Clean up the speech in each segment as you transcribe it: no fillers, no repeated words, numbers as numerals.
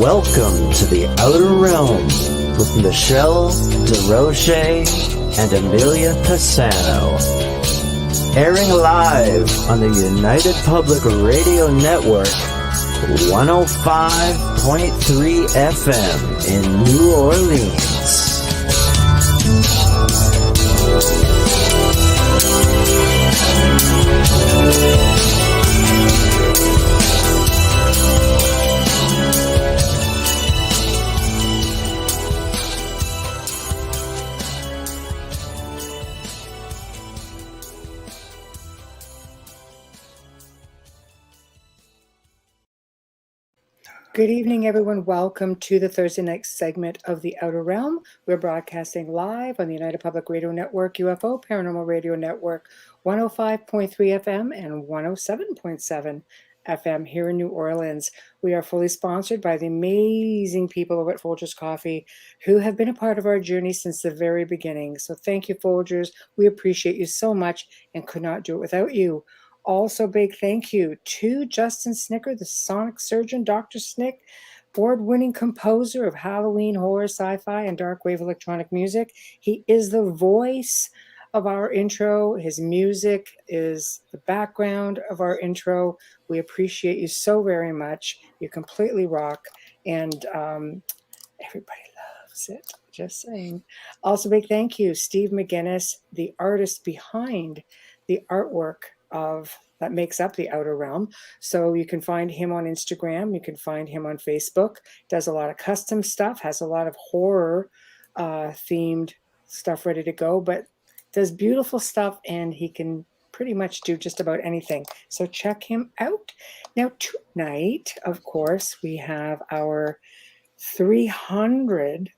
Welcome to the Outer Realm with Michelle DeRoche and Amelia Pisano. Airing live on the United Public Radio Network, 105.3 FM in New Orleans. Good evening, everyone. Welcome to the Thursday night segment of The Outer Realm. We're broadcasting live on the United Public Radio Network, UFO, Paranormal Radio Network, 105.3 FM and 107.7 FM here in New Orleans. We are fully sponsored by the amazing people over at Folgers Coffee who have been a part of our journey since the very beginning. So thank you, Folgers. We appreciate you so much and could not do it without you. Also, big thank you to Justin Snicker, the sonic surgeon, Dr. Snick, award-winning composer of Halloween, horror, sci-fi, and dark wave electronic music. He is the voice of our intro. His music is the background of our intro. We appreciate you so very much. You completely rock, and everybody loves it. Just saying. Also, big thank you, Steve McGinnis, the artist behind the artwork that makes up the Outer Realm. So you can find him on Instagram. You can find him on Facebook. Does a lot of custom stuff, has a lot of horror themed stuff ready to go, but does beautiful stuff, and he can pretty much do just about anything. So check him out. Now tonight, of course, we have our 300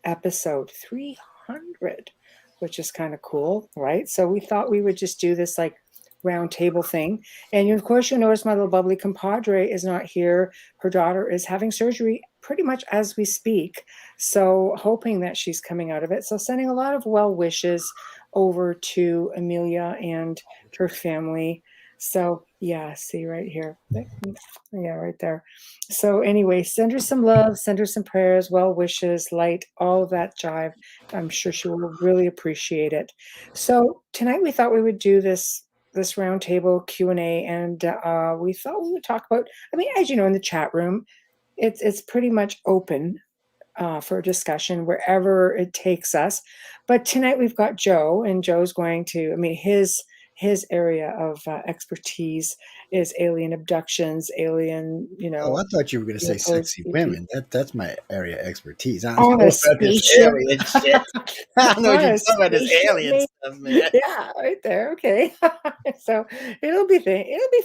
episode, 300, which is kind of cool, right? So we thought we would just do this like round table thing. And of course, you'll notice my little bubbly compadre is not here. Her daughter is having surgery pretty much as we speak. So hoping that she's coming out of it. So sending a lot of well wishes over to Amelia and her family. So yeah, see right here. Yeah, right there. So anyway, send her some love, send her some prayers, well wishes, light, all of that jive. I'm sure she will really appreciate it. So tonight we thought we would do this roundtable Q&A, and we thought we would talk about, I mean, as you know, in the chat room, it's pretty much open for discussion wherever it takes us. But tonight we've got Joe, and Joe's going to, I mean, his area of expertise is alien abductions, alien, Oh, I thought you were going to say sexy women. That's my area of expertise. I On a spaceship. Alien shit. I don't know what you're talking about, this alien stuff, man. Yeah, right there. Okay. So it'll be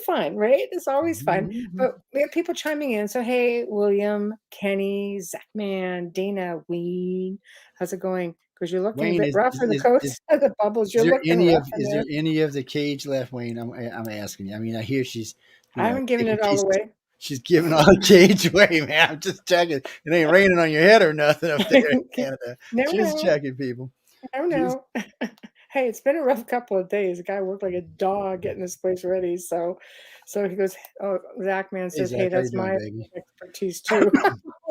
fun, right? It's always fun. Mm-hmm. But we have people chiming in. So hey, William, Kenny, Zachman, Dana, Wayne, how's it going? Because you're looking Wayne, a bit rough for the coast of the bubbles. You're looking rough. Is there any of the cage left, Wayne? I'm asking you. I mean, I hear she's. I haven't given it all away. She's giving all the cage away, man. I'm just checking. It ain't raining on your head or nothing up there in Canada. Just checking, people. No. Hey, it's been a rough couple of days. The guy worked like a dog getting this place ready. So he goes, oh, Zachman says, hey, that's my expertise too.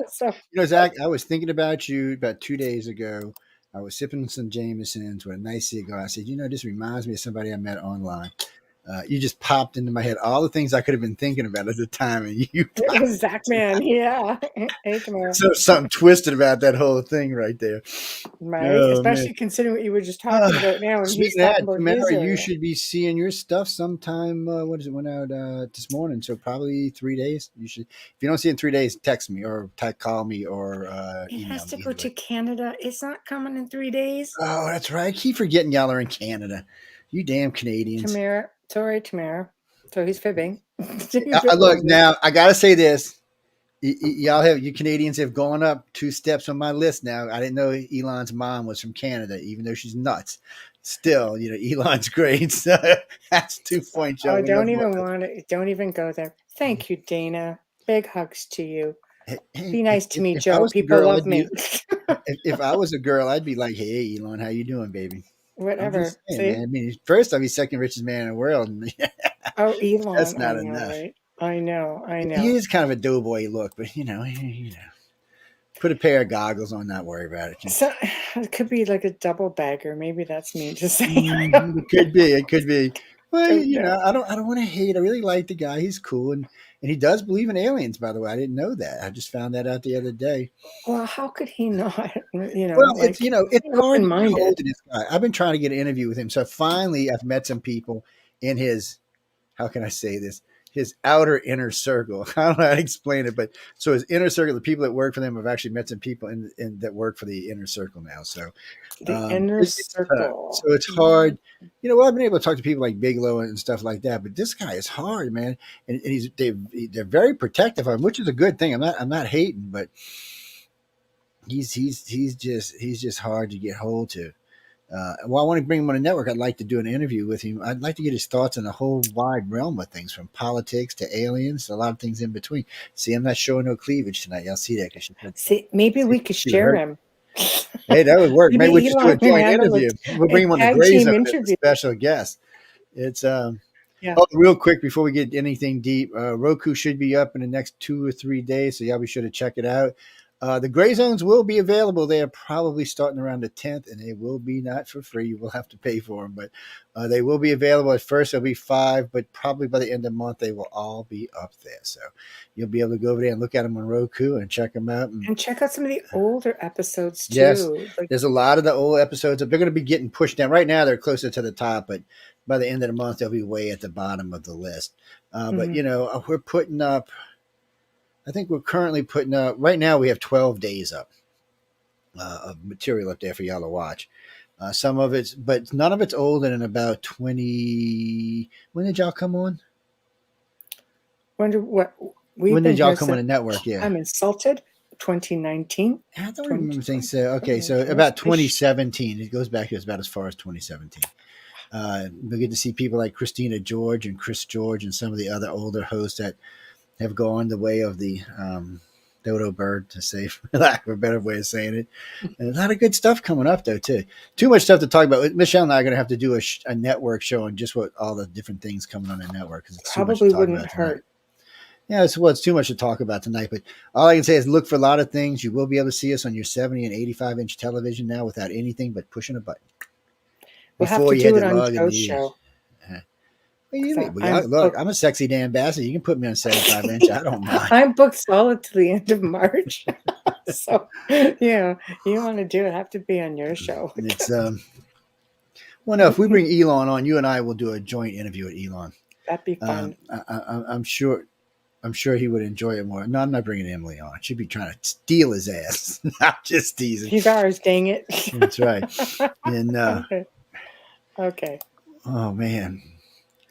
So Zach, I was thinking about you about 2 days ago. I was sipping some Jamesons with a nice cigar. I said, this reminds me of somebody I met online. You just popped into my head all the things I could have been thinking about at the time, and you Zachman, yeah. Hey, so something twisted about that whole thing right there, right? Especially considering what you were just talking about now. And speaking of that, remember, you should be seeing your stuff sometime. Went out this morning, so probably 3 days. You should. If you don't see it in 3 days, text me or call me or it has to go to Canada. It's not coming in 3 days. Oh, that's right. I keep forgetting y'all are in Canada. You damn Canadians. Tamara. So he's fibbing. Look, now I gotta say this. You Canadians have gone up 2 steps on my list now. I didn't know Elon's mom was from Canada, even though she's nuts. Still, Elon's great. So that's 2 points. Oh, don't even go there. Thank you, Dana. Big hugs to you. Be nice to me, Joe. People love me. If I was a girl, I'd be like, hey, Elon, how you doing, baby? Whatever. Saying, man. I mean, first off, he's second richest man in the world. Oh, Elon. That's not enough. Right? I know. He is kind of a doughboy look, but put a pair of goggles on, not worry about it. So it could be like a double bagger. Maybe that's mean to say. It could be. It could be. Well, Don't know. I don't want to hate. I really like the guy. He's cool, and he does believe in aliens. By the way, I didn't know that. I just found that out the other day. Well, how could he not? Well, it's Like it's hard to get hold open-minded. of this guy. I've been trying to get an interview with him, so finally I've met some people in his. How can I say this? His outer inner circle. I don't know how to explain it, but so his inner circle, the people that work for them, have actually met some people in that work for the inner circle now. So The inner circle. so it's hard. Well, I've been able to talk to people like Bigelow and stuff like that, but this guy is hard, man. And they're very protective of him, which is a good thing. I'm not hating, but he's just hard to get hold to. Well, I want to bring him on the network. I'd like to do an interview with him. I'd like to get his thoughts on the whole wide realm of things, from politics to aliens, a lot of things in between. See, I'm not showing no cleavage tonight. Y'all see that? See, maybe we could share him. Hey, that would work. Maybe we just do a Elon can joint handle interview. We'll a bring him on the tag Gray team Zone as a interview. special guest. It's Yeah. Oh, real quick before we get anything deep, Roku should be up in the next 2 or 3 days, so y'all be sure to check it out. The Gray Zones will be available. They are probably starting around the 10th, and they will be not for free. You will have to pay for them, but they will be available. At first, there'll be 5, but probably by the end of the month, they will all be up there. So you'll be able to go over there and look at them on Roku and check them out. And check out some of the older episodes too. Yes, Like, there's a lot of the old episodes. They're going to be getting pushed down. Right now, they're closer to the top, but by the end of the month, they'll be way at the bottom of the list. But, we're putting up, I think we're currently putting up, right now we have 12 days up of material up there for y'all to watch. Some of it's, but none of it's older than about 20. When did y'all come on? wonder what When did y'all come on the network? Yeah. I'm insulted. 2019. I don't remember saying so. Okay, so about 2017. It goes back to about as far as 2017. We get to see people like Christina George and Chris George and some of the other older hosts that have gone the way of the dodo bird, to say, for lack of a better way of saying it. And a lot of good stuff coming up, though, too. Too much stuff to talk about. Michelle and I are going to have to do a network show on just what all the different things coming on the network. Cause it's Probably wouldn't hurt. Yeah, it's too much to talk about tonight. But all I can say is look for a lot of things. You will be able to see us on your 70 and 85-inch television now without anything but pushing a button. We'll have to do it on Joe's show. Look, I'm a sexy damn bastard. You can put me on 75-inch. I don't mind. I'm booked solid to the end of March. So, you want to do it, have to be on your show. It's well, no, if we bring Elon on, you and I will do a joint interview with Elon. That'd be fun. I'm sure he would enjoy it more. No, I'm not bringing Emily on. She'd be trying to steal his ass. Not just teasing. He's ours, dang it. That's right. And okay. Oh man,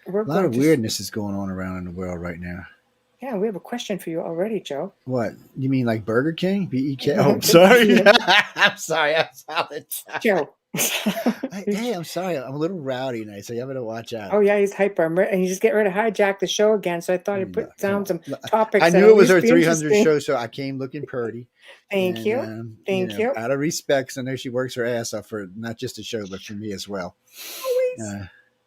a lot of weirdness is going on around in the world right now. Yeah, we have a question for you already, Joe. What? You mean like Burger King? BEK? Oh, I'm sorry. I'm sorry. I'm sorry. Joe. Hey, I'm sorry. I'm a little rowdy tonight, so you better watch out. Oh, yeah, he's hyper. And he's just getting ready to hijack the show again, so I thought I'd put down some topics. I knew it was her 300th show, so I came looking purdy. Thank you. Thank you. Out of respect, I know she works her ass off for not just the show, but for me as well.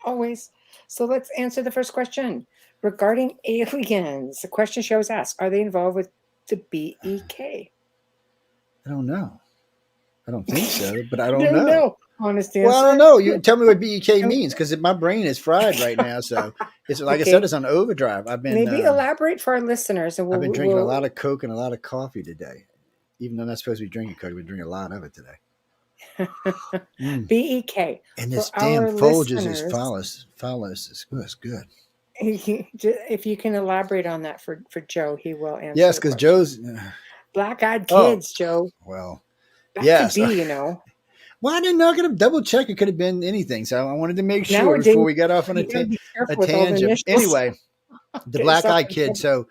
Always. So let's answer the first question. Regarding aliens, the question she always asks, are they involved with the BEK? I don't know. I don't think so, but I don't know. Honest answer. Well, I don't know. You tell me what BEK means, because my brain is fried right now. So it's like I said, it's on overdrive. I've been maybe elaborate for our listeners. And I've been drinking a lot of Coke and a lot of coffee today. Even though I'm not supposed to be drinking Coke, I've been drinking a lot of it today. BEK. And this damn Folgers is phallus. It's good. If you can elaborate on that for Joe, he will answer. Yes, because Joe's black-eyed kids, Joe. Well, that yes. could be, Well, I didn't know. I could have double checked. It could have been anything. So I wanted to make sure before we got off on a tangent. Anyway, the black-eyed kid. So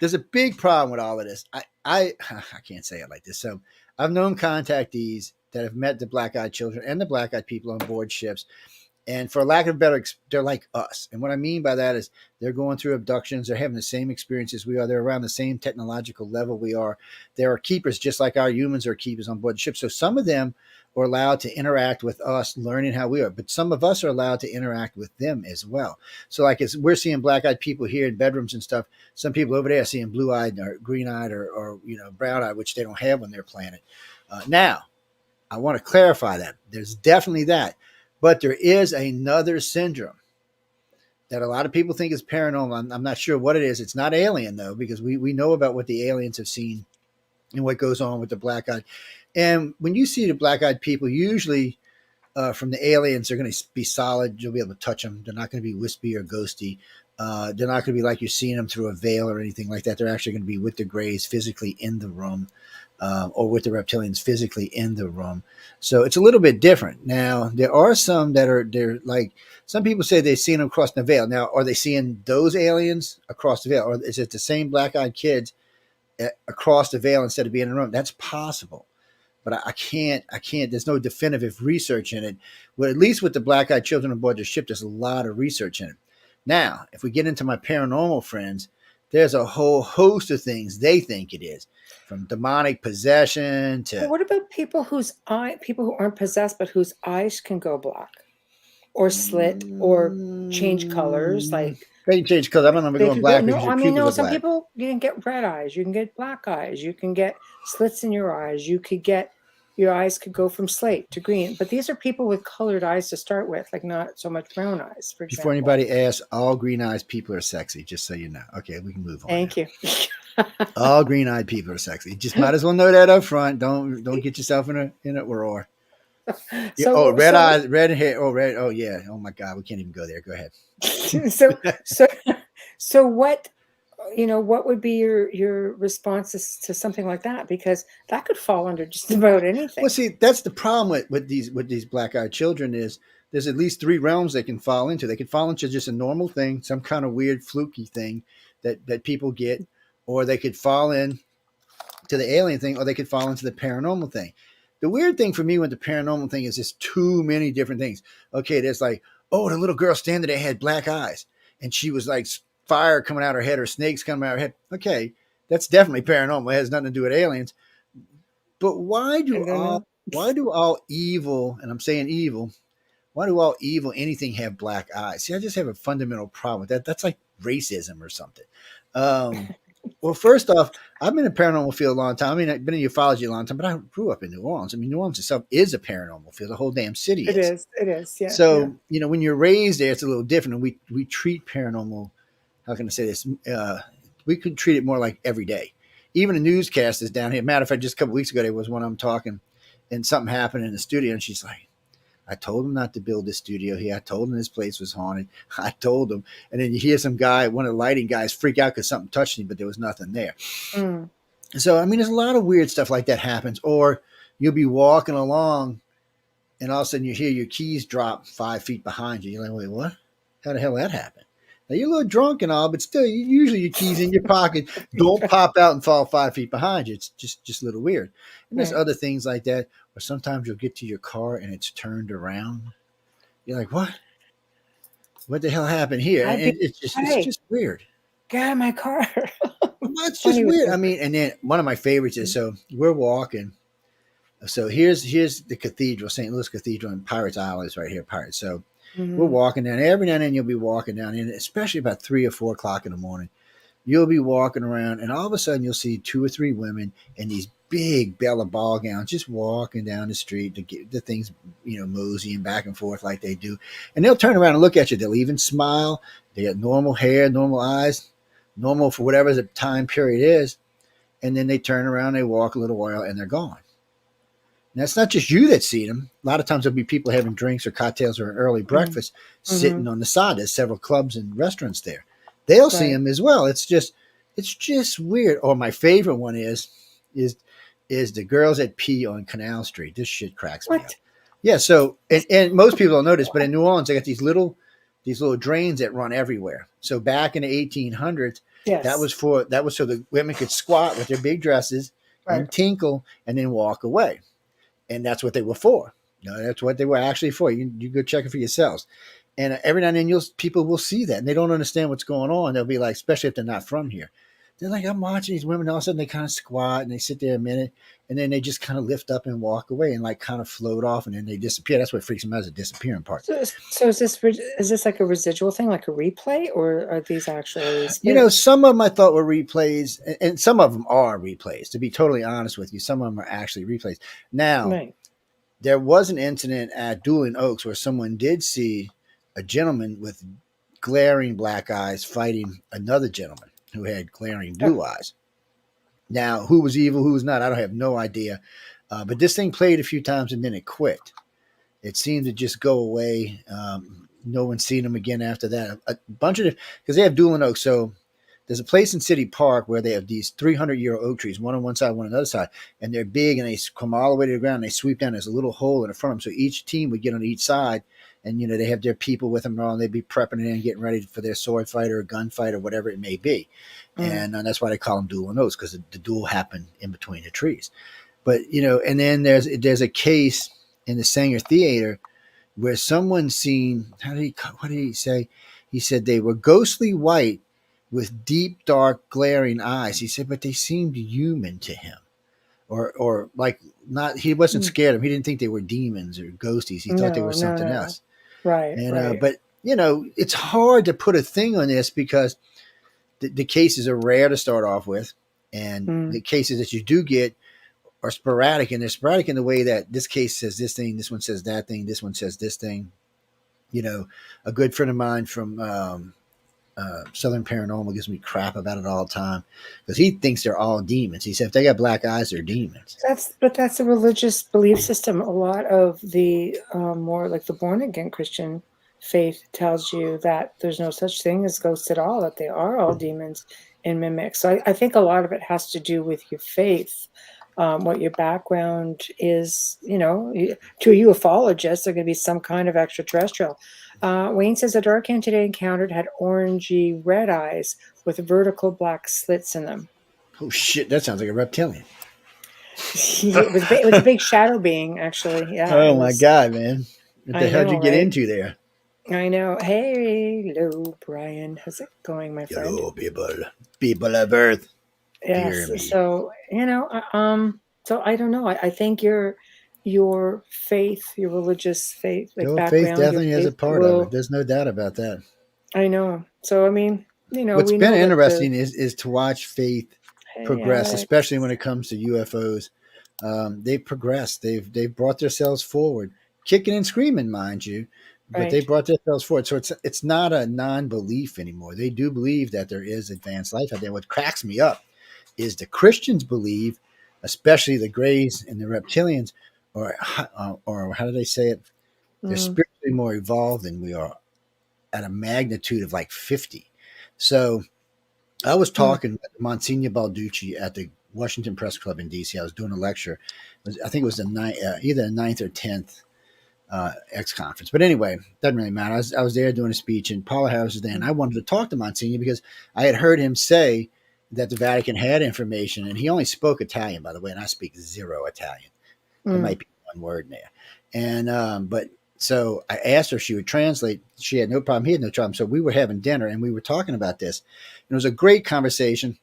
there's a big problem with all of this. I can't say it like this. So I've known contactees that have met the black-eyed children and the black-eyed people on board ships. And for lack of better, they're like us. And what I mean by that is they're going through abductions. They're having the same experiences we are. They're around the same technological level we are. There are keepers, just like our humans are keepers on board the ship. So some of them are allowed to interact with us, learning how we are. But some of us are allowed to interact with them as well. So like as we're seeing black-eyed people here in bedrooms and stuff, some people over there are seeing blue-eyed or green-eyed or brown-eyed, which they don't have on their planet. Now, I want to clarify that. There's definitely that. But there is another syndrome that a lot of people think is paranormal. I'm not sure what it is. It's not alien, though, because we know about what the aliens have seen and what goes on with the black-eyed. And when you see the black-eyed people, usually from the aliens, they're going to be solid. You'll be able to touch them. They're not going to be wispy or ghosty. They're not going to be like you're seeing them through a veil or anything like that. They're actually going to be with the Greys physically in the room. Or with the reptilians physically in the room. So it's a little bit different. Now, there are some they're like, some people say they've seen them across the veil. Now, are they seeing those aliens across the veil? Or is it the same black-eyed kids across the veil instead of being in the room? That's possible. But I can't, there's no definitive research in it. Well, at least with the black-eyed children aboard the ship, there's a lot of research in it. Now, if we get into my paranormal friends, there's a whole host of things they think it is. From demonic possession to. But what about people who aren't possessed, but whose eyes can go black, or slit, or change colors? Like they can change colors. I don't know. they Going could go. black because No, your I mean, pupils no. are Some black. people, you can get red eyes, you can get black eyes, you can get slits in your eyes, you could get your eyes could go from slate to green. But these are people with colored eyes to start with, like not so much brown eyes, for example. Before anybody asks, all green-eyed people are sexy. Just so you know. Okay, we can move on. Thank you. All green-eyed people are sexy. You just might as well know that up front. Don't get yourself in a roar. Red eyes, red hair. Oh, red. Oh, yeah. Oh my God, we can't even go there. Go ahead. So what? What would be your responses to something like that? Because that could fall under just about anything. Well, see, that's the problem with these black-eyed children is there's at least 3 realms they can fall into. They can fall into just a normal thing, some kind of weird fluky thing that people get, or they could fall in to the alien thing, or they could fall into the paranormal thing. The weird thing for me with the paranormal thing is just too many different things. Okay, there's like, oh, the little girl standing there had black eyes, and she was like fire coming out her head or snakes coming out her head. Okay, that's definitely paranormal. It has nothing to do with aliens. But why do all evil, and I'm saying evil, why do all evil anything have black eyes? See, I just have a fundamental problem with that. That's like racism or something. Well, first off, I've been in the paranormal field a long time. I mean, I've been in ufology a long time, but I grew up in New Orleans. I mean, New Orleans itself is a paranormal field. The whole damn city is. It is. Yeah. So, when you're raised there, it's a little different. And we treat paranormal, how can I say this? We could treat it more like every day. Even the newscasters down here. Matter of fact, just a couple of weeks ago, there was one I'm talking, and something happened in the studio, and she's like, I told him not to build this studio here. I told him this place was haunted. I told him. And then you hear some guy, one of the lighting guys, freak out because something touched him, but there was nothing there. Mm. So, I mean, there's a lot of weird stuff like that happens. Or you'll be walking along, and all of a sudden you hear your keys drop 5 feet behind you. You're like, wait, what? How the hell that happened? Now, you're a little drunk and all, but still, usually your keys in your pocket don't pop out and fall 5 feet behind you. It's just a little weird. And there's other things like that, where sometimes you'll get to your car and it's turned around. You're like, what? What the hell happened here? And it's just weird. Get out of my car. Well, it's just weird. I mean, and then one of my favorites is, so we're walking. So here's the cathedral, St. Louis Cathedral in Pirates Island is right here, Pirates. So we're walking down. Every now and then you'll be walking down, and especially about 3 or 4 o'clock in the morning, you'll be walking around, and all of a sudden you'll see 2 or 3 women in these big Bella ball gowns just walking down the street to get the things, moseying back and forth like they do. And they'll turn around and look at you. They'll even smile. They got normal hair, normal eyes, normal for whatever the time period is. And then they turn around, they walk a little while, and they're gone. Now, it's not just you that see them. A lot of times there'll be people having drinks or cocktails or an early breakfast sitting on the side. There's several clubs and restaurants there. They'll see them as well. It's just weird. Or my favorite one is the girls that pee on Canal Street. This shit cracks me up. Yeah. So, and most people don't know this, but in New Orleans, they got these little drains that run everywhere. So back in the 1800s, that was so the women could squat with their big dresses and tinkle and then walk away. And that's what they were for. No, that's what they were actually for. You go check it for yourselves. And every now and then people will see that and they don't understand what's going on. They'll be like, especially if they're not from here. They're like, I'm watching these women. All of a sudden they kind of squat and they sit there a minute and then they just kind of lift up and walk away and like kind of float off and then they disappear. That's what freaks them out, is the disappearing part. So is this like a residual thing, like a replay, or are these actually You know, spirits? some of them I thought were replays and some of them are replays. To be totally honest with you, some of them are actually replays. Now, Right. there was an incident at Dueling Oaks where someone did see a gentleman with glaring black eyes fighting another gentleman who had glaring Oh, blue eyes. Now, who was evil, who was not, I don't have no idea. But this thing played a few times and then it quit. It seemed to just go away. No one's seen them again after that. A bunch of, because they have Dueling Oaks. So there's a place in City Park where they have these 300-year oak trees, one on one side, one on the other side, and they're big and they come all the way to the ground. And they sweep down. There's a little hole in the front of them, so each team would get on each side, and you know they have their people with them and all. And they'd be prepping it and getting ready for their sword fight or gunfight or whatever it may be, mm, and that's why they call them duel notes, because the duel happened in between the trees. But you know, and then there's a case in the Sanger Theater where someone seen, what did he say? He said they were ghostly white with deep, dark, glaring eyes. He said, but they seemed human to him, or like not. He wasn't mm. scared of them. He didn't think they were demons or ghosties. He thought they were No, no, something no. else. Right, And right. but you know, it's hard to put a thing on this because the cases are rare to start off with, and Mm. the cases that you do get are sporadic, and they're sporadic in the way that this case says this thing, this one says that thing, this one says this thing. You know, a good friend of mine from Southern Paranormal gives me crap about it all the time because he thinks they're all demons. He said if they got black eyes, they're demons. That's a religious belief system. A lot of the more like the born again Christian faith tells you that there's no such thing as ghosts at all, that they are all demons and mimics. So I think a lot of it has to do with your faith, what your background is. You know, to a ufologist, they're going to be some kind of extraterrestrial. Wayne says the dark entity encountered had orangey red eyes with vertical black slits in them. Oh shit, that sounds like a reptilian. It was a big shadow being, actually. Yeah, it Oh my was. god, man. What the I hell did know, you get right? into there? I know. Hey, hello, Brian. How's it going, my friend? Hello, people. People of Earth. Hear Yes. me. So so I don't know. I think your faith, your religious faith, like Your faith background, your definitely is a faith part of it. will. There's no doubt about that. I know. So I mean, What's we been know that the. interesting is to watch faith Hey, progress, especially when Alex. it comes to UFOs. They've progressed. They've brought themselves forward, kicking and screaming, mind you, but they Right. brought themselves forward. So it's not a non-belief anymore. They do believe that there is advanced life out there. What cracks me up is the Christians believe, especially the Greys and the reptilians, or how do they say it? They're Mm, spiritually more evolved than we are at a magnitude of like 50. So I was mm, talking with Monsignor Balducci at the Washington Press Club in DC. I was doing a lecture. I think it was either the 9th or 10th X conference. But anyway, doesn't really matter. I was there doing a speech, and Paula Harris was there, and mm, I wanted to talk to Monsignor because I had heard him say that the Vatican had information, and he only spoke Italian, by the way, and I speak zero Italian. There mm, might be one word in there. And but so I asked her if she would translate. She had no problem. He had no problem. So we were having dinner and we were talking about this. It was a great conversation,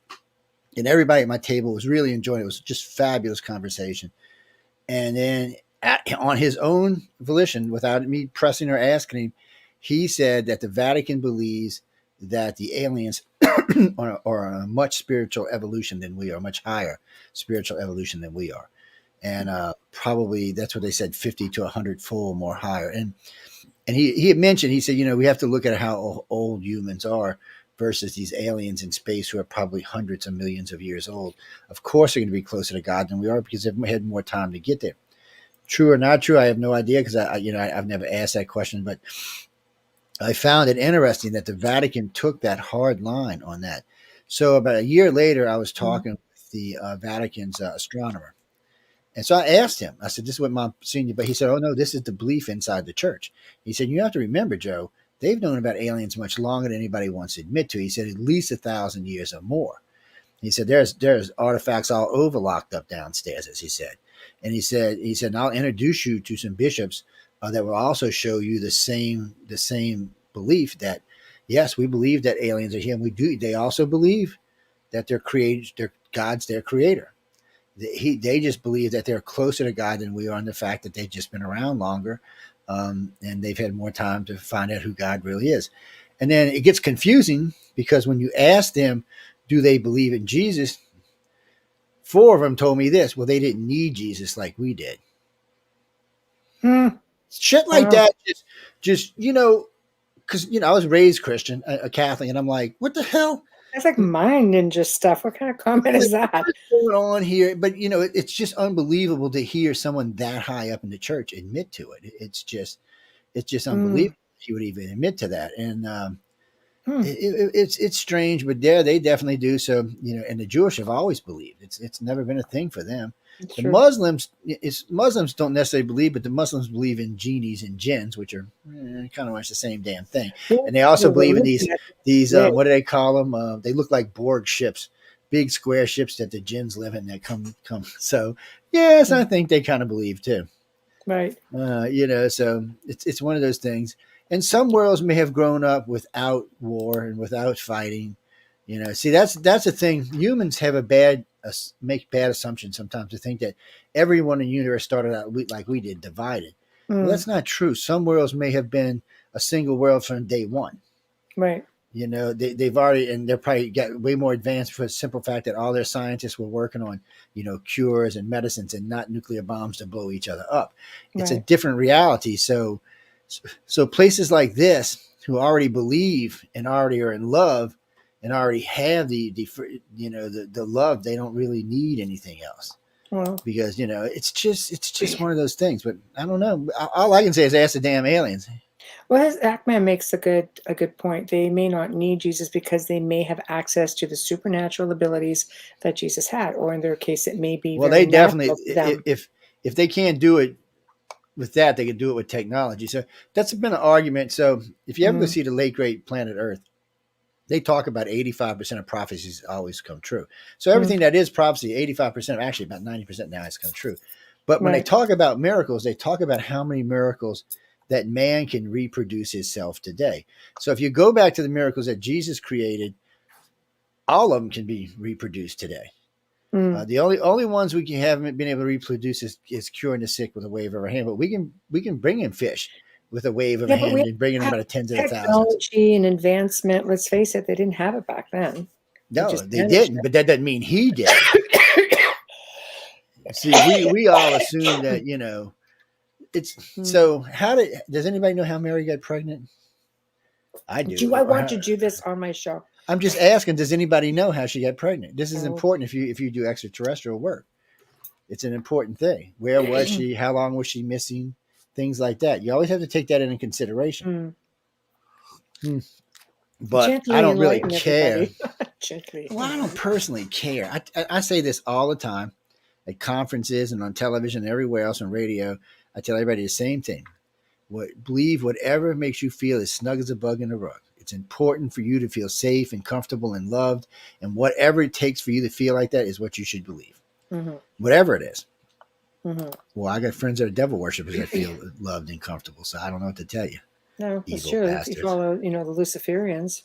and everybody at my table was really enjoying it. It was just fabulous conversation. And then on his own volition, without me pressing or asking him, he said that the Vatican believes that the aliens are on a much spiritual evolution than we are, much higher spiritual evolution than we are, and probably that's what they said, 50 to 100 fold more higher. And he had mentioned, he said, you know, we have to look at how old humans are versus these aliens in space who are probably hundreds of millions of years old. Of course, they're going to be closer to God than we are because they've had more time to get there. True or not true, I have no idea because I've never asked that question, but I found it interesting that the Vatican took that hard line on that. So about a year later, I was mm. talking with the Vatican's astronomer. And so I asked him, I said, this is what my senior, but he said, oh no, this is the belief inside the church. He said, you have to remember, Joe, they've known about aliens much longer than anybody wants to admit to. He said, at least 1,000 years or more. He said, there's artifacts all over locked up downstairs, as he said. And he said, I'll introduce you to some bishops that will also show you the same belief that yes, we believe that aliens are here. And we do. They also believe that God's their creator. They just believe that they're closer to God than we are, and the fact that they've just been around longer, and they've had more time to find out who God really is. And then it gets confusing because when you ask them, do they believe in Jesus? 4 of them told me this. Well, they didn't need Jesus like we did. Shit like that. Just because I was raised Christian, a Catholic, and I'm like, what the hell? That's like mind ninja stuff. What kind of comment is that? What's going on here? But it's just unbelievable to hear someone that high up in the church admit to it. It's just unbelievable he would even admit to that. And it's strange, but they definitely do. So and the Jewish have always believed. It's never been a thing for them. It's The true. Muslims don't necessarily believe, but the Muslims believe in genies and jinns, which are kind of much the same damn thing. And they also believe in these what do they call them? They look like Borg ships, big square ships that the jinns live in that come. So yes, I think they kind of believe too. Right. So it's one of those things. And some worlds may have grown up without war and without fighting. See, that's the thing. Humans have make bad assumptions sometimes to think that everyone in the universe started out like we did, divided. Well, that's not true. Some worlds may have been a single world from day one. Right. They've already, and they're probably got way more advanced for the simple fact that all their scientists were working on, cures and medicines and not nuclear bombs to blow each other up. It's a different reality. So places like this who already believe and already are in love and already have the love, they don't really need anything else. Well, because it's just one of those things. But I don't know. All I can say is ask the damn aliens. Well, Ackman makes a good point. They may not need Jesus because they may have access to the supernatural abilities that Jesus had, or in their case, it may be. Well, they definitely, if they can't do it with that, they could do it with technology. So that's been an argument. So if you ever go see the late great Planet Earth, they talk about 85% of prophecies always come true. So everything that is prophecy, 85%, actually about 90% now has come true. But when they talk about miracles, they talk about how many miracles that man can reproduce himself today. So if you go back to the miracles that Jesus created, all of them can be reproduced today. The only ones we haven't been able to reproduce is curing the sick with a wave of our hand. But we can bring in fish with a wave of a hand and bring in about tens of thousands. Technology and advancement. Let's face it, they didn't have it back then. No, they didn't. But that doesn't mean he did. See, we all assume that it's so. Does anybody know how Mary got pregnant? I do. Do I want to do this on my show? I'm just asking, does anybody know how she got pregnant? This is important if you do extraterrestrial work. It's an important thing. Where was she? How long was she missing? Things like that. You always have to take that into consideration. But gently I don't really care. Well, I don't personally care. I say this all the time at conferences and on television and everywhere else on radio. I tell everybody the same thing. Believe whatever makes you feel as snug as a bug in a rug. It's important for you to feel safe and comfortable and loved. And whatever it takes for you to feel like that is what you should believe. Whatever it is. Well, I got friends that are devil worshippers that feel loved and comfortable. So I don't know what to tell you. No, it's true. Bastards. You follow, the Luciferians.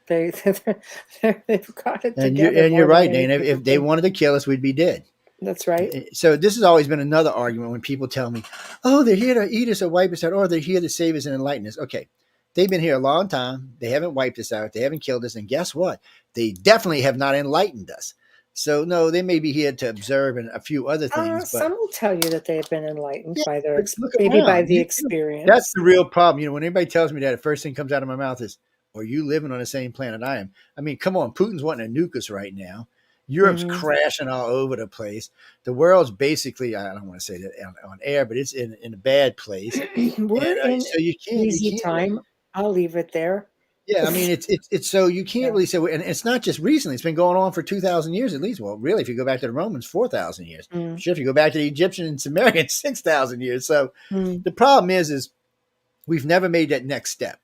They've got it together. And you're right, Dana. If they wanted to kill us, we'd be dead. That's right. So this has always been another argument when people tell me, oh, they're here to eat us or wipe us out, or they're here to save us and enlighten us. Okay. They've been here a long time. They haven't wiped us out. They haven't killed us. And guess what? They definitely have not enlightened us. So, no, they may be here to observe and a few other things. But some will tell you that they have been enlightened by their by the experience. That's the real problem. When anybody tells me that, the first thing comes out of my mouth is, are you living on the same planet I am? I mean, come on. Putin's wanting to nuke us right now. Europe's crashing all over the place. The world's basically, I don't want to say that on air, but it's in a bad place. We're in easy time. I'll leave it there. Yeah, I mean, it's so you can't really say, and it's not just recently. It's been going on for 2,000 years at least. Well, really, if you go back to the Romans, 4,000 years. Sure, if you go back to the Egyptian and Sumerian, 6,000 years. So the problem is we've never made that next step.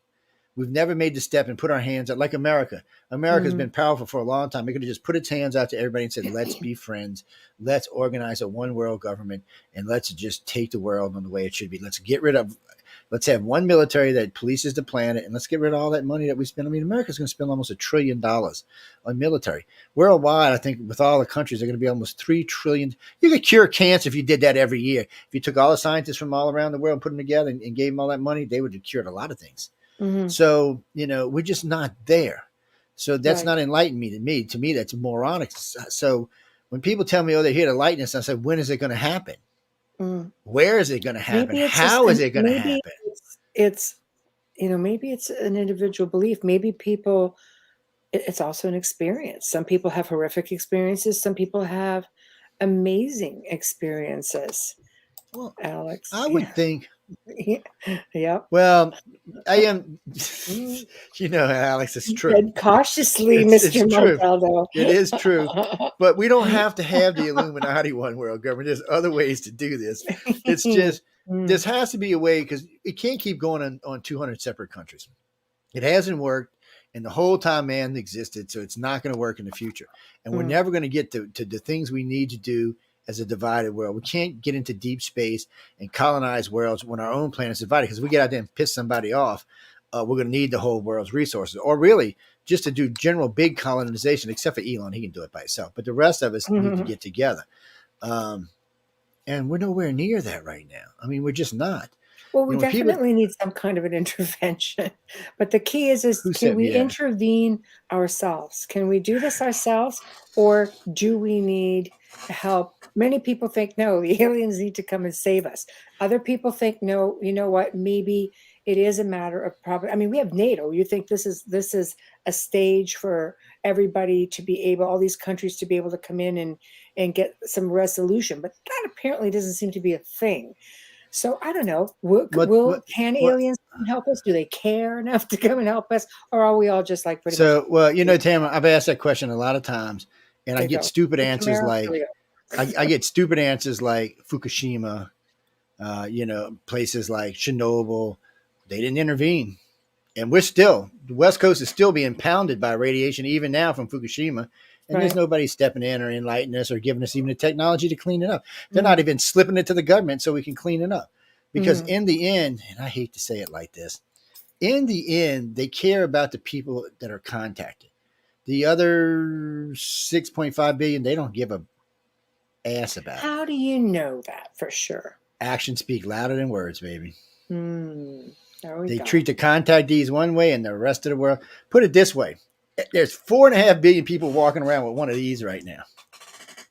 We've never made the step and put our hands out like America. America's been powerful for a long time. It could have just put its hands out to everybody and said, let's be friends. Let's organize a one world government and let's just take the world on the way it should be. Let's have one military that polices the planet, and let's get rid of all that money that we spend. I mean, America's going to spend almost $1 trillion on military. Worldwide, I think with all the countries, they're going to be almost $3 trillion. You could cure cancer if you did that every year. If you took all the scientists from all around the world and put them together and gave them all that money, they would have cured a lot of things. So, we're just not there. So that's not enlightenment to me. That's moronic. So when people tell me, oh, they're here to enlighten us, I said, when is it going to happen? Where is it going to happen? How is it going to happen? It's maybe it's an individual belief. Maybe it's also an experience. Some people have horrific experiences. Some people have amazing experiences. Well, Alex, I would think. Yeah. Well, I am. Alex, it's true. Said cautiously, Mr. Montaldo. It is true, but we don't have to have the Illuminati one world government. There's other ways to do this. It's just there has to be a way, because it can't keep going on 200 separate countries. It hasn't worked, and the whole time man existed, so it's not going to work in the future. And we're never going to get to the things we need to do as a divided world. We can't get into deep space and colonize worlds when our own planet's divided, because if we get out there and piss somebody off, we're going to need the whole world's resources, or really just to do general big colonization, except for Elon. He can do it by himself. But the rest of us need to get together. And we're nowhere near that right now. I mean, we're just not. Well, we definitely need some kind of an intervention. But the key is can we intervene ourselves? Can we do this ourselves, or do we need help? Many people think, no, the aliens need to come and save us. Other people think, no, you know what, maybe it is a matter of probably. I mean, we have NATO. You think this is a stage for everybody to be able, all these countries to be able to come in and get some resolution. But that apparently doesn't seem to be a thing. So I don't know. Can aliens help us? Do they care enough to come and help us, or are we all just like pretty much? Well, Tamara, I've asked that question a lot of times, and I get stupid answers like I get stupid answers like Fukushima, places like Chernobyl. They didn't intervene, and the West Coast is still being pounded by radiation even now from Fukushima. And there's nobody stepping in or enlightening us or giving us even the technology to clean it up. They're not even slipping it to the government so we can clean it up. Because in the end, and I hate to say it like this, in the end, they care about the people that are contacted. The other 6.5 billion, they don't give a ass about it. How do you know that for sure? Actions speak louder than words, baby. They treat the contactees one way and the rest of the world. Put it this way. There's 4.5 billion people walking around with one of these right now.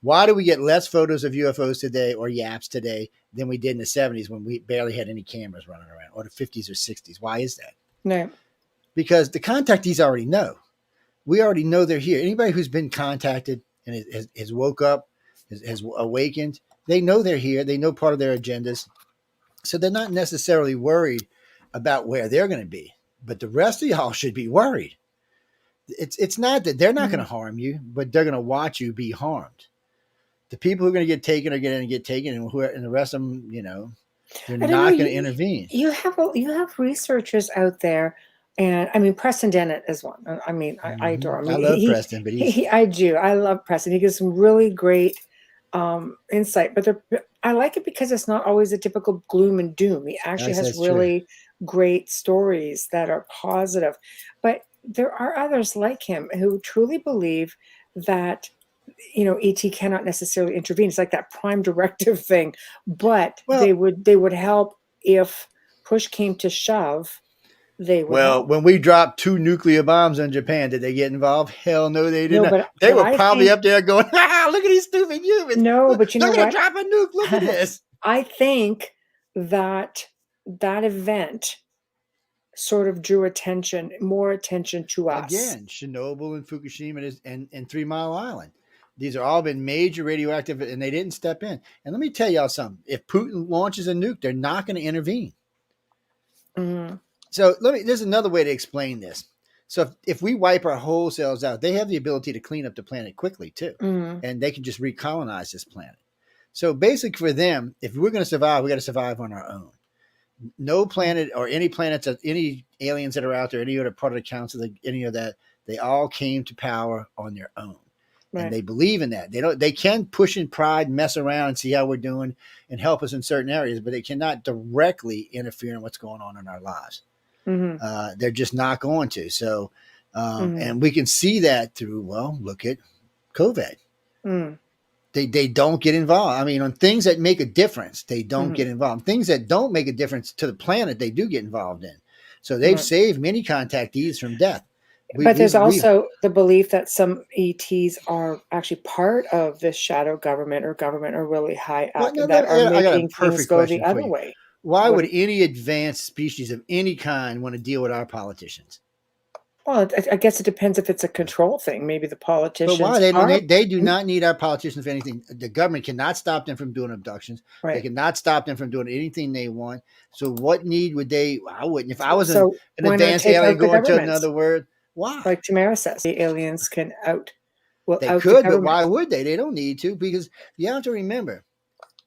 Why do we get less photos of UFOs today or yaps today than we did in the 70s when we barely had any cameras running around, or the 50s or 60s? Why is that? No. Because the contactees already know. We already know they're here. Anybody who's been contacted and has woke up, has awakened, they know they're here. They know part of their agendas. So they're not necessarily worried about where they're going to be. But the rest of y'all should be worried. It's not that they're not going to harm you, but they're going to watch you be harmed. The people who are going to get taken are going to get taken, and the rest of them, they're not going to intervene. You have researchers out there, and I mean Preston Dennett is one. I mean, I adore him. I love Preston, but I do. I love Preston. He gives some really great insight, but I like it because it's not always a typical gloom and doom. He actually has really great stories that are positive, but there are others like him who truly believe that, ET cannot necessarily intervene. It's like that prime directive thing, but they would help if push came to shove. They would help. When we dropped 2 nuclear bombs on Japan, did they get involved? Hell no, they didn't. They were probably up there going, look at these stupid humans. No, but they're going to drop a nuke. Look at this. I think that event sort of drew more attention to us. Again, Chernobyl and Fukushima and 3 Mile Island. These are all been major radioactive, and they didn't step in. And let me tell y'all something. If Putin launches a nuke, they're not going to intervene. So there's another way to explain this. So if we wipe our whole selves out, they have the ability to clean up the planet quickly too. And they can just recolonize this planet. So basically for them, if we're going to survive, we got to survive on our own. No planet or any planets, any aliens that are out there, any other part of the council, any of that, they all came to power on their own. And Right. they believe in that. They can push in pride, mess around and see how we're doing and help us in certain areas, but they cannot directly interfere in what's going on in our lives. Mm-hmm. They're just not going to. So, Mm-hmm. and we can see that through, well, look at COVID. Mm. They don't get involved. I mean, on things that make a difference, they don't Mm-hmm. get involved. Things that don't make a difference to the planet, they do get involved in. So they've Right. saved many contactees from death. But there's We've also the belief that some ETs are actually part of this shadow government or really high well, up no, and that are I got a making things perfect go the question for other you. way. Why What? would any advanced species of any kind want to deal with our politicians? Well, I guess it depends if it's a control thing. Maybe the But why? politicians They don't. are They do not need our politicians for anything. The government cannot stop them from doing abductions. They right. cannot stop them from doing anything they want. So what need would they? I wouldn't. If I was an So why not advanced take alien out the going to governments? another world, why? Like Tamara says, the aliens will They out the could, but why government. would they? They don't need to because you have to remember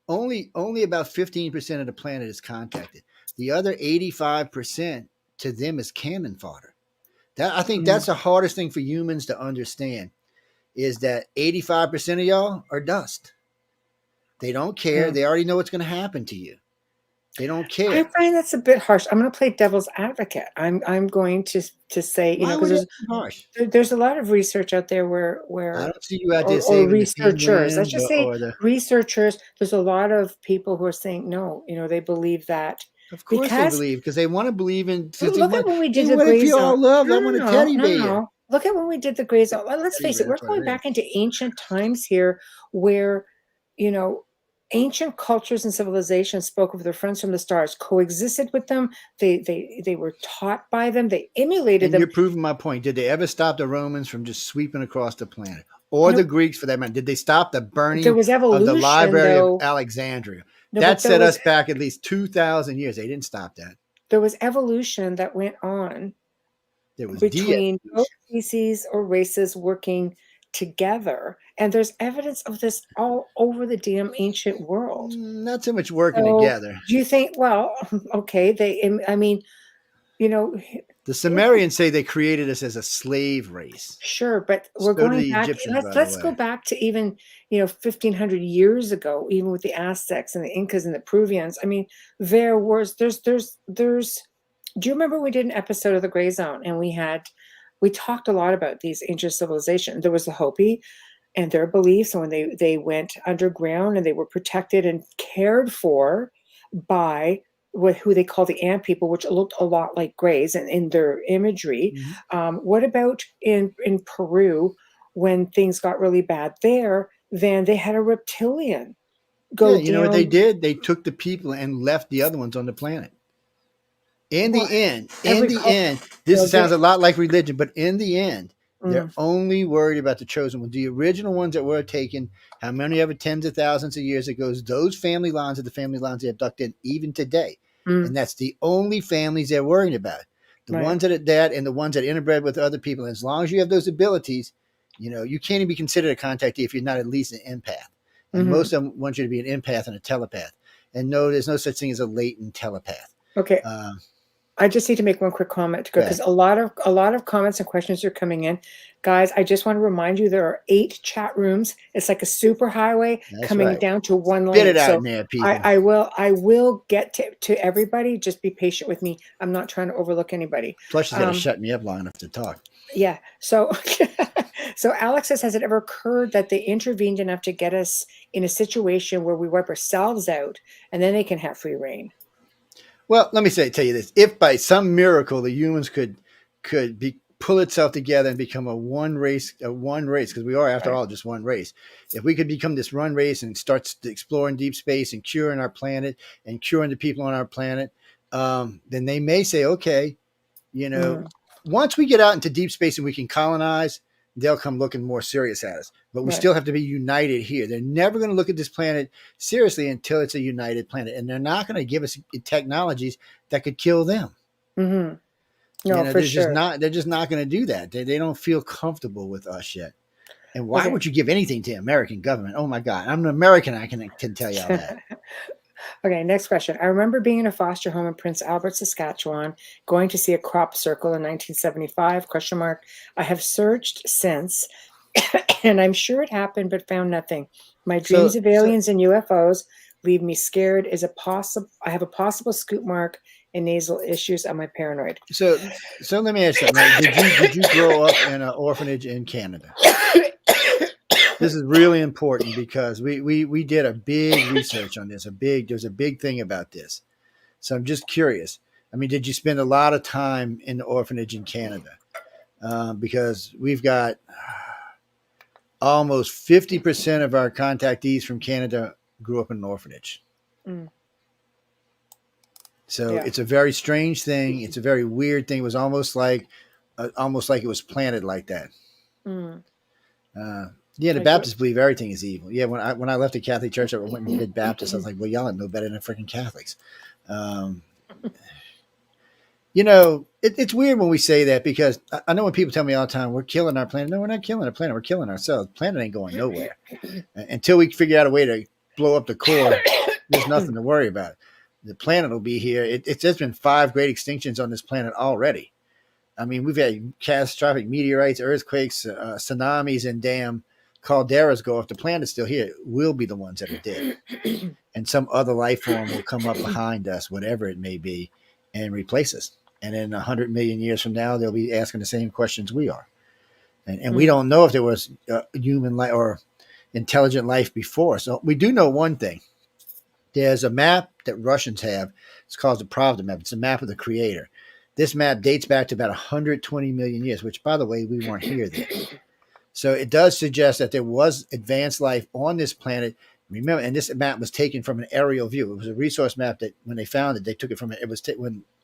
only about 15% of the planet is contacted. The other 85% to them is cannon fodder. I think Mm, that's the hardest thing for humans to understand is that 85% of y'all are dust. They don't care. mm. They already know what's going to happen to you. They don't I care. find that's a bit harsh. I'm going to play devil's advocate. I'm going to say, Why because would that be harsh? there's a lot of research out there I where don't see you out there or saving the researchers, let's penguins just say or the. researchers, there's a lot of people who are saying no, they believe that Of course they because believe because they want to believe in. Because they look at want. when we Hey, did the what if gray you zone. all loved? I No, want a no, teddy no, no, bear. no. Look at when we did the gray zone. Let's Teddy face it, bear. we're That's what going it back is. into ancient times here where, you know, ancient cultures and civilizations spoke of their friends from the stars, coexisted with them. They were taught by them. They emulated And them. you're proving my point. Did they ever stop the Romans from just sweeping across the planet, or the No, Greeks for that matter? Did they stop the there burning was of the evolution, Library of though. Alexandria? No, That but there set was us back at least 2,000 years. They didn't stop that. there was evolution that went on There was between both de-evolution. species or races working together. And there's evidence of this all over the damn ancient world. Not so much working So together. do you think, well, okay, I mean, you know, The Sumerians say they created us as a slave race. sure, but we're So do going the back. Egyptians, Let's by the let's go way. back to even 1,500 years ago, even with the Aztecs and the Incas and the Peruvians. I mean, there's. Do you remember we did an episode of the Gray Zone and we talked a lot about these ancient civilizations. There was the Hopi and their beliefs, and when they went underground and they were protected and cared for by who they call the ant people, which looked a lot like grays and in their imagery. Mhm. What about in Peru when things got really bad there? Then they had a reptilian Yeah, go you know what they down did? They took the people and left the other ones on the planet. In well, the end, every culture this does sounds it. a lot like religion, but in the end, they're Mm, only worried about the chosen ones. The original ones that were taken, how many ever tens of thousands of years ago, those family lines are the family lines they abduct in even today. mm, And that's the only families they're worried about. The right. ones that are dead and the ones that interbred with other people. And as long as you have those abilities, you can't even be considered a contactee if you're not at least an empath. And Hmm. most of them want you to be an empath and a telepath. And no, there's no such thing as a latent telepath. Okay. Um, I just need to make one quick comment to go go because ahead. a lot of comments and questions are coming in. Guys, I just want to remind you there are 8 chat rooms. It's like a super highway That's coming right. down to one Spit it lane. out So in there, I, people. I will I will get to everybody. Just be patient with me. I'm not trying to overlook anybody. Plus, she's got to Um, shut me up long enough to talk. yeah. So so Alex says, has it ever occurred that they intervened enough to get us in a situation where we wipe ourselves out and then they can have free reign? Well, let me tell you this: if by some miracle the humans could pull itself together and become a one race, because we are, after Right. all, just one race. If we could become this one race and start exploring deep space and curing our planet and curing the people on our planet, then they may say, okay, you know, Mhm. once we get out into deep space and we can colonize, they'll come looking more serious at us. But we Right. still have to be united here. They're never going to look at this planet seriously until it's a united planet. And they're not going to give us technologies that could kill them. Hmm. No, for sure. They're just not going to do that. They don't feel comfortable with us yet. And why Okay. would you give anything to the American government? Oh my God, I'm an American. I can tell you all that. Okay, next question. I remember being in a foster home in Prince Albert, Saskatchewan, going to see a crop circle in 1975, question mark. I have searched since, and I'm sure it happened, but found nothing. My dreams So, of so, aliens and UFOs leave me scared. I have a possible scoop mark and nasal issues. Am I paranoid? so let me ask you something. Now, did you grow up in an orphanage in Canada? This is really important because we did a big research on this. There's a big thing about this. So I'm just curious. I mean, did you spend a lot of time in the orphanage in Canada? Because we've got almost 50% of our contactees from Canada grew up in an orphanage. Mm, So yeah. it's a very strange thing. It's a very weird thing. It was almost like it was planted like that. Mm, Uh, yeah, the like what? Baptists believe everything is evil. Yeah, when I left the Catholic Church, I went and did Baptist. I was like, well, y'all are no better than freaking Catholics. Um, it's weird when we say that because I know when people tell me all the time, we're killing our planet. No, we're not killing our planet. We're killing ourselves. The planet ain't going nowhere. Until we figure out a way to blow up the core, there's nothing to worry about. The planet will be here. There's been 5 great extinctions on this planet already. I mean, we've had catastrophic meteorites, earthquakes, tsunamis, and damn calderas go off. The planet's still here. We'll be the ones that are dead. And some other life form will come up behind us, whatever it may be, and replace us. And in 100 million years from now, they'll be asking the same questions we are. And we don't know if there was human life or intelligent life before. So we do know one thing. There's a map that Russians have. It's called the Pravda map. It's a map of the creator. This map dates back to about 120 million years, which, by the way, we weren't here then. So it does suggest that there was advanced life on this planet. Remember, and this map was taken from an aerial view. It was a resource map that when they found it, they took it from when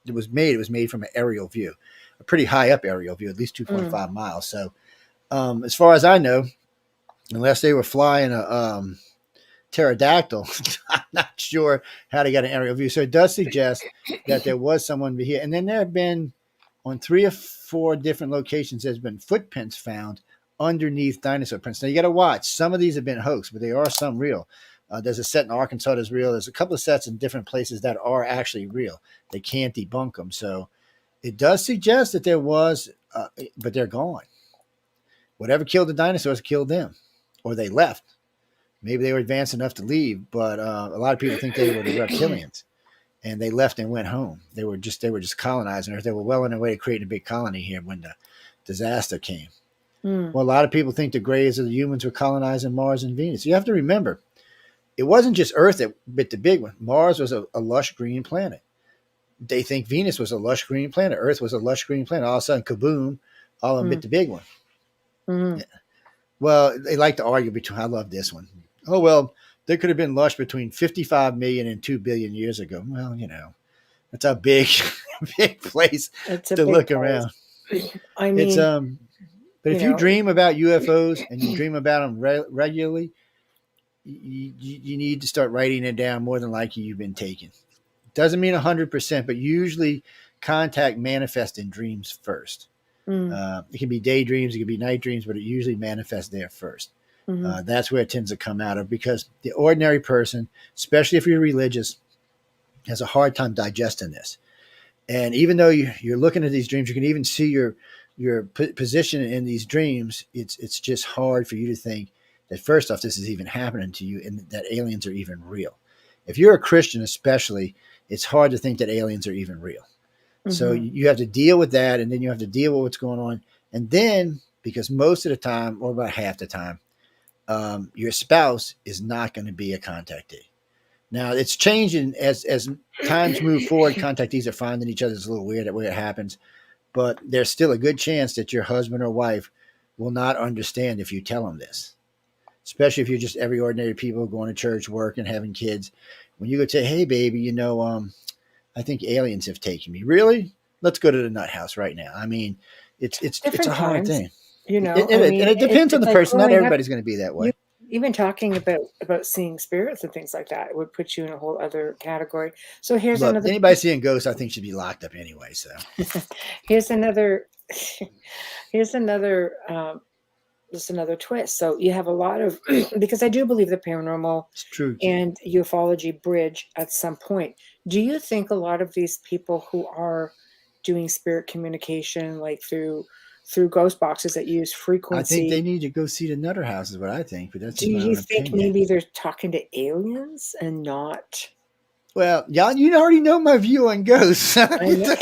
it was made from an aerial view, a pretty high up aerial view, at least 2.5 miles. So as far as I know, unless they were flying a pterodactyl, I'm not sure how they got an aerial view. So it does suggest that there was someone here. And then there have been on 3 or 4 different locations, there's been footprints found underneath dinosaur prints. Now you got to watch. Some of these have been hoaxed, but there are some real. There's a set in Arkansas that's real. There's a couple of sets in different places that are actually real. They can't debunk them. So it does suggest that there was, but they're gone. Whatever killed the dinosaurs killed them, or they left. Maybe they were advanced enough to leave, but a lot of people think they were the reptilians, and they left and went home. They were just colonizing Earth. They were well on their way to creating a big colony here when the disaster came. Well, a lot of people think the grays of the humans were colonizing Mars and Venus. You have to remember, it wasn't just Earth that bit the big one. Mars was a lush green planet. They think Venus was a lush green planet. Earth was a lush green planet. All of a sudden, kaboom, all of them bit the big one. Yeah. Well, they like to argue between, I love this one. Oh, well, there could have been lush between 55 million and 2 billion years ago. Well, that's a big, big place to look around. I mean, but if you dream about UFOs and you dream about them regularly, you need to start writing it down. More than likely, you've been taken. Doesn't mean 100%, but usually contact manifests in dreams first. It can be daydreams, it can be night dreams, but it usually manifests there first. That's where it tends to come out of, because the ordinary person, especially if you're religious, has a hard time digesting this. And even though you're looking at these dreams, you can even see your position in these dreams. It's just hard for you to think that, first off, this is even happening to you and that aliens are even real. If you're a Christian especially, it's hard to think that aliens are even real. So you have to deal with that, and then you have to deal with what's going on. And then, because most of the time, or about half the time, your spouse is not going to be a contactee. Now, it's changing as times move forward. Contactees are finding each other. It's a little weird the way it happens. But there's still a good chance that your husband or wife will not understand if you tell them this, especially if you're just every ordinary people going to church, working, having kids. When you go say, hey, baby, I think aliens have taken me. Really? Let's go to the nut house right now. I mean, it's a hard thing. And it depends on the person. Not everybody's going to be that way. Even talking about seeing spirits and things like that, it would put you in a whole other category. So here's another. Anybody seeing ghosts, I think, should be locked up anyway. So here's another just another twist. So you have a lot of because I do believe the paranormal It's true. and ufology bridge at some point. Do you think a lot of these people who are doing spirit communication, like through ghost boxes that use I think they frequency, need to go see the Nutter House is what I think, but that's do just my you own think opinion. maybe they're talking to aliens and not? Well, y'all, you already know my view on ghosts. I I know,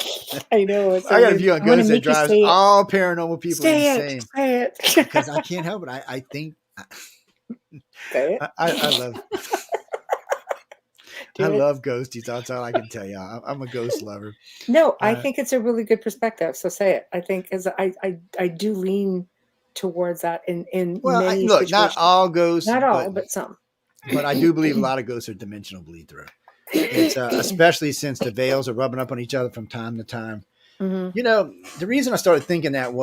I know. It's so got a weird. view on I'm gonna ghosts that make you drives say it. all paranormal people Say it. insane Say it. because I can't help it. I think Say it. I love Do it. ghosties. That's all I can tell you. I'm a ghost lover. No, I Uh, think it's a really good perspective. So say it. I think as I do lean towards that in well, many look, not situations. all ghosts, Not all, but some. but I do believe a lot of ghosts are dimensional bleed through. It's especially since the veils are rubbing up on each other from time to time. Hmm. You know, the reason I started thinking that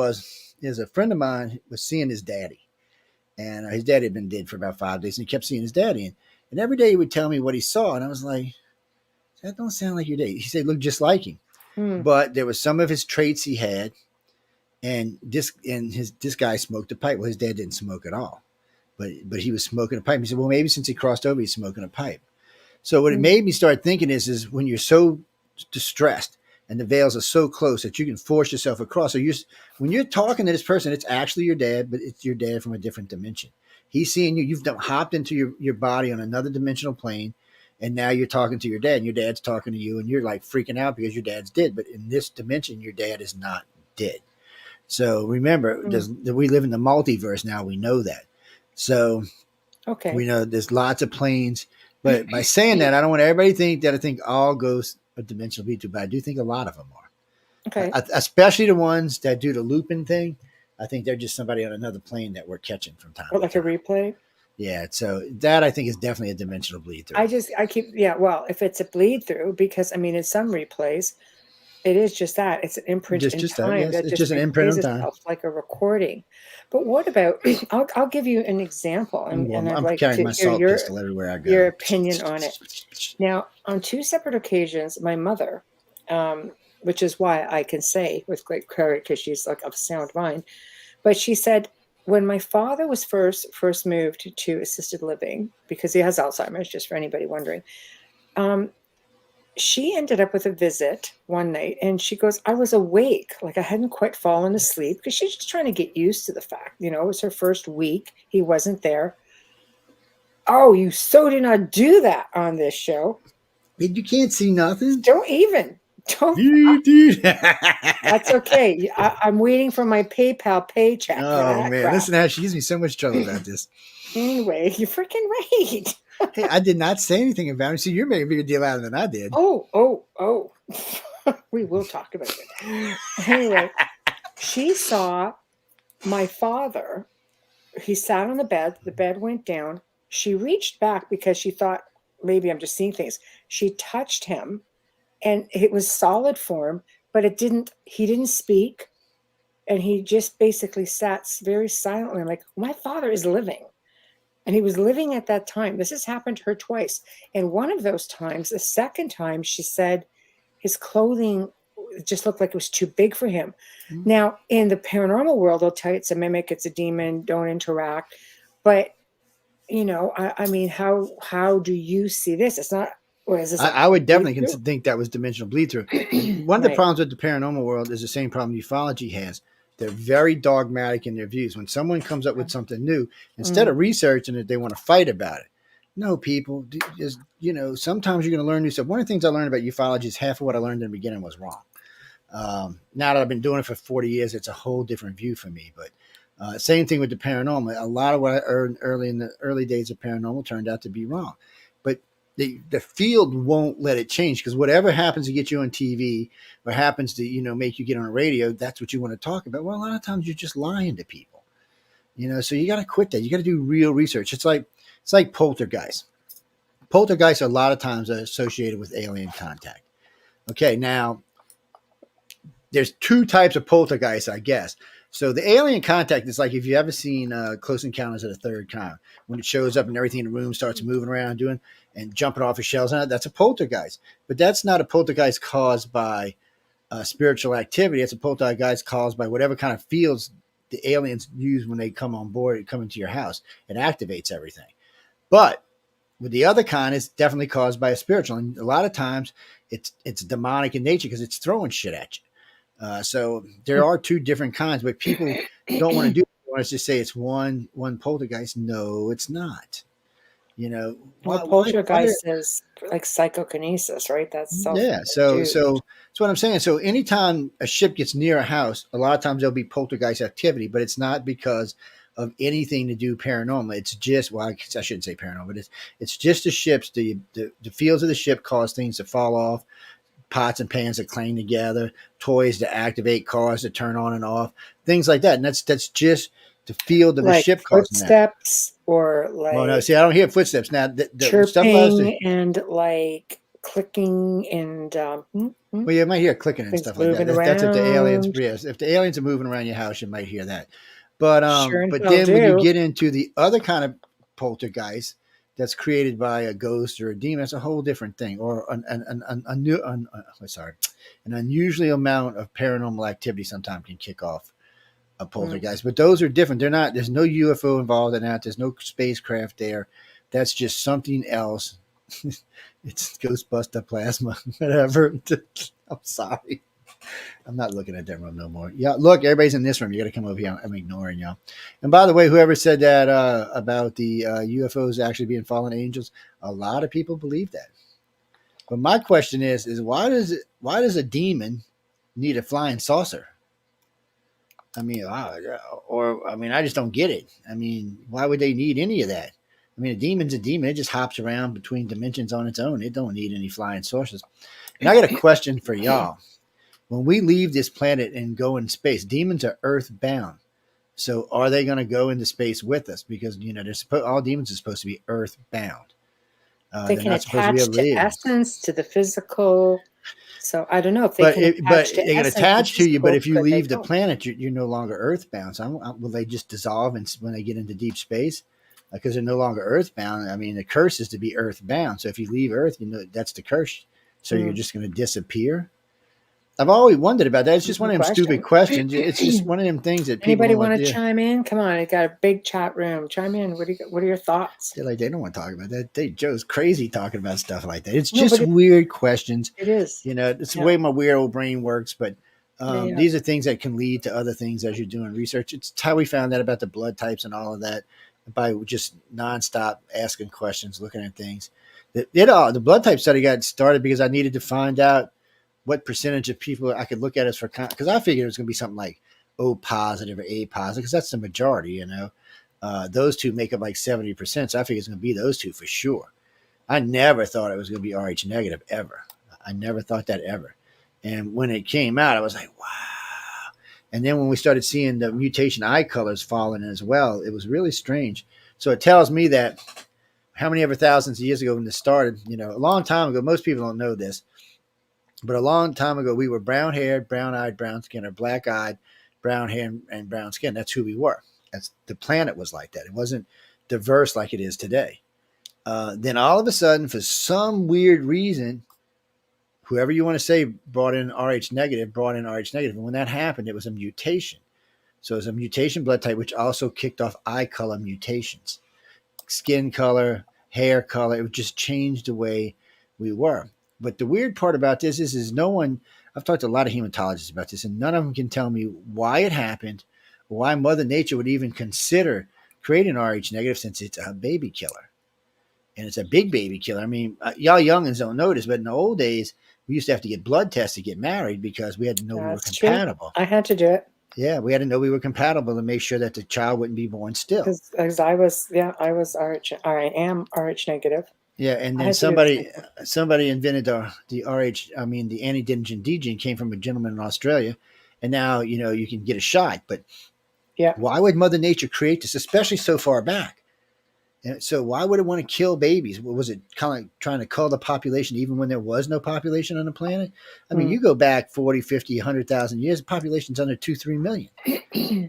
is a friend of mine was seeing his daddy, and his daddy had been dead for about 5 days, and he kept seeing his daddy, and every day he would tell me what he saw, and I was like, that don't sound like your daddy. He said, look just like him, Hmm. but there was some of his traits he had, and this guy smoked a pipe. Well, his dad didn't smoke at all, but he was smoking a pipe. He said, well, maybe since he crossed over, he's smoking a pipe. So what it Hmm. made me start thinking is when you're so distressed and the veils are so close that you can force yourself across. So when you're talking to this person, it's actually your dad, but it's your dad from a different dimension. He's seeing you. You've hopped into your body on another dimensional plane, and now you're talking to your dad, and your dad's talking to you, and you're like freaking out because your dad's dead. But in this dimension, your dad is not dead. So remember, Hmm. we live in the multiverse now. We know that. So we Okay. know there's lots of planes. But by saying that, I don't want everybody to think that I think all ghosts are dimensional beings, but I do think a lot of them are. Okay. Especially the ones that do the looping thing. I think they're just somebody on another plane that we're catching from time Or to like a time. replay. Yeah, so that I think is definitely a dimensional bleed through. I keep, yeah, well, if it's a bleed through, because I mean, in some replays, it is just that. It's an imprint in Just that, time yes, that it's just just an imprint replays on time. itself like a recording. But what about, I'll give you an example, and I'd I'm like carrying to my hear salt pistol everywhere I your go. opinion on it. Now, on two separate occasions, my mother, which is why I can say with great courage, because she's like of sound mind, but she said when my father was first moved to assisted living because he has Alzheimer's, just for anybody wondering, um, she ended up with a visit one night, and she goes, I was awake, like I hadn't quite fallen asleep because she's just trying to get used to the fact, it was her first week. He wasn't there. Oh, you so did not do that on this show. You can't see nothing. Don't even. Don't. Dude. That's okay. I'm waiting for my PayPal paycheck for Oh that man, crap. listen to her. She gives me so much trouble about this. Anyway, you're freaking right. Hey, I did not say anything about it. See, you're making a bigger deal out of it than I did. Oh. We will talk about it. Anyway, she saw my father. He sat on the bed went down. She reached back because she thought maybe I'm just seeing things. She touched him and it was solid form, but he didn't speak. And he just basically sat very silently. I'm like, my father is living. And he was living at that time. This has happened to her twice. And one of those times, the second time, she said his clothing just looked like it was too big for him. Mm. Now, in the paranormal world, they'll tell you it's a mimic, it's a demon, don't interact. But I mean, how do you see this? It's not, or is this a I would bleed definitely through? think that was dimensional bleed through. One of the Right. problems with the paranormal world is the same problem ufology has. They're very dogmatic in their views. When someone comes up with something new, instead Mm. of researching it, they want to fight about it. No, people, just, sometimes you're going to learn new stuff. One of the things I learned about ufology is half of what I learned in the beginning was wrong. Now that I've been doing it for 40 years, it's a whole different view for me. But same thing with the paranormal. A lot of what I learned early in the early days of paranormal turned out to be wrong. But the field won't let it change because whatever happens to get you on TV or happens to make you get on the radio, that's what you want to talk about. Well, a lot of times you're just lying to people. So you got to quit that. You got to do real research. It's like poltergeist. Poltergeists a lot of times are associated with alien contact. Okay, now there's two types of poltergeist, I guess. So the alien contact is like if you ever seen Close Encounters of the Third Kind, when it shows up and everything in the room starts moving around, doing and jumping off of shelves. And that's a poltergeist, but that's not a poltergeist caused by spiritual activity. It's a poltergeist caused by whatever kind of fields the aliens use when they come on board and come into your house. It activates everything. But with the other kind, it's definitely caused by a spiritual. And a lot of times it's demonic in nature because it's throwing shit at you. So there are two different kinds, but people don't want to do it. They want to just say it's one poltergeist. No, it's not. You know, Well, why there, poltergeist is like psychokinesis, right? That's yeah. So self-induced. that's what I'm saying. So anytime a ship gets near a house, a lot of times there'll be poltergeist activity, but it's not because of anything to do paranormal. It's just, well, I shouldn't say paranormal, but it's just the ships, the fields of the ship cause things to fall off, pots and pans that clang together, toys to activate, cars to turn on and off, things like that. And that's just the field of the Like ship causing that. footsteps or Well, no, like see, I don't hear footsteps now. The stuff I was doing, chirping and like clicking and well, you might hear clicking and things stuff like that. moving That's if the aliens, around. yes, if the aliens are moving around your house, you might hear that. Sure and But hell then when you do. get into the other kind of poltergeist that's created by a ghost or a demon, that's a whole different thing. Or an unusually amount of paranormal activity sometimes can kick off a poltergeist. But those are different. They're not. There's no UFO involved in that. There's no spacecraft there. That's just something else. It's Ghostbuster plasma, whatever. I'm sorry. I'm not looking at that room no more. Yeah, look, everybody's in this room. You got to come over here. I'm ignoring y'all. And by the way, whoever said that about the UFOs actually being fallen angels, a lot of people believe that. But my question is why does a demon need a flying saucer? I mean, I just don't get it. I mean, why would they need any of that? I mean, a demon's a demon. It just hops around between dimensions on its own. It don't need any flying saucers. And I got a question for y'all. When we leave this planet and go in space, demons are earthbound. So are they going to go into space with us? Because all demons are supposed to be earthbound. They They're can not supposed to be attach able to to leave. essence, to the physical. So I don't know if they But can attach to they can essence and attach to you. But physical. if you Could they leave the go? planet, you're no longer earthbound. So will they just dissolve when they get into deep space? Because they're no longer earthbound. I mean, the curse is to be earthbound. So if you leave Earth, that's the curse. So you're just going to disappear. I've always wondered about that. It's just one Good of them stupid question. questions. It's just one of them things that people Anybody don't want like. to chime in? Come on, I got a big chat room. Chime in. What are your thoughts? They're like, they don't want to talk about that. Joe's crazy talking about stuff like that. It's No, just but weird questions. it is. It's the Yeah. way my weird old brain works. But Yeah. these are things that can lead to other things as you're doing research. It's how we found out about the blood types and all of that by just nonstop asking questions, looking at things. The blood type study got started because I needed to find out what percentage of people I could look at as for, because I figured it was going to be something like O positive or A positive, because that's the majority, those two make up like 70%. So I figured it's going to be those two for sure. I never thought it was going to be RH negative ever. I never thought that ever. And when it came out, I was like, wow. And then when we started seeing the mutation eye colors falling as well, it was really strange. So it tells me that how many ever thousands of years ago when this started, a long time ago, most people don't know this, but a long time ago, we were brown haired, brown eyed, brown skin, or black eyed, brown hair, and brown skin. That's who we were. That's the planet was like that. It wasn't diverse like it is today. Then all of a sudden, for some weird reason, whoever you want to say brought in RH negative. And when that happened, it was a mutation. So it was a mutation blood type, which also kicked off eye color mutations, skin color, hair color. It just changed the way we were. But the weird part about this is no one, I've talked to a lot of hematologists about this, and none of them can tell me why it happened, or why Mother Nature would even consider creating RH negative, since it's a baby killer. And it's a big baby killer. I mean, y'all youngins don't notice, but in the old days, we used to have to get blood tests to get married because we had to know we were That's true. compatible. I had to do it. Yeah, we had to know we were compatible to make sure that the child wouldn't be born still. Because I was RH, or I am RH negative. Yeah, and then somebody invented the RH. I mean, the antigen D gene came from a gentleman in Australia, and now you can get a shot. But why would Mother Nature create this, especially so far back? And so why would it want to kill babies? Was it kind of like trying to cull the population even when there was no population on the planet? I mean, you go back 40, 50, 100,000 years, the population's under 2-3 million.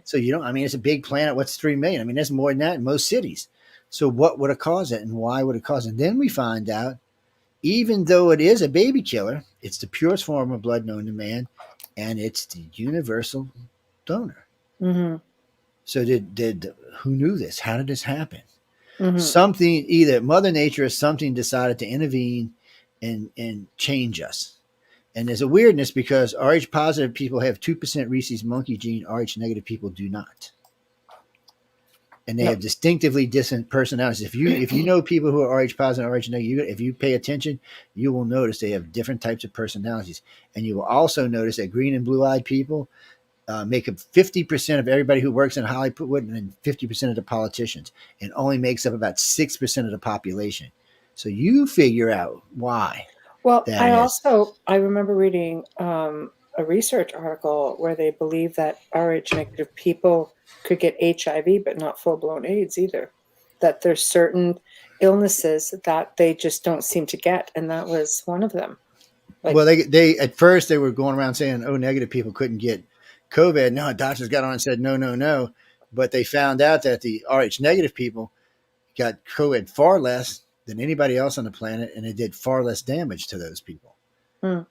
So it's a big planet. What's 3 million? I mean, there's more than that in most cities. So what would have caused it, and why would it cause it? And then we find out, even though it is a baby killer, it's the purest form of blood known to man, and it's the universal donor. Mm-hmm. So did who knew this? How did this happen? Mm-hmm. Something, either Mother Nature or something, decided to intervene and change us. And there's a weirdness because Rh positive people have 2% Rhesus monkey gene, Rh negative people do not. And they have Yep. distinctively different personalities. If you know people who are Rh positive and Rh negative, if you pay attention, you will notice they have different types of personalities. And you will also notice that green and blue eyed people make up 50% of everybody who works in Hollywood and 50% of the politicians, and only makes up about 6% of the population. So you figure out why Well, that is. I remember reading a research article where they believe that Rh negative people could get HIV, but not full blown AIDS either. That there's certain illnesses that they just don't seem to get, and that was one of them. Like, Well, they at first they were going around saying, "Oh, negative people couldn't get COVID." No, doctors got on and said, "No, no, no." But they found out that the Rh negative people got COVID far less than anybody else on the planet, and it did far less damage to those people. hmm,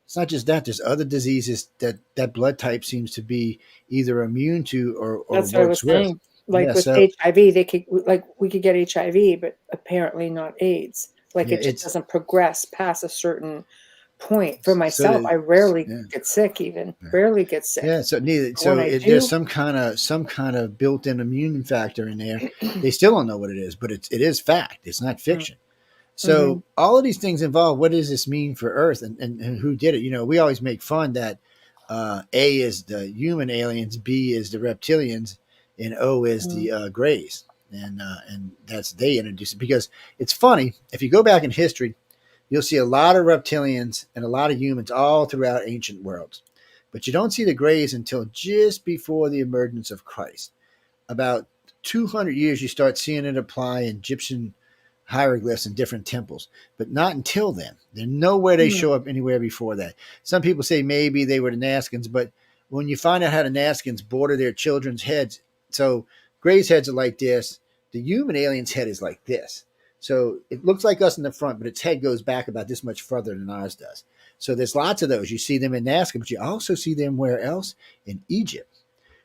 It's not just that; there's other diseases that blood type seems to be either immune to or that's what I works was with. saying. Yeah, Like with so HIV, they could like we could get HIV, but apparently not AIDS. Like yeah, it just it's doesn't progress past a certain point. For so myself, that I rarely yeah. get sick, even Yeah. rarely get sick. Yeah, so neither. But when I There's do, some kind of built-in immune factor in there. They still don't know what it is, but it is fact. It's not fiction. mm-hmm, So all of these things involve what does this mean for Earth and who did it? We always make fun that A is the human aliens, B is the reptilians, and O is mm, the Greys, and that's they introduced it because it's funny if you go back in history, you'll see a lot of reptilians and a lot of humans all throughout ancient worlds, but you don't see the Greys until just before the emergence of Christ. About 200 years, you start seeing it apply in Egyptian hieroglyphs in different temples, but not until then. There's nowhere they mm, show up anywhere before that. Some people say maybe they were the Nazcans, but when you find out how the Nazcans border their children's heads, so Gray's heads are like this, the human alien's head is like this. So it looks like us in the front, but its head goes back about this much further than ours does. So there's lots of those. You see them in Nazca, but you also see them where else? In Egypt.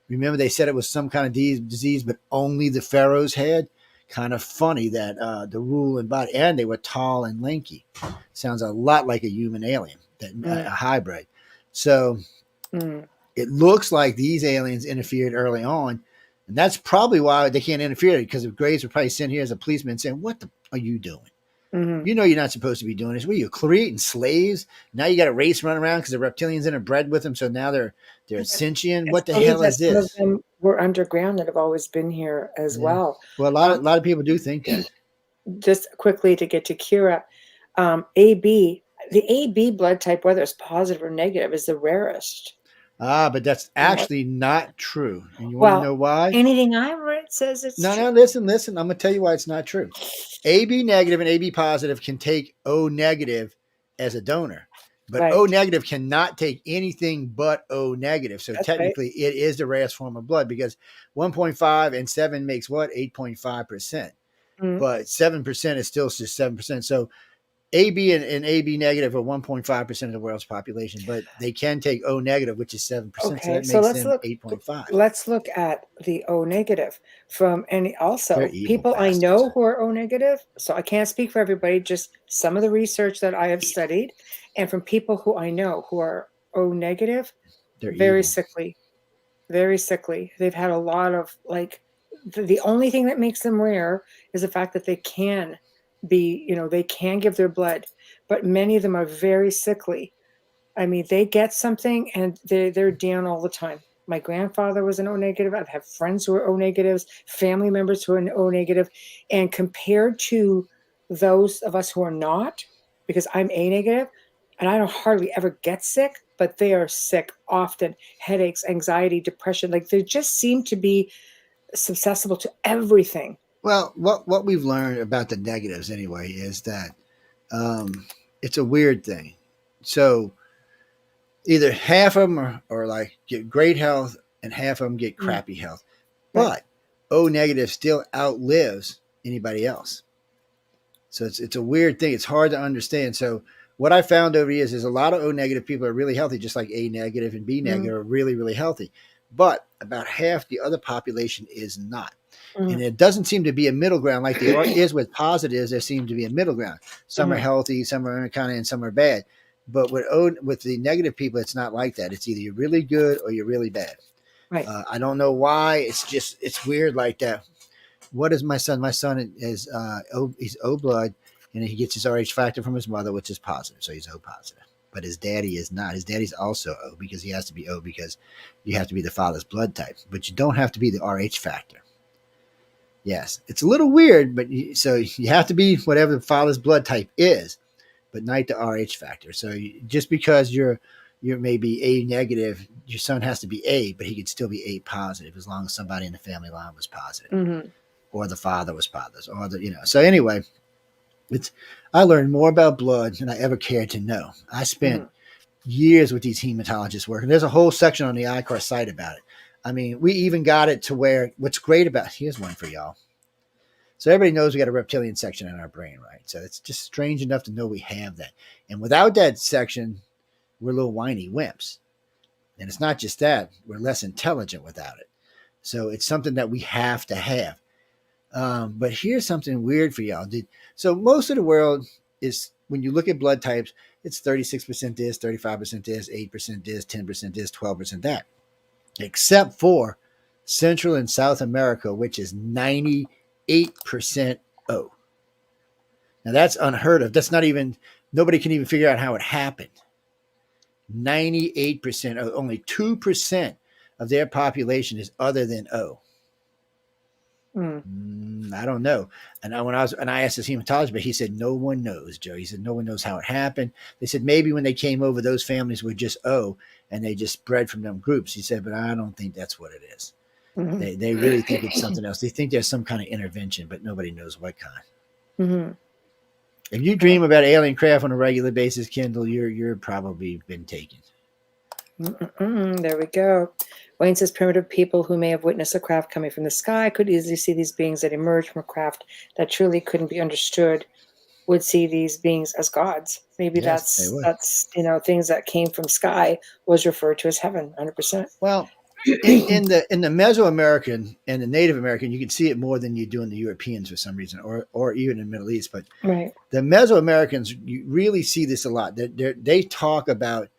Remember, they said it was some kind of disease, but only the pharaohs had. Kind of funny that the rule and body, and they were tall and lanky. Sounds a lot like a human alien, that mm, a hybrid. So mm, it looks like these aliens interfered early on, and that's probably why they can't interfere. Because if Graves were probably sent here as a policeman saying, "What the are you doing? mm. You know you're not supposed to be doing this. What are you creating slaves? Now you got a race running around because the reptilians interbred with them, so now they're sentient. It's What the believed hell that is some of this?" them were underground that have always been here as Yeah. well. Well, Um, a lot of people do think that. just quickly to get to Kira, AB, the AB blood type, whether it's positive or negative, is the rarest. But that's From what, actually not true. And you want to well, know why? anything I read says it's No, true. no, listen. I'm going to tell you why it's not true. AB negative and AB positive can take O negative as a donor, but O Right. negative cannot take anything but O negative. So That's right. technically, it is the rarest form of blood because 1.5 and 7 makes what? 8.5%. Mm, But 7% is still just 7%. So AB and AB negative are 1.5% of the world's population, but they can take O negative, which is 7%. So okay, that so makes them 8.5. let's look at the O negative from any They're also evil people I bastards. know who are O negative. So I can't speak for everybody, just some of the research that I have studied, and from people who I know who are O negative, They're very evil. sickly. Very sickly. They've had a lot of like the only thing that makes them rare is the fact that they can be, they can give their blood, but many of them are very sickly. I mean, they get something and they're down all the time. My grandfather was an O negative. I've had friends who are O negatives, family members who are an O negative, and compared to those of us who are not, because I'm A negative, and I don't hardly ever get sick, but they are sick often. Headaches, anxiety, depression, like they just seem to be susceptible to everything. Well, what we've learned about the negatives anyway is that it's a weird thing. So either half of them are like get great health and half of them get Mm, crappy health. right. But O negative still outlives anybody else. So it's a weird thing. It's hard to understand. So what I found over years is a lot of O negative people are really healthy, just like A negative and B Mm, negative are really, really healthy. but about half the other population is not. Mm-hmm. And it doesn't seem to be a middle ground like there is with positives. There seems to be a middle ground. Some are Mm-hmm. healthy, some are kind of, and some are bad. But with the negative people, it's not like that. It's either you're really good or you're really bad. Right. I don't know why. It's weird like that. What is my son? My son is he's O blood, and he gets his Rh factor from his mother, which is positive, so he's O positive. But his daddy is not. His daddy's also O because he has to be O because you have to be the father's blood type, but you don't have to be the Rh factor. Yes, it's a little weird, but so you have to be whatever the father's blood type is, but not the Rh factor. So just because you're maybe A negative, your son has to be A, but he could still be A positive as long as somebody in the family line was positive, Mm-hmm. or the father was positive, or So anyway, I learned more about blood than I ever cared to know. I spent years with these hematologists working. There's a whole section on the ICAR site about it. I mean, we even got it to where what's great about here's one for y'all. So everybody knows we got a reptilian section in our brain, right? So it's just strange enough to know we have that. And without that section, we're little whiny wimps. And it's not just that, we're less intelligent without it. So it's something that we have to have. But here's something weird for y'all. So most of the world is, when you look at blood types, it's 36% this, 35% this, 8% this, 10% this, 12% that. Except for Central and South America, which is 98% O. Now that's unheard of. That's not even, nobody can even figure out how it happened. 98% O. Only 2% of their population is other than O. I don't know. And I asked this hematologist, but he said no one knows, Joe. He said no one knows how it happened. They said maybe when they came over, those families were just O, and they just spread from them groups. He said, but I don't think that's what it is. Mm-hmm. They really think it's something else. They think there's some kind of intervention, but nobody knows what kind. Mm-hmm. If you dream about alien craft on a regular basis, Kendall, you're probably been taken. There we go. Wayne says primitive people who may have witnessed a craft coming from the sky could easily see these beings that emerged from a craft that truly couldn't be understood, would see these beings as gods. Maybe Yes, they would. that's things that came from sky was referred to as heaven. 100%. Well, in the Mesoamerican and the Native American, you can see it more than you do in the Europeans for some reason, or even in the Middle East. But Right. the Mesoamericans, you really see this a lot. They talk about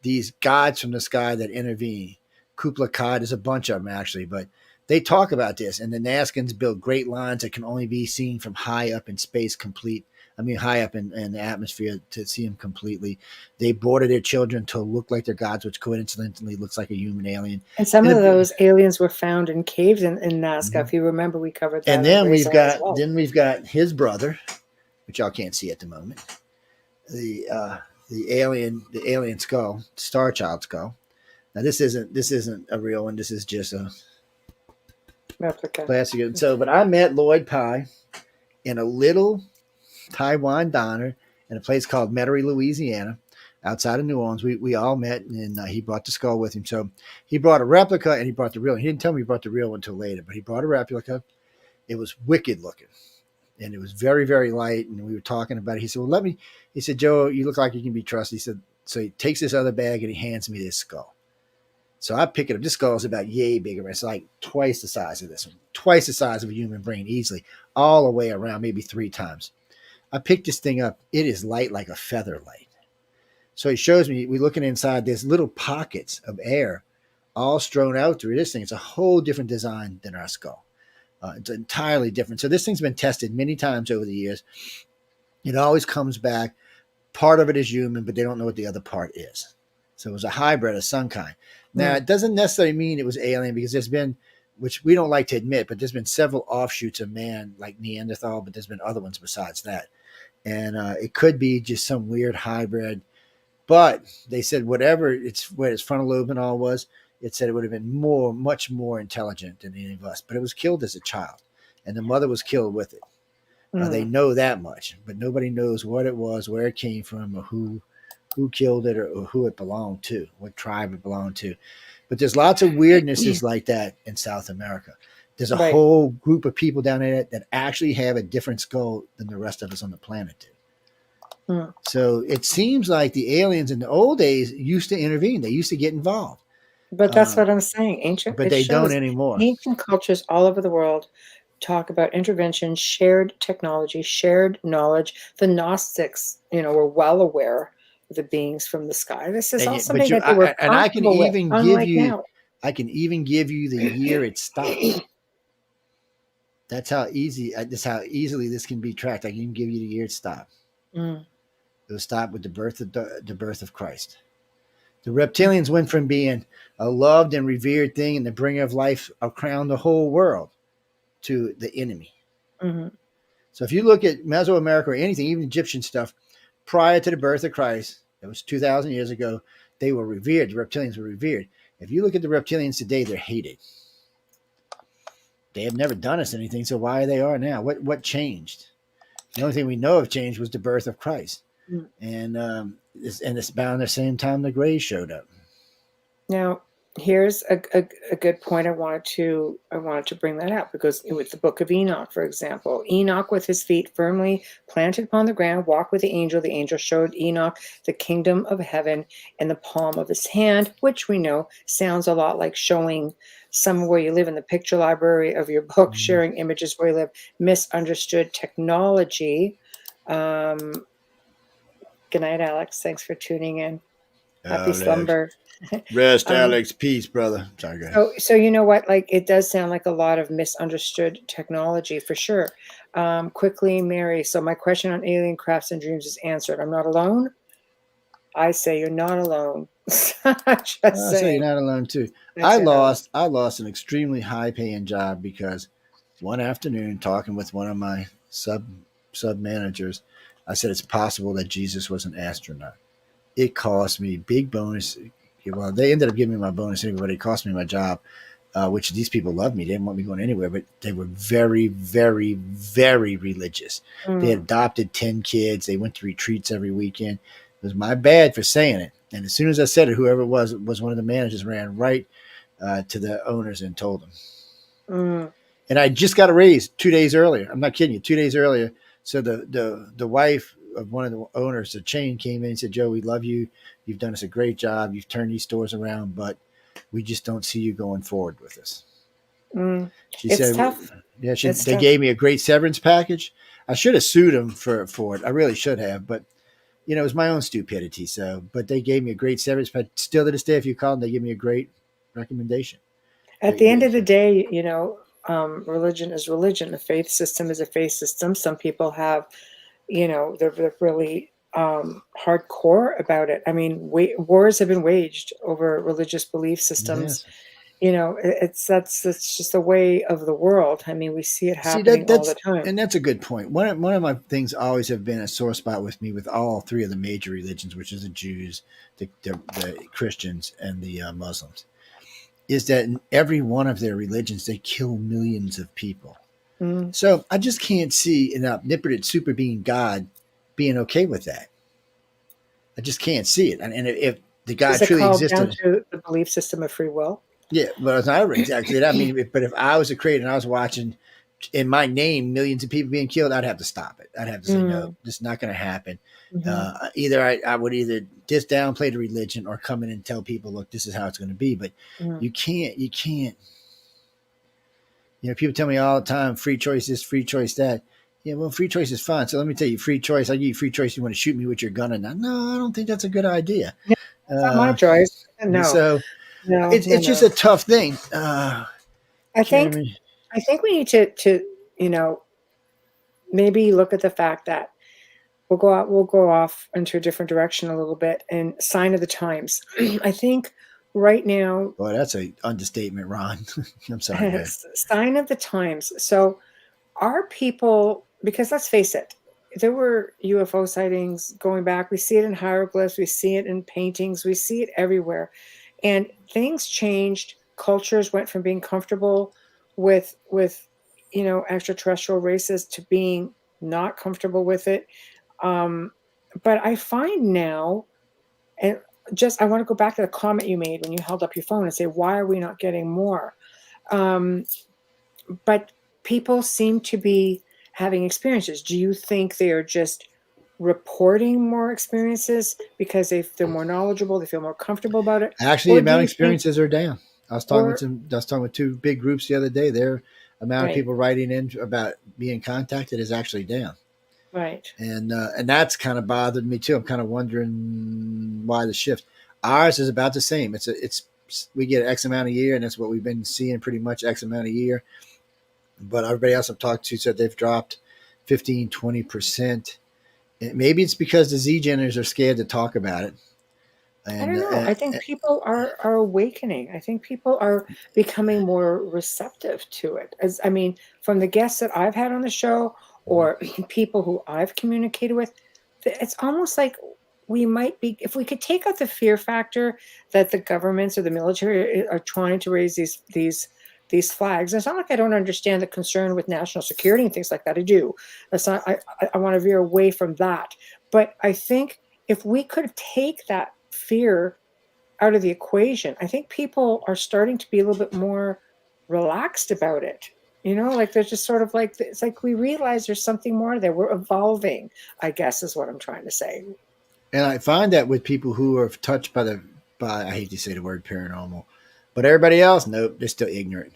these gods from the sky that intervene. Kublai Khan, there's a bunch of them actually, but they talk about this. And the Nazcans built great lines that can only be seen from high up in space, high up in the atmosphere to see them completely. They boarded their children to look like their gods, which coincidentally looks like a human alien. And some of those aliens were found in caves in Nazca. Mm-hmm. If you remember, we covered that. And then we've got his brother, which y'all can't see at the moment. The alien skull, Star Child skull. Now this isn't a real one. This is just a replica. Plastic. So, but I met Lloyd Pye in a little Taiwan diner in a place called Metairie, Louisiana, outside of New Orleans. We all met, and he brought the skull with him. So he brought a replica, and he brought the real one. He didn't tell me he brought the real one until later, but he brought a replica. It was wicked looking, and it was very, very light, and we were talking about it. He said, well, he said, Joe, you look like you can be trusted. He said, so he takes this other bag, and he hands me this skull. So I pick it up. This skull is about yay bigger. It's like twice the size of this one, twice the size of a human brain easily, all the way around, maybe 3 times. I picked this thing up. It is light like a feather light. So he shows me, we're looking inside, there's little pockets of air all strewn out through this thing. It's a whole different design than our skull. It's entirely different. So this thing's been tested many times over the years. It always comes back. Part of it is human, but they don't know what the other part is. So it was a hybrid of some kind. Now, it doesn't necessarily mean it was alien, because there's been, which we don't like to admit, but there's been several offshoots of man, like Neanderthal, but there's been other ones besides that. And it could be just some weird hybrid. But they said whatever where its frontal lobe and all was, it said it would have been much more intelligent than any of us. But it was killed as a child, and the mother was killed with it. They know that much, but nobody knows what it was, where it came from, or who killed it, or who it belonged to, what tribe it belonged to. But there's lots of weirdnesses like that in South America. There's a whole group of people down there that actually have a different skull than the rest of us on the planet do. So it seems like the aliens in the old days used to intervene. They used to get involved. But that's what I'm saying. but It they don't shows anymore. ancient cultures all over the world talk about intervention, shared technology, shared knowledge. The Gnostics, were well aware of the beings from the sky. This is And all but something that they were I can comfortable with, even give unlike you, now. I can even give you the year it stopped. That's how easy. That's how easily this can be tracked. I can even give you the year it stopped. Mm, It was stopped with the birth of Christ. The reptilians went from being a loved and revered thing and the bringer of life around the whole world to the enemy. mm-hmm. So if you look at Mesoamerica or anything, even Egyptian stuff, prior to the birth of Christ, it was 2,000 years ago, they were revered. The reptilians were revered. If you look at the reptilians today, they're hated. They have never done us anything, so why they are now? What changed? The only thing we know of changed was the birth of Christ, Mm. and it's about the same time the Greys showed up. Now, here's a good point. I wanted to bring that up because with the Book of Enoch, for example, Enoch with his feet firmly planted upon the ground walked with the angel. The angel showed Enoch the kingdom of heaven in the palm of his hand, which we know sounds a lot like showing somewhere where you live in the picture library of your book, Mm-hmm. sharing images where you live, misunderstood technology. Um, Good night, Alex. Thanks for tuning in. Happy Alex, slumber. rest, um, Alex, peace, brother. Sorry, go ahead. so you know what? Like it does sound like a lot of misunderstood technology for sure. Quickly, Mary. So my question on alien crafts and dreams is answered. I'm not alone. I say you're not alone. Just I say you're saying. not alone too. That's it, Alex. I lost an extremely high paying job because one afternoon talking with one of my sub managers, I said it's possible that Jesus was an astronaut. It cost me big bonus. Well, they ended up giving me my bonus anyway, but it cost me my job, which these people loved me. They didn't want me going anywhere, but they were very, very, very religious. They had Mm, adopted 10 kids. They went to retreats every weekend. It was my bad for saying it. And as soon as I said it, whoever it was one of the managers, ran right to the owners and told them. mm, And I just got a raise 2 days earlier. I'm not kidding you, 2 days earlier. So the wife of one of the owners, the chain, came in and said, "Joe, we love you. You've done us a great job. You've turned these stores around, but we just don't see you going forward with us." mm. She It's said, tough. "Yeah." It's They tough. gave me a great severance package. I should have sued them for it. I really should have, but it was my own stupidity. So, but they gave me a great severance package. Still to this day, if you call them, they give me a great recommendation. At the end of the day, religion is religion. A faith system is a faith system. Some people have, they're really hardcore about it. I mean, wars have been waged over religious belief systems. Yes. That's just the way of the world. I mean, we see it See happening all the time. that's a good point. One of my things always have been a sore spot with me with all three of the major religions, which is the Jews, the Christians, and the Muslims, is that in every one of their religions they kill millions of people. Mm. So I just can't see an omnipotent super being God being okay with that. I just can't see it. And if the God Is it truly called down existed, to the belief system of free will? yeah, but it's not exactly that. I mean, but if I was a creator and I was watching in my name millions of people being killed, I'd have to stop it. I'd have to say no, Mm. this is not going to happen. Hmm. Either I would either just downplay the religion or come in and tell people, look, this is how it's going to be. But Mm. you can't. People tell me all the time, free choice this, free choice that. Yeah, well, free choice is fine. So let me tell you, free choice. I give you free choice. You want to shoot me with your gun or not? No, I don't think that's a good idea. No, it's not my Uh, choice. No, so no, no, it's just no. a tough thing. I Can't think even. I think we need to you know maybe look at the fact that we'll go off into a different direction a little bit and sign of the times. I think right now, Boy, that's a understatement, Ron. I'm sorry, guys. sign of the times. So our people, because let's face it, there were UFO sightings going back. We see it in hieroglyphs, we see it in paintings, we see it everywhere. And things changed. Cultures went from being comfortable with extraterrestrial races to being not comfortable with it. Um, but I find now, and just I want to go back to the comment you made when you held up your phone and say, why are we not getting more? Um, but people seem to be having experiences. Do you think they are just reporting more experiences because they're more knowledgeable, they feel more comfortable about it? Actually, the Or do amount of you think, experiences are down. I was talking with or, some. I was talking with two big groups the other day. Their amount of right, people writing in about being contacted is actually down, right. and that's kind of bothered me too. I'm kind of wondering why the shift. Ours is about the same. It's we get X amount a year, and that's what we've been seeing pretty much X amount a year. But everybody else I've talked to said they've dropped 15, 20%. Maybe it's because the Z Geners are scared to talk about it. I And don't know. I think people are awakening. I think people are becoming more receptive to it. As I mean, from the guests that I've had on the show or people who I've communicated with, it's almost like we might be, if we could take out the fear factor that the governments or the military are trying to raise these flags. It's not like I don't understand the concern with national security and things like that. I do. That's not. I want to veer away from that. But I think if we could take that fear out of the equation, I think people are starting to be a little bit more relaxed about it. Like they're just sort of like, it's like we realize there's something more there. We're evolving, I guess is what I'm trying to say. And I find that with people who are touched by I hate to say the word paranormal, but everybody else, nope, they're still ignorant.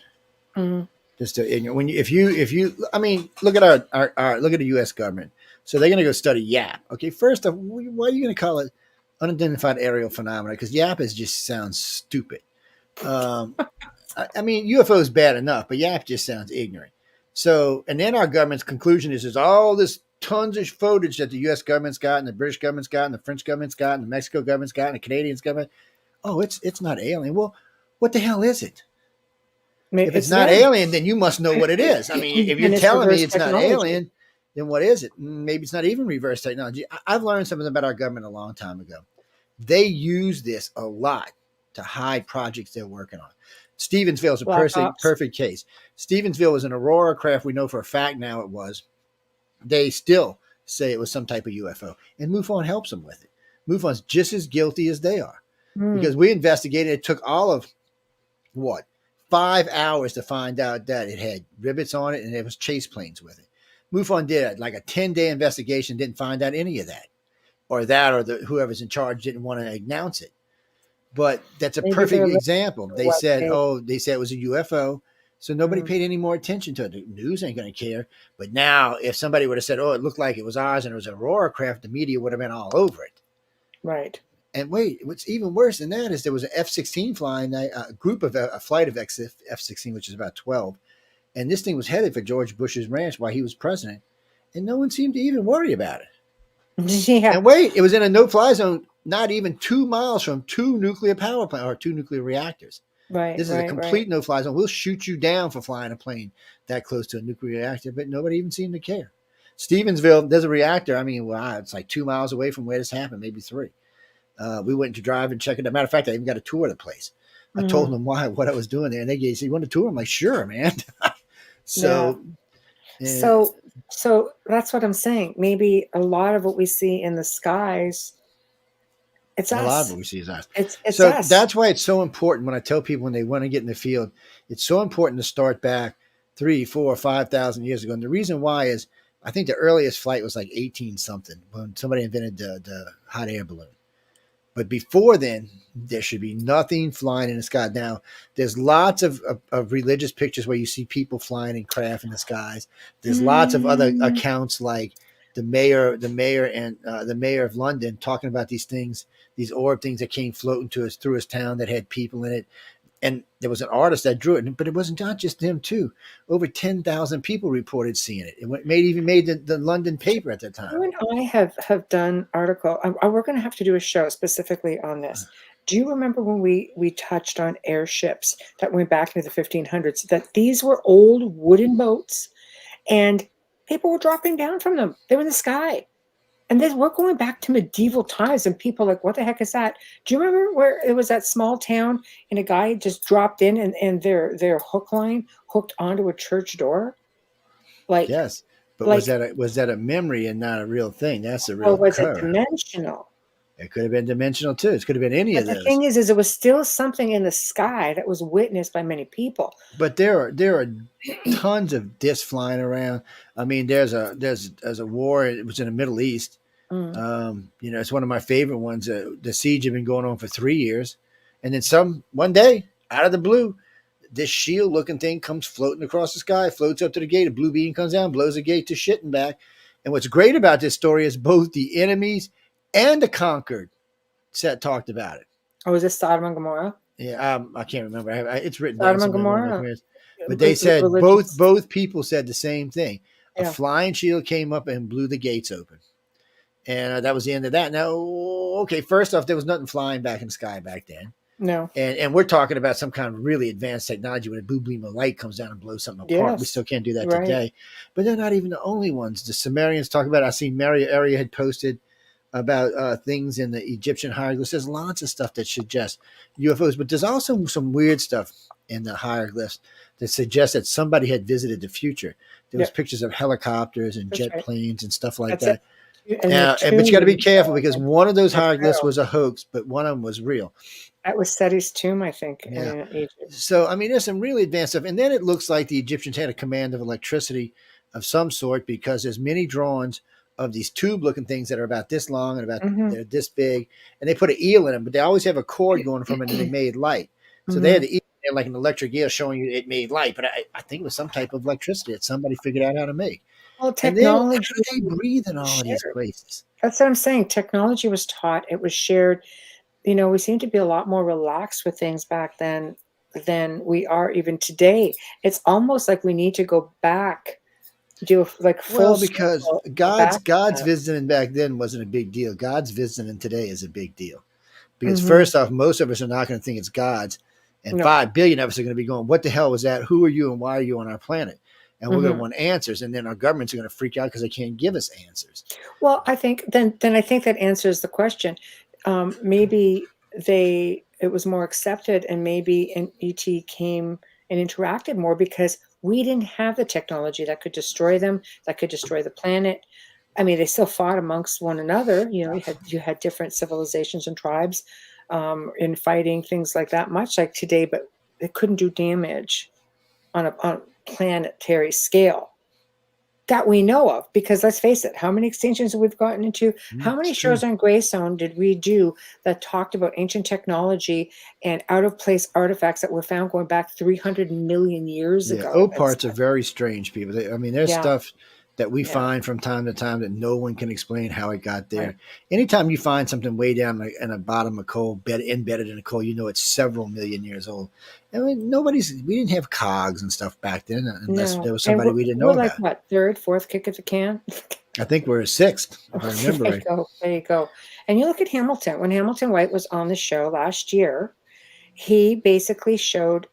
Mhm. They're still ignorant. If you, I mean, look at our look at the U.S. government. So they're going to go study YAP. Okay, first off, why are you going to call it unidentified aerial phenomena? Because YAP just sounds stupid. Um, I mean, UFO is bad enough, but YAP just sounds ignorant. So, and then our government's conclusion is there's all this tons of footage that the U.S. government's got, and the British government's got, and the French government's got, and the Mexico government's got, and the Canadians government. Oh, it's not alien. Well, what the hell is it? If it's It's not them. alien, then you must know what it is. I mean, if you're And it's telling me reverse it's not technology. alien, then what is it? Maybe it's not even reverse technology. I've learned something about our government a long time ago. They use this a lot to hide projects they're working on. Stevensville is a Black ops. perfect case. Stevensville was an Aurora craft. We know for a fact now it was. They still say it was some type of UFO, and MUFON helps them with it. MUFON's just as guilty as they are Mm. because we investigated. It took all of what 5 hours to find out that it had rivets on it and it was chase planes with it. MUFON did like a 10-day investigation, didn't find out any of that, or whoever's in charge didn't want to announce it. But that's a Maybe perfect they're listening example. to They what said, they. oh, they said it was a UFO. So nobody Mm. paid any more attention to it. The news ain't going to care. But now, if somebody would have said, oh, it looked like it was ours and it was an Aurora craft, the media would have been all over it. Right. And wait, what's even worse than that is there was an F-16 flying, a group of a flight of F-16, which is about 12. And this thing was headed for George Bush's ranch while he was president. And no one seemed to even worry about it. Yeah. And wait, it was in a no-fly zone, not even 2 miles from two nuclear power plants or two nuclear reactors. Right. This is a Right. Right. complete no-fly zone. We'll shoot you down for flying a plane that close to a nuclear reactor, but nobody even seemed to care. Stevensville, there's a reactor. I mean, wow, it's like 2 miles away from where this happened, maybe three. We went to drive and check it out. Matter of fact, I even got a tour of the place. I told Mhm. them what I was doing there, and they said, "You want a tour?" I'm like, "Sure, man." Yeah. So, uh, So so that's what I'm saying. Maybe a lot of what we see in the skies, it's a lot of us. what we see is us. It's So us. that's why it's so important when I tell people when they want to get in the field, it's so important to start back 3, 4, 5,000 years ago. And the reason why is I think the earliest flight was like 18 something when somebody invented the hot air balloon. But before then, there should be nothing flying in the sky. Now, there's lots of religious pictures where you see people flying in craft in the skies. There's lots of other Mm, accounts like the mayor of London talking about these things, these orb things that came floating to us through his town that had people in it. And there was an artist that drew it, but it wasn't not just him too. Over 10,000 people reported seeing it. It made the London paper at the time. you and I have done article. We're going to have to do a show specifically on this. Do you remember when we touched on airships that went back into the 1500s? That these were old wooden boats, and people were dropping down from them. They were in the sky. And then we're going back to medieval times, and people are like, what the heck is that? Do you remember where it was that small town and a guy just dropped in and their hook line hooked onto a church door? Like, Yes, but was like, that a memory and not a real thing? That's a or real was it occur. dimensional? It could have been dimensional too. It could have been any of But the those. thing is it was still something in the sky that was witnessed by many people. But there are tons of discs flying around. I mean, there's a war. It was in the Middle East, Mm. It's one of my favorite ones. The siege had been going on for 3 years, and then one day, out of the blue, this shield-looking thing comes floating across the sky, floats up to the gate. A blue beam comes down, blows the gate to shit and back. And what's great about this story is both the enemies and the conquered set talked about it. Oh, is this Sodom and Gomorrah? Yeah, I can't remember. It's written down Sodom and somewhere in one of my Gomorrah? prayers. But they said Religious. both people said the same thing. A Yeah. flying shield came up and blew the gates open. And that was the end of that. Now, okay, first off, there was nothing flying back in the sky back then. No. And we're talking about some kind of really advanced technology when a blue beam of light comes down and blows something apart. Yes. We still can't do that Right. today. But they're not even the only ones. The Sumerians talk about it. I seen Mary Area had posted about things in the Egyptian hieroglyphs. There's lots of stuff that suggests UFOs, but there's also some weird stuff in the hieroglyphs that suggests that somebody had visited the future. There was pictures of helicopters and jet planes and stuff like that. But you got to be careful because one of those hieroglyphs was a hoax, but one of them was real. That was Seti's tomb, I think, Yeah. in Egypt. So, I mean, there's some really advanced stuff. And then it looks like the Egyptians had a command of electricity of some sort because there's many drawings of these tube-looking things that are about this long and they're this big. And they put an eel in them, but they always have a cord going from it and they made light. So they had the eel there, like an electric eel showing you it made light. But I think it was some type of electricity that somebody figured out how to make. Well, technology. And then, how do they breathe in all of these places? That's what I'm saying. Technology was taught. It was shared. We seem to be a lot more relaxed with things back then than we are even today. It's almost like we need to go back, do like full. Well, because God's visiting back then wasn't a big deal. God's visiting today is a big deal. Because first off, most of us are not going to think it's God's, and 5 billion of us are going to be going, "What the hell was that? Who are you, and why are you on our planet?" And we're going to want answers, and then our governments are going to freak out because they can't give us answers. Well, I think then I think that answers the question. Maybe it was more accepted, and maybe an ET came and interacted more because we didn't have the technology that could destroy them, that could destroy the planet. I mean, they still fought amongst one another. You had different civilizations and tribes in fighting things like that, much like today, but they couldn't do damage on a planetary scale that we know of, because let's face it, how many extinctions have we gotten into? How many shows on Greystone did we do that talked about ancient technology and out of place artifacts that were found going back 300 million years ago? O-parts are very strange people. There's stuff that we find from time to time that no one can explain how it got there. Right. Anytime you find something way down in the bottom of coal, embedded in a coal, it's several million years old. I mean, we didn't have cogs and stuff back then unless there was somebody we didn't know about. We're like, what, third, fourth kick at the can? I think we're sixth, if I remember right. There you go. And you look at Hamilton. When Hamilton White was on the show last year, he basically showed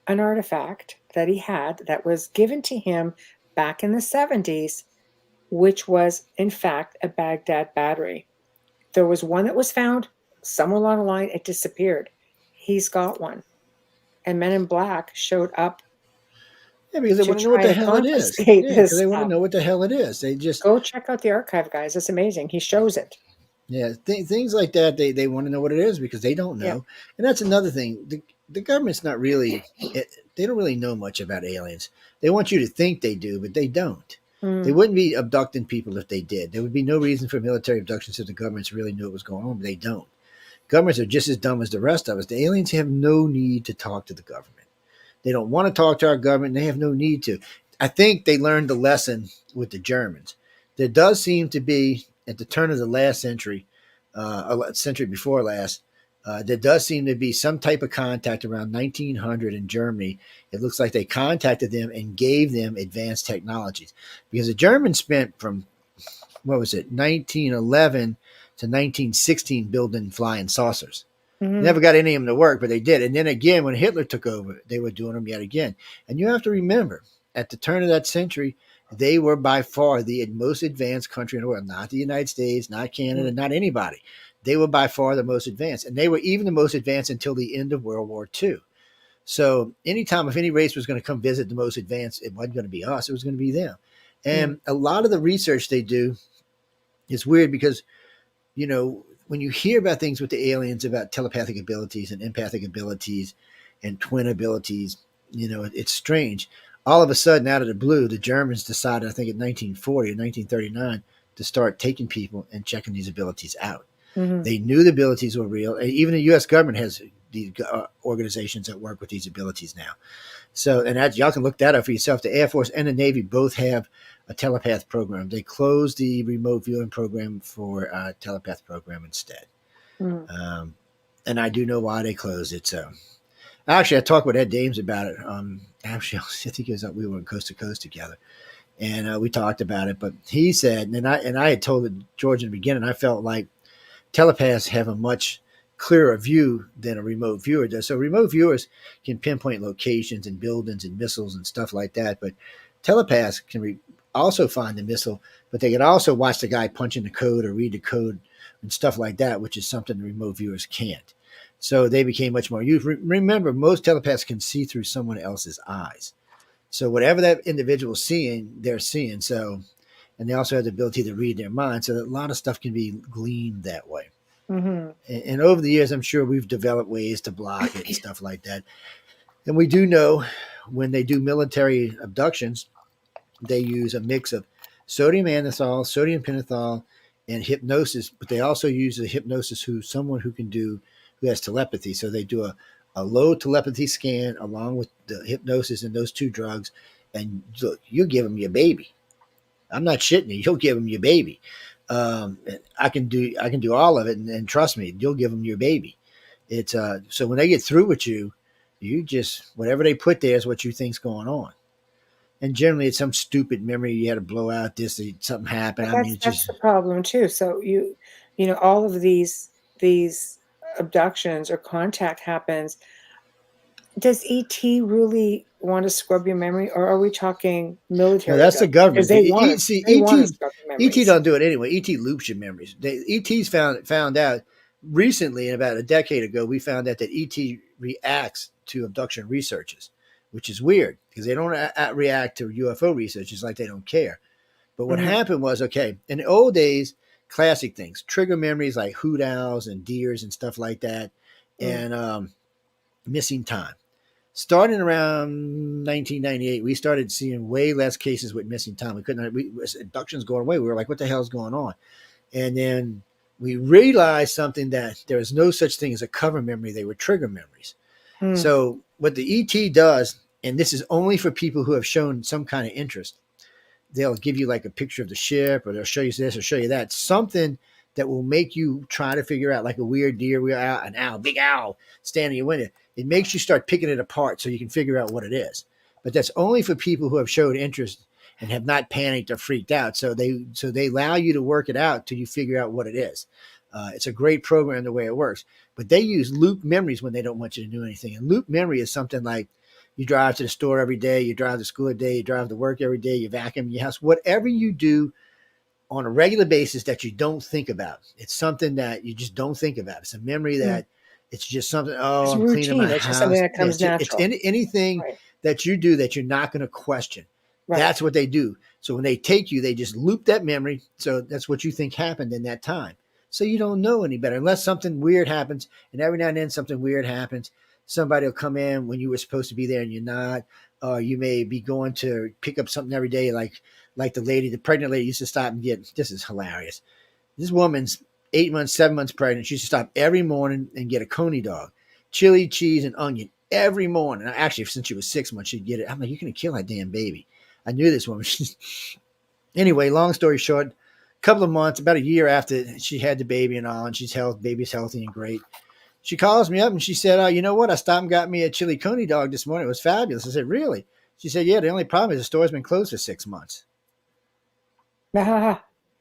an artifact that he had that was given to him back in the 70s, which was, in fact, a Baghdad battery. There was one that was found somewhere along the line. It disappeared. He's got one. And Men in Black showed up. Yeah, because they want to know what the hell it is. Yeah, because they want to know what the hell it is. They just go check out the archive, guys. It's amazing. He shows it. Yeah, things like that. They want to know what it is because they don't know. Yeah. And that's another thing. The government's not really. They don't really know much about aliens. They want you to think they do, but they don't. They wouldn't be abducting people if they did. There would be no reason for military abductions if the governments really knew what was going on, but they don't. Governments are just as dumb as the rest of us. The aliens have no need to talk to the government. They don't want to talk to our government. They have no need to. I think they learned the lesson with the Germans. There does seem to be, at the turn of the last century, century before last, there does seem to be some type of contact around 1900 in Germany. It looks like they contacted them and gave them advanced technologies because the Germans spent from, 1911 to 1916 building flying saucers. Never got any of them to work, but they did. And then again, when Hitler took over, they were doing them yet again. And you have to remember, at the turn of that century, they were by far the most advanced country in the world. Not the United States, not Canada, not anybody. They were by far the most advanced. And they were even the most advanced until the end of World War II. So anytime if any race was going to come visit the most advanced, it wasn't going to be us. It was going to be them. And a lot of the research they do is weird because, when you hear about things with the aliens, about telepathic abilities and empathic abilities and twin abilities, it's strange. All of a sudden, out of the blue, the Germans decided, I think in 1940 or 1939, to start taking people and checking these abilities out. Mm-hmm. They knew the abilities were real. Even the U.S. government has these organizations that work with these abilities now. So, and that, y'all can look that up for yourself. The Air Force and the Navy both have a telepath program. They closed the remote viewing program for a telepath program instead. Mm-hmm. And I do know why they closed it. So, actually, I talked with Ed Dames about it. Actually, I think it was we were in Coast to Coast together, and we talked about it. But he said, and I had told George in the beginning, I felt like telepaths have a much clearer view than a remote viewer does. So remote viewers can pinpoint locations and buildings and missiles and stuff like that. But telepaths can also find the missile, but they can also watch the guy punch in the code or read the code and stuff like that, which is something the remote viewers can't. So they became much more used. Remember, most telepaths can see through someone else's eyes. So whatever that individual is seeing, they're seeing. So, and they also have the ability to read their mind. So a lot of stuff can be gleaned that way. Mm-hmm. And over the years, I'm sure we've developed ways to block it and stuff like that. And we do know when they do military abductions, they use a mix of sodium anethol, sodium pentothal, and hypnosis. But they also use a hypnosis someone who has telepathy. So they do a low telepathy scan along with the hypnosis and those two drugs, and look, you give them your baby. I'm not shitting you. You'll give them your baby. I can do all of it, and trust me, you'll give them your baby. It's so when they get through with you, you just whatever they put there is what you think's going on. And generally, it's some stupid memory you had to blow out. Something happened. But I mean, it's that's just the problem too. So all of these abductions or contact happens. Does ET really want to scrub your memory, or are we talking no, military that's the abduction? Because government. they want to scrub your ET memories. don't do it anyway. ET loops your memories. ET's found out recently, about a decade ago, we found out that ET reacts to abduction researches, which is weird because they don't react to UFO research. It's like they don't care. But what Mm-hmm. happened was, okay, in the old days, classic things, trigger memories like hoot owls and deers and stuff like that, and missing time. Starting around 1998, we started seeing way less cases with missing time. Abductions going away. We were like, what the hell is going on? And then we realized something, that there is no such thing as a cover memory. They were trigger memories. Mm. So what the ET does, and this is only for people who have shown some kind of interest, they'll give you like a picture of the ship, or they'll show you this or show you that, something that will make you try to figure out, like a weird deer, an owl, big owl standing in your window. It makes you start picking it apart so you can figure out what it is. But that's only for people who have showed interest and have not panicked or freaked out. So they allow you to work it out till you figure out what it is. It's a great program the way it works. But they use loop memories when they don't want you to do anything. And loop memory is something like, you drive to the store every day, you drive to school every day, you drive to work every day, you vacuum your house, whatever you do on a regular basis that you don't think about. It's something that you just don't think about. It's a memory that it's just something, It's I'm cleaning my routine. It's just something house. that comes natural. Anything Right. that you do that you're not going to question. Right. That's what they do. So when they take you, they just loop that memory. So that's what you think happened in that time. So you don't know any better unless something weird happens. And every now and then something weird happens. Somebody will come in when you were supposed to be there and you're not. Or you may be going to pick up something every day, like the pregnant lady used to stop and get. This is hilarious. This woman's 8 months, 7 months pregnant. She used to stop every morning and get a coney dog, chili, cheese, and onion every morning. Actually, since she was 6 months, she'd get it. I'm like, you're going to kill that damn baby. I knew this woman. Anyway, long story short, a couple of months, about a year after she had the baby and all, and baby's healthy and great. She calls me up and she said, "Oh, you know what? I stopped and got me a chili coney dog this morning. It was fabulous." I said, "Really?" She said, "Yeah, the only problem is the store's been closed for 6 months."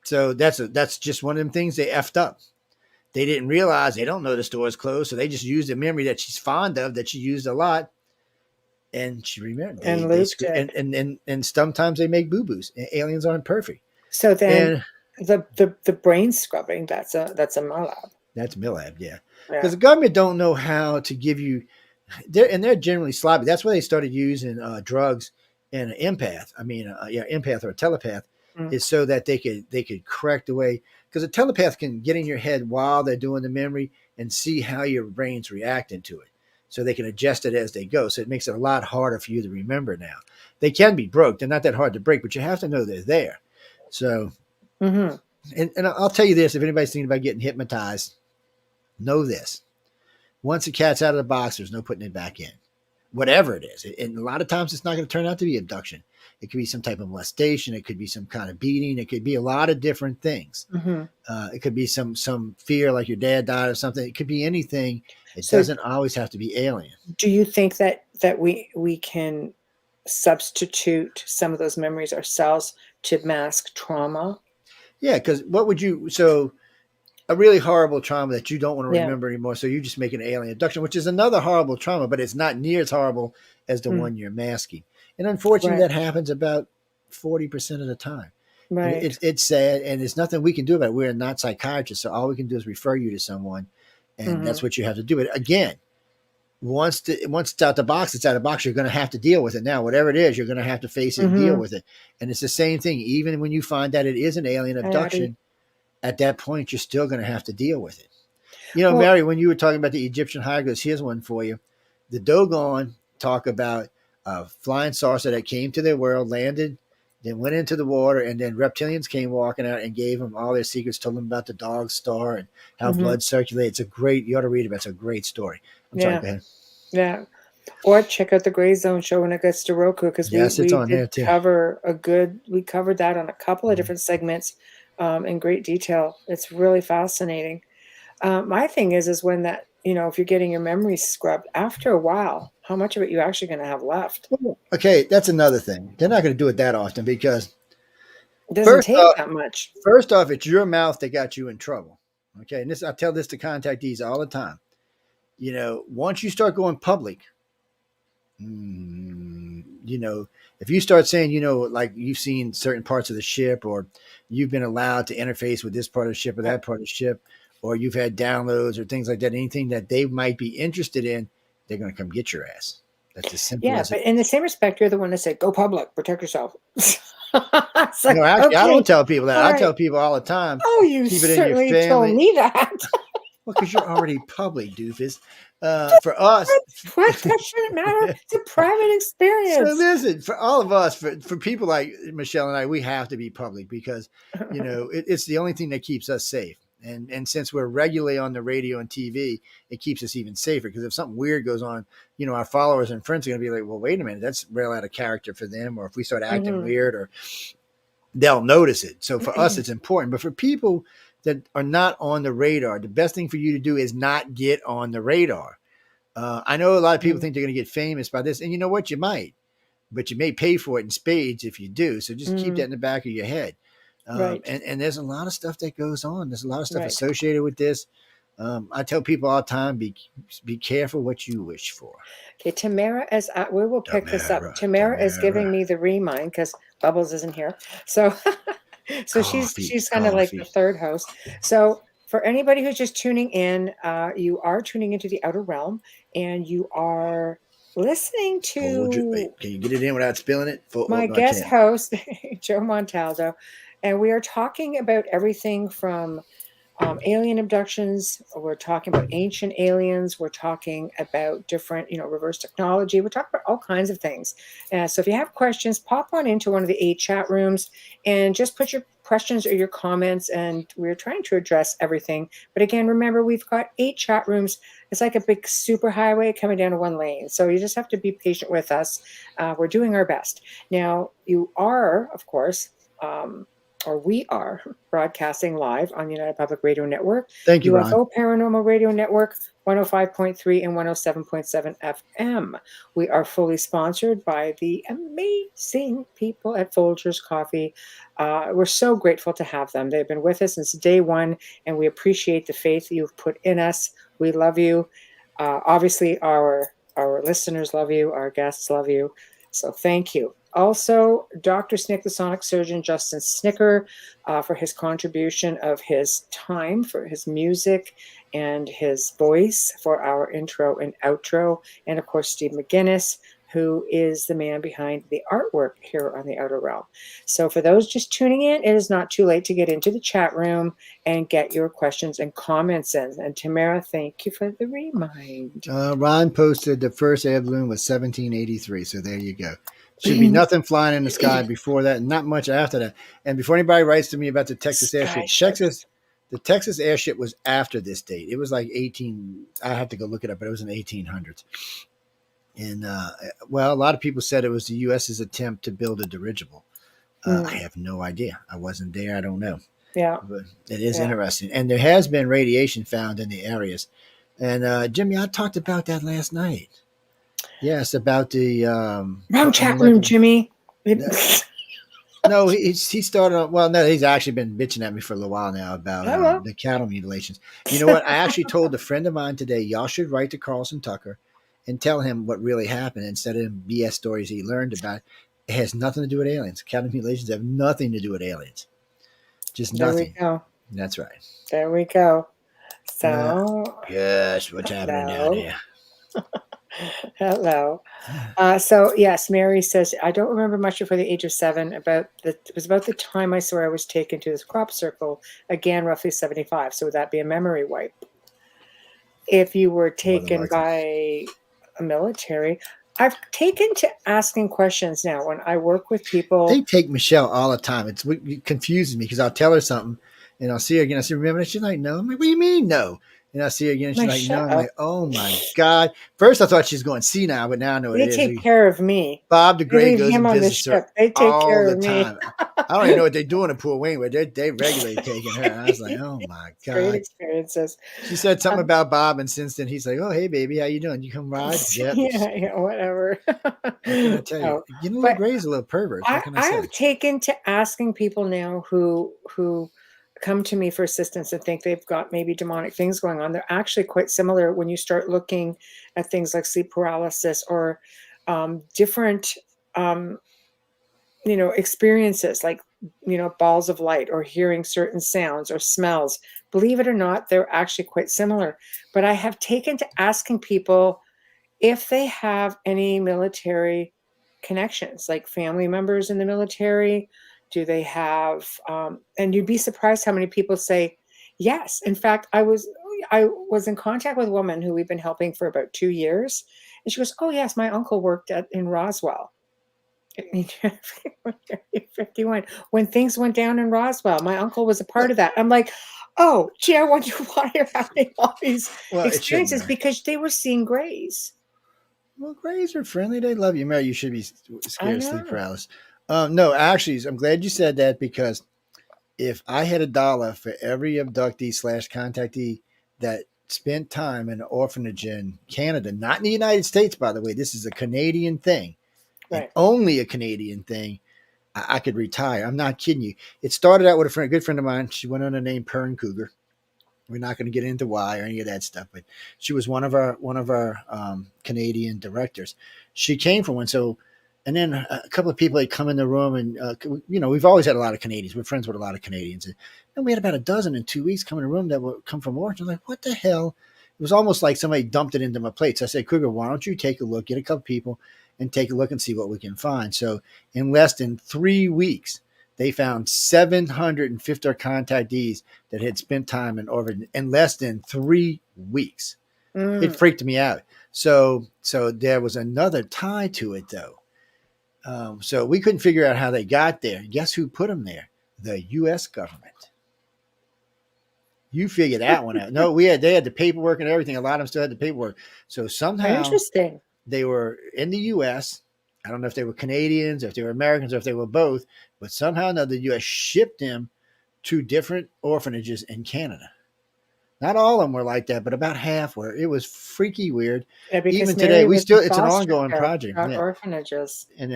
So that's just one of them things they effed up. They didn't realize, they don't know the store's closed, so they just used a memory that she's fond of, that she used a lot, and she remembered. And sometimes they make boo-boos. Aliens aren't perfect. So then the brain scrubbing, that's a MALAB. That's MILAB, yeah. Because the government don't know how to give you, they're generally sloppy. That's why they started using drugs and an empath. Empath or a telepath is so that they could correct the way, because a telepath can get in your head while they're doing the memory and see how your brain's reacting to it. So they can adjust it as they go. So it makes it a lot harder for you to remember now. They can be broke. They're not that hard to break, but you have to know they're there. So And I'll tell you this: if anybody's thinking about getting hypnotized, know this: once the cat's out of the box, there's no putting it back in. Whatever it is, and a lot of times it's not going to turn out to be abduction. It could be some type of molestation. It could be some kind of beating. It could be a lot of different things. Mm-hmm. It could be some fear, like your dad died or something. It could be anything. It So doesn't always have to be alien. do you think that we can substitute some of those memories ourselves to mask trauma? Yeah, because what would you? So a really horrible trauma that you don't want to Yeah. remember anymore. So you just make an alien abduction, which is another horrible trauma, but it's not near as horrible as the one you're masking. And unfortunately, Right. that happens about 40% of the time. And Right. it's sad, and there's nothing we can do about it. We're not psychiatrists, so all we can do is refer you to someone, and Mm-hmm. that's what you have to do. But again, once it's out the box, it's out of the box. You're going to have to deal with it. Now, whatever it is, you're going to have to face it and deal Mm-hmm. with it. And it's the same thing. Even when you find that it is an alien abduction, at that point, you're still going to have to deal with it. You know, Well, Mary, when you were talking about the Egyptian hieroglyphs, here's one for you. The Dogon talk about a flying saucer that came to their world, landed, then went into the water, and then reptilians came walking out and gave them all their secrets, told them about the dog star and how mm-hmm. blood circulates. It's a great, you ought to read it. It's a great story. I'm sorry, Yeah. go ahead. Yeah. Or check out the Gray Zone show when it gets to Roku, because Yes, it's we on did there too. we covered that on a couple of different segments in great detail. It's really fascinating. My thing is when that, if you're getting your memories scrubbed, after a while, how much of it you actually going to have left? Okay, that's another thing. They're not going to do it that often because It doesn't first take off, that much. it's your mouth that got you in trouble. Okay, and I tell this to contactees all the time. Once you start going public, if you start saying, like you've seen certain parts of the ship, or you've been allowed to interface with this part of the ship or that part of the ship, or you've had downloads or things like that, anything that they might be interested in, they're going to come get your ass. That's as simple Yeah, as it but is. in the same respect, you're the one that said, "Go public, protect yourself." It's like, No, actually, I okay, don't tell people that. all I right. tell people all the time, Oh, you keep it in your certainly told family. me that. Well, because you're already public, doofus. For us, What? That shouldn't matter. It's a private so experience. listen, for all of us, for people like Michelle and I, we have to be public because, it's the only thing that keeps us safe. And since we're regularly on the radio and TV, it keeps us even safer. Because if something weird goes on, our followers and friends are going to be like, well, wait a minute, that's real out of character for them. Or if we start acting weird, or they'll notice it. So for us, it's important. But for people that are not on the radar, the best thing for you to do is not get on the radar. I know a lot of people think they're going to get famous by this, and you know what? You might, but you may pay for it in spades if you do. So just keep that in the back of your head. Right. And there's a lot of stuff that goes on. There's a lot of stuff Right. associated with this. I tell people all the time, be careful what you wish for. Okay, Tamara we will pick this up. Tamara is giving me the remind because Bubbles isn't here. So she's kind of like the third host. So for anybody who's just tuning in, you are tuning into the Outer Realm, and you are listening to Wait, can you get it in without spilling it? my No, I guest can't. host, Joe Montaldo, and we are talking about everything from alien abductions. We're talking about ancient aliens. We're talking about different, reverse technology. We're talking about all kinds of things. So if you have questions, pop on into one of the 8 chat rooms and just put your questions or your comments. And we're trying to address everything. But again, remember, we've got 8 chat rooms. It's like a big super highway coming down to one lane. So you just have to be patient with us. We're doing our best. Now, you are, of course, or we are broadcasting live on the United Public Radio Network, Thank you, UFO Ron. Paranormal Radio Network, 105.3 and 107.7 FM. We are fully sponsored by the amazing people at Folgers Coffee. We're so grateful to have them. They've been with us since day one, and we appreciate the faith you've put in us. We love you. Obviously, our listeners love you. Our guests love you. So thank you. Also, Dr. Snick, the sonic surgeon, Justin Snicker, for his contribution of his time, for his music and his voice for our intro and outro. And of course, Steve McGinnis, who is the man behind the artwork here on the Outer Realm. So for those just tuning in, it is not too late to get into the chat room and get your questions and comments in. And Tamara, thank you for the remind. Ron posted the first air balloon was 1783. So there you go. Should be nothing flying in the sky before that, and not much after that. And before anybody writes to me about the Texas Sky airship, ships. the Texas airship was after this date. It was like 18. I have to go look it up, but it was in the 1800s. And well, a lot of people said it was the U.S.'s attempt to build a dirigible. I have no idea. I wasn't there. I don't know. Yeah. But it is Yeah. interesting, and there has been radiation found in the areas. And Jimmy, I talked about that last night. Yes, about the Wrong chat room, molecular. Jimmy. No, he started. Well, no, he's actually been bitching at me for a little while now about Hello. the cattle mutilations. You know what? I actually told a friend of mine today, y'all should write to Carlson Tucker and tell him what really happened instead of BS stories he learned about. It has nothing to do with aliens. Cattle mutilations have nothing to do with aliens. Just There we nothing. go. That's right. There we go. So, Yes, what's happening down hello. there? Hello. So yes, Mary says, I don't remember much before the age of 7. It was about the time I swear I was taken to this crop circle, again roughly 75. So would that be a memory wipe? If you were More than taken likely. by a military, I've taken to asking questions now when I work with people. They take Michelle all the time. It confuses me because I'll tell her something and I'll see her again. I say, remember? She's like, no. I'm like, what do you mean, no? And I'll see her again. And she's like, no. I'm like, oh my God. First, I thought she was going senile, but now I know what They it is. take care of me. Bob the They Gray leave goes him and on the visits her ship. They take all care the of me. time. I don't even know what they do in a poor wing, but they regularly taking her. And I was like, oh my Great God. experiences. She said something about Bob, and since then he's like, oh, hey, baby, how you doing? You come ride? Yep. Yeah, whatever. What can I tell you? No, You know, but Gray's a little pervert. What can I I say? have taken to asking people now who come to me for assistance and think they've got maybe demonic things going on. They're actually quite similar when you start looking at things like sleep paralysis or different um, experiences like balls of light or hearing certain sounds or smells. Believe it or not, they're actually quite similar. But I have taken to asking people if they have any military connections, like family members in the military. Do they have and you'd be surprised how many people say yes. In fact, I was in contact with a woman who we've been helping for about 2 years, and she goes, oh yes, my uncle worked in Roswell. 51. When things went down in Roswell, my uncle was a part of that. I'm like, oh, gee, I wonder why you're having all these Well, it shouldn't experiences, matter. because they were seeing grays. Well, Grays are friendly. They love you, Mary. You should be I scared of sleep know. paralysis. No, actually, I'm glad you said that because if I had $1 for every abductee slash contactee that spent time in an orphanage in Canada, not in the United States, by the way, this is a Canadian thing and Right. only a Canadian thing, I could retire. I'm not kidding you. It started out with a good friend of mine. She went on the name Pern Cougar. We're not going to get into why or any of that stuff, but she was one of our Canadian directors. She came from one, so and then a couple of people had come in the room, and we've always had a lot of Canadians. We're friends with a lot of Canadians, and we had about a dozen in 2 weeks come in the room that would come from Orange. I'm like, what the hell? It was almost like somebody dumped it into my plate. So I said, Cougar, why don't you take a look, get a couple people, and take a look and see what we can find. So in less than 3 weeks, they found 750 contactees that had spent time in orbit in less than 3 weeks. It Mm. freaked me out. So there was another tie to it, though. So we couldn't figure out how they got there. Guess who put them there? The U.S. government. You figure that one out. No, they had the paperwork and everything. A lot of them still had the paperwork. So somehow Interesting. they were in the U.S. I don't know if they were Canadians, or if they were Americans, or if they were both, but somehow or another, the U.S. shipped them to different orphanages in Canada. Not all of them were like that, but about half were. It was freaky weird. Yeah, because Even today, Mary was in it's an foster ongoing care, project. not Yeah, orphanages. and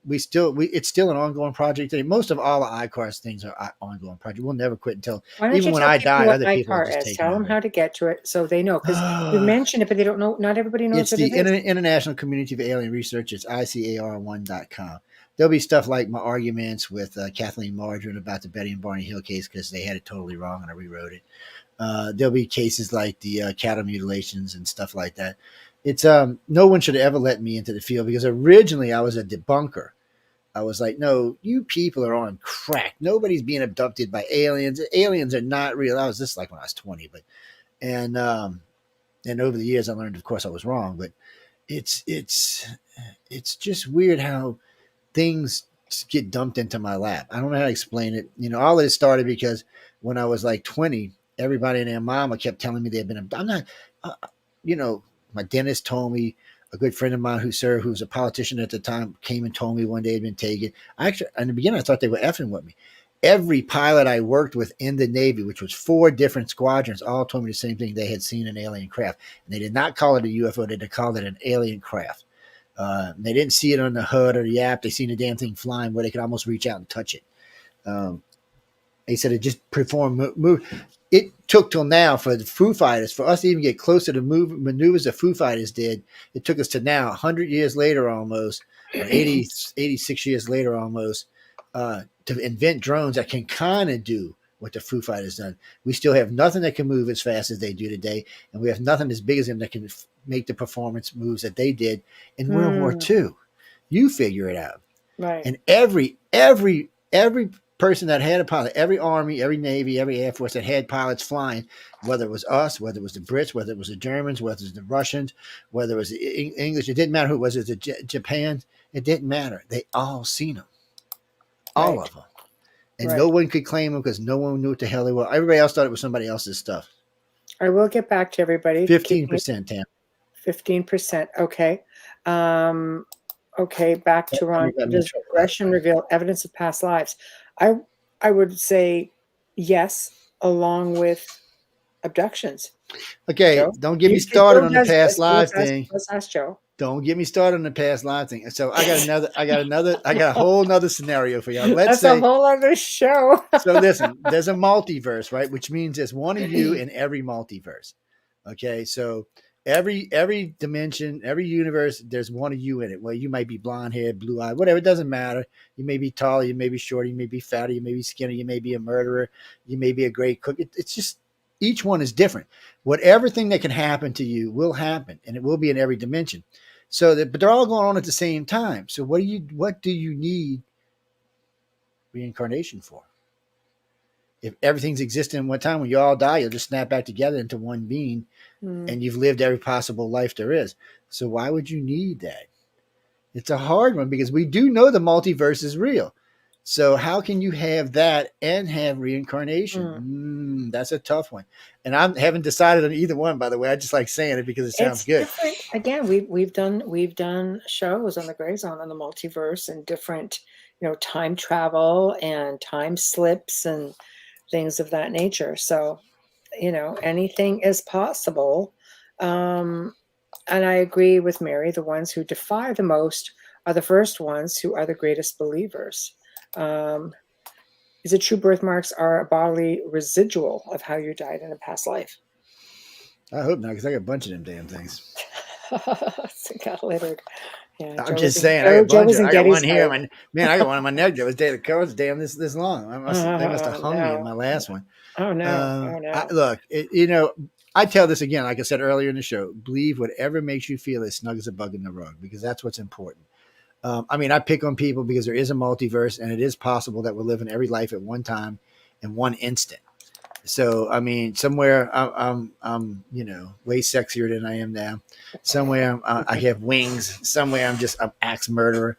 it's still an ongoing project today. Most of all the ICARS things are ongoing project. We'll never quit until Why don't even you when tell I people die, what other people are ICAR just is? taking Tell them over. how to get to it so they know. Because you mentioned it, but they don't know. Not everybody knows It's what it the is. International Community of Alien Research. It's ICAR1.com. There'll be stuff like my arguments with Kathleen Margarine about the Betty and Barney Hill case because they had it totally wrong and I rewrote it. There'll be cases like the cattle mutilations and stuff like that. It's no one should ever let me into the field because originally I was a debunker. I was like, no, you people are on crack. Nobody's being abducted by aliens. Aliens are not real. I was just like when I was 20, but and over the years I learned, of course, I was wrong. But it's just weird how things just get dumped into my lap. I don't know how to explain it. All of this started because when I was like 20, everybody and their mama kept telling me they'd been. I'm not, uh, you know, my dentist told me. A good friend of mine who was a politician at the time came and told me one day he'd been taken. I actually, in the beginning, I thought they were effing with me. Every pilot I worked with in the Navy, which was 4 different squadrons, all told me the same thing. They had seen an alien craft. And they did not call it a UFO. They called it an alien craft. They didn't see it on the HUD or the app. They seen the damn thing flying where they could almost reach out and touch it. They said it just performed move. It took till now for the Foo Fighters, for us to even get close to the maneuvers the Foo Fighters did. It took us to now, 100 years later almost, or 86 years later almost, to invent drones that can kind of do what the Foo Fighters done. We still have nothing that can move as fast as they do today, and we have nothing as big as them that can make the performance moves that they did in World War II. You figure it out. Right. And every person that had a pilot, every Army, every Navy, every Air Force that had pilots flying, whether it was us, whether it was the Brits, whether it was the Germans, whether it was the Russians, whether it was the English, it didn't matter who it was, the Japan, it didn't matter. They all seen them. All of them. And no one could claim them because no one knew what the hell they were. Everybody else thought it was somebody else's stuff. I will get back to everybody. 15%, Tam. 15%. Okay. Okay, back to Ron. Does regression reveal evidence of past lives? I would say yes, along with abductions. Okay, Joe? don't get me started on the past life thing. Let's ask Joe. Don't get me started on the past life thing. So I got a whole nother scenario for y'all. That's a whole other show. So listen, there's a multiverse, right? Which means there's one of you in every multiverse. Okay, so every dimension, every universe, there's one of you in it. Well, you might be blonde haired, blue eyed, whatever. It doesn't matter. You may be tall, you may be short, you may be fatter, you may be skinny, you may be a murderer, you may be a great cook. It's just each one is different. Whatever thing that can happen to you will happen, and it will be in every dimension. But they're all going on at the same time. So what do you need reincarnation for? If everything's existing in one time, when you all die, you'll just snap back together into one being, and you've lived every possible life there is. So why would you need that? It's a hard one because we do know the multiverse is real. So how can you have that and have reincarnation? That's a tough one. And I haven't decided on either one, by the way. I just like saying it because it sounds good. Different. Again, we've done shows on the Gray Zone on the multiverse and different, time travel and time slips and things of that nature. So, anything is possible. And I agree with Mary. The ones who defy the most are the first ones who are the greatest believers. Is it true birthmarks are a bodily residual of how you died in a past life? I hope not, because I got a bunch of them damn things. It got littered. Yeah, I'm just saying, I got one here. I got one on my neck that was dated this long. They must have hung me in my last one. Oh no! Look, I tell this again, like I said earlier in the show, believe whatever makes you feel as snug as a bug in the rug, because that's what's important. I pick on people because there is a multiverse, and it is possible that we're living every life at one time in one instant. So, somewhere I'm way sexier than I am now. Somewhere I have wings. Somewhere I'm axe murderer.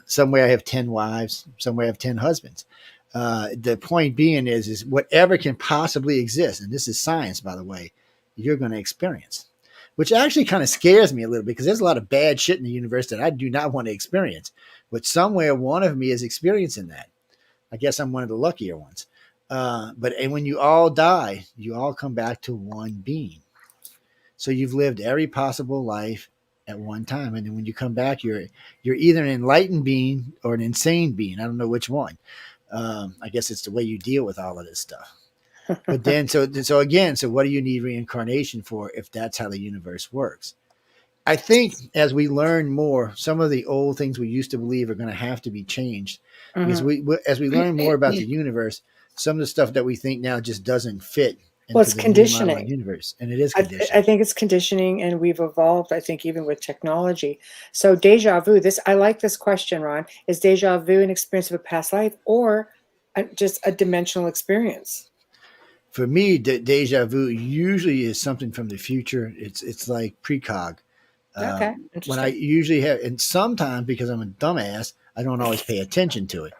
Somewhere I have 10 wives. Somewhere I have 10 husbands. The point being is whatever can possibly exist, and this is science, by the way, you're going to experience. Which actually kind of scares me a little bit because there's a lot of bad shit in the universe that I do not want to experience. But somewhere one of me is experiencing that. I guess I'm one of the luckier ones. But when you all die, you all come back to one being. So you've lived every possible life at one time. And then when you come back, you're either an enlightened being or an insane being. I don't know which one. I guess it's the way you deal with all of this stuff. But then, so what do you need reincarnation for if that's how the universe works? I think as we learn more, some of the old things we used to believe are going to have to be changed. Because as we learn more about the universe, some of the stuff that we think now just doesn't fit. Well, it's conditioning. Universe, and it is conditioning. I think it's conditioning, and we've evolved, I think, even with technology. So deja vu, I like this question, Ron. Is deja vu an experience of a past life or just a dimensional experience? For me, deja vu usually is something from the future. It's like precog. Okay, When I interesting. usually have, and sometimes because I'm a dumbass, I don't always pay attention to it.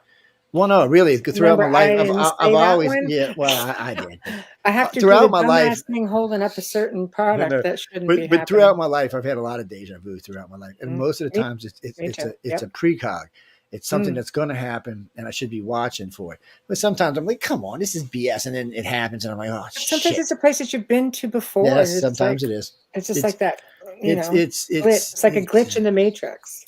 Well, no, really, throughout my Remember, life, I didn't I've say that always, one. yeah, well, I did, but I have to do throughout the my life, dumbass thing holding up a certain no, product no, that shouldn't be but happening. throughout my life, I've had a lot of deja vu throughout my life, and Mm, most of the me, times me too. it's a Yep. precog. It's something Mm. that's going to happen, and I should be watching for it. But sometimes I'm like, come on, this is BS, and then it happens, and I'm like, oh But sometimes shit. it's a place that you've been to before, and Yes, sometimes it is. it's just It's like that, it's it's glitch. it's It's like a it's glitch in the matrix.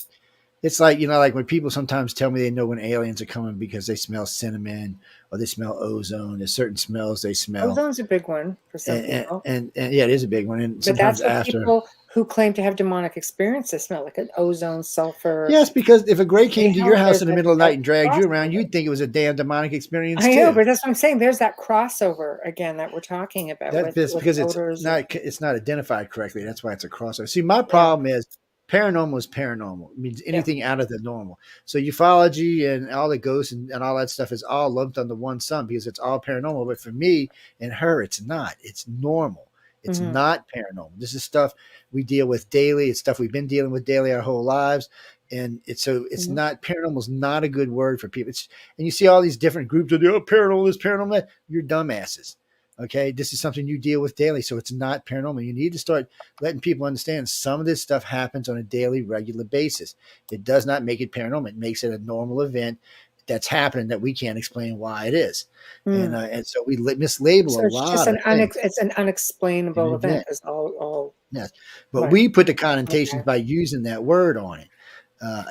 it's like, like when people sometimes tell me they know when aliens are coming because they smell cinnamon or they smell ozone. There's certain smells they smell, Ozone's a big one for some people, and yeah, it is a big one. And but sometimes that's what after, people who claim to have demonic experiences smell like an ozone, sulfur. yes, because if a gray came to your Anyhow, house there's in the a middle of the night that's and dragged you around, crossover. you'd think it was a damn demonic experience I know, too. but that's what I'm saying. There's that crossover again that we're talking about That's with because odors and it's not identified correctly. That's why it's a crossover. See, my yeah, problem is paranormal is paranormal. It means yeah. anything out of the normal. So ufology and all the ghosts and all that stuff is all lumped under one sun because it's all paranormal. But for me and her, it's not. It's normal. It's Hmm. not paranormal. This is stuff we deal with daily. It's stuff we've been dealing with daily our whole lives. And it's Hmm. not paranormal is not a good word for people. And you see all these different groups of paranormal, this paranormal, that. You're dumbasses. Okay, this is something you deal with daily, so it's not paranormal. You need to start letting people understand some of this stuff happens on a daily, regular basis. It does not make it paranormal. It makes it a normal event that's happening that we can't explain why it is, Mm. and so we mislabel a So it's just lot of things. it's an An unexplainable event. event, Is all yes, but right. we put the connotations Okay. by using that word on it.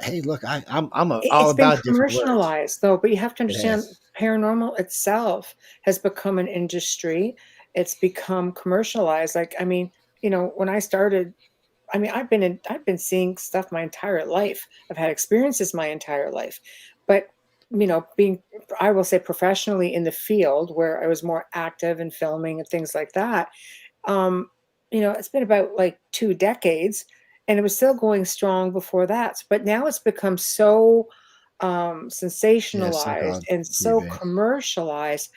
Hey, look, I'm all It's been about different words. commercialized though, but you have to It understand has, paranormal itself has become an industry. It's become commercialized. Like, I mean, when I started, I mean, I've been seeing stuff my entire life. I've had experiences my entire life. But, being I will say professionally in the field where I was more active in filming and things like that, um, it's been about like 2 decades, and it was still going strong before that, but now it's become so, yeah, sensationalized so-called and so TV. commercialized.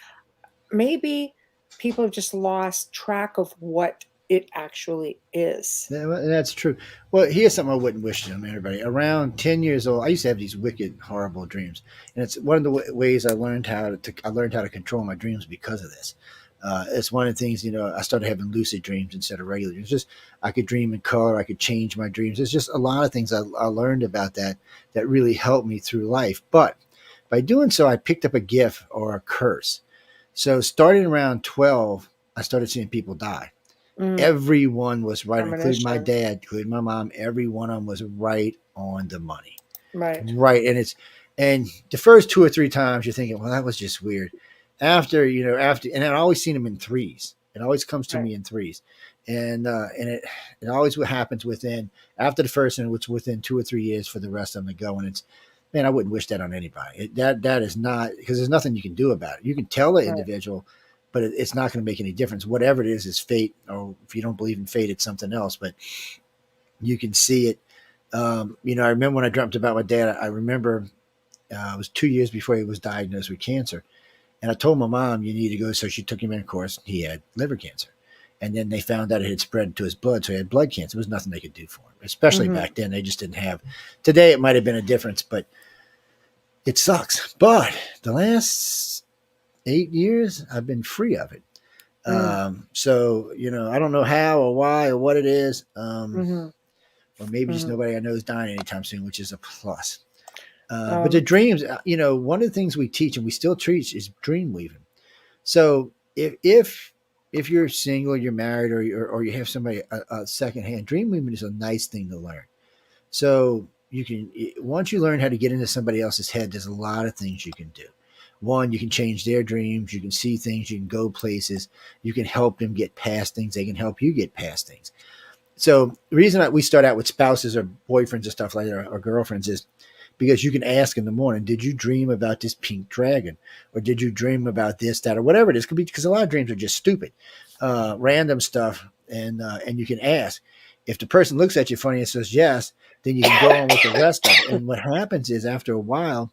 Maybe people have just lost track of what it actually is. Yeah, well, that's true. Well, here's something I wouldn't wish on everybody. Around 10 years old, I used to have these wicked, horrible dreams, and it's one of the ways I learned how to control my dreams because of this. It's one of the things, I started having lucid dreams instead of regular dreams. Just I could dream in color, I could change my dreams. There's just a lot of things I learned about that really helped me through life. But by doing so, I picked up a gift or a curse. So starting around 12, I started seeing people die. Mm, Everyone was right, including my premonition. dad, including my mom. Every one of them was right on the money, Right, right. And the first two or three times you're thinking, well, that was just weird. After, and I always seen them in threes. It always comes to right. me in threes, and it always what happens within after the first, and it's within 2 or 3 years for the rest of them to go. And it's man, I wouldn't wish that on anybody. That is not because there's nothing you can do about it. You can tell the Right. individual, but it's not going to make any difference. Whatever it is fate. Or if you don't believe in fate, it's something else. But you can see it. I remember when I dreamt about my dad. I remember it was 2 years before he was diagnosed with cancer, and I told my mom, "You need to go." So she took him in. Of course, he had liver cancer, and then they found out it had spread to his blood, so he had blood cancer. There was nothing they could do for him, especially Mhm. back then. They just didn't have. Today, it might have been a difference, but it sucks. But the last 8 years, I've been free of it. Mm, So I don't know how or why or what it is. mhm, Or maybe just mhm. nobody I know is dying anytime soon, which is a plus. But the Um, dreams, one of the things we teach and we still teach is dream weaving. So if you're single, you're married, or you have somebody a secondhand dream weaving is a nice thing to learn. So you can once you learn how to get into somebody else's head, there's a lot of things you can do. One, you can change their dreams, you can see things, you can go places, you can help them get past things, they can help you get past things. So the reason that we start out with spouses or boyfriends and stuff like that, or girlfriends, is because you can ask in the morning, did you dream about this pink dragon? Or did you dream about this, that, or whatever it is? Could be because a lot of dreams are just stupid, random stuff. And you can ask. If the person looks at you funny and says yes, then you can go on with the rest of it. And what happens is after a while,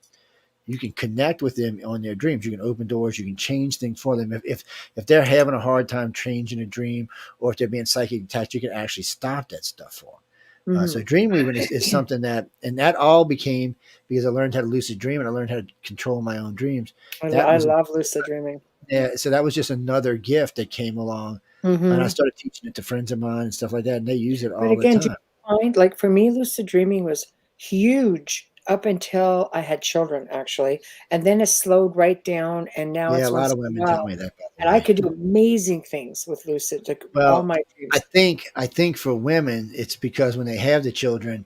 you can connect with them on their dreams. You can open doors. You can change things for them. If they're having a hard time changing a dream, or if they're being psychic attached, you can actually stop that stuff for them. Mm-hmm. So dream weaving is something and that all became because I learned how to lucid dream and I learned how to control my own dreams. That I was love lucid dreaming. yeah, so that was just another gift that came along, and I Mm-hmm. started teaching it to friends of mine and stuff like that, and they use it But all the again, do time. you find, like for me, lucid dreaming was huge up until I had children, actually. And then it slowed right down. And now Yeah, a it's lot once of in a women tell while. me that, by the And I way. could do amazing things with lucid, like all Well, my I dreams. think I think for women, it's because when they have the children,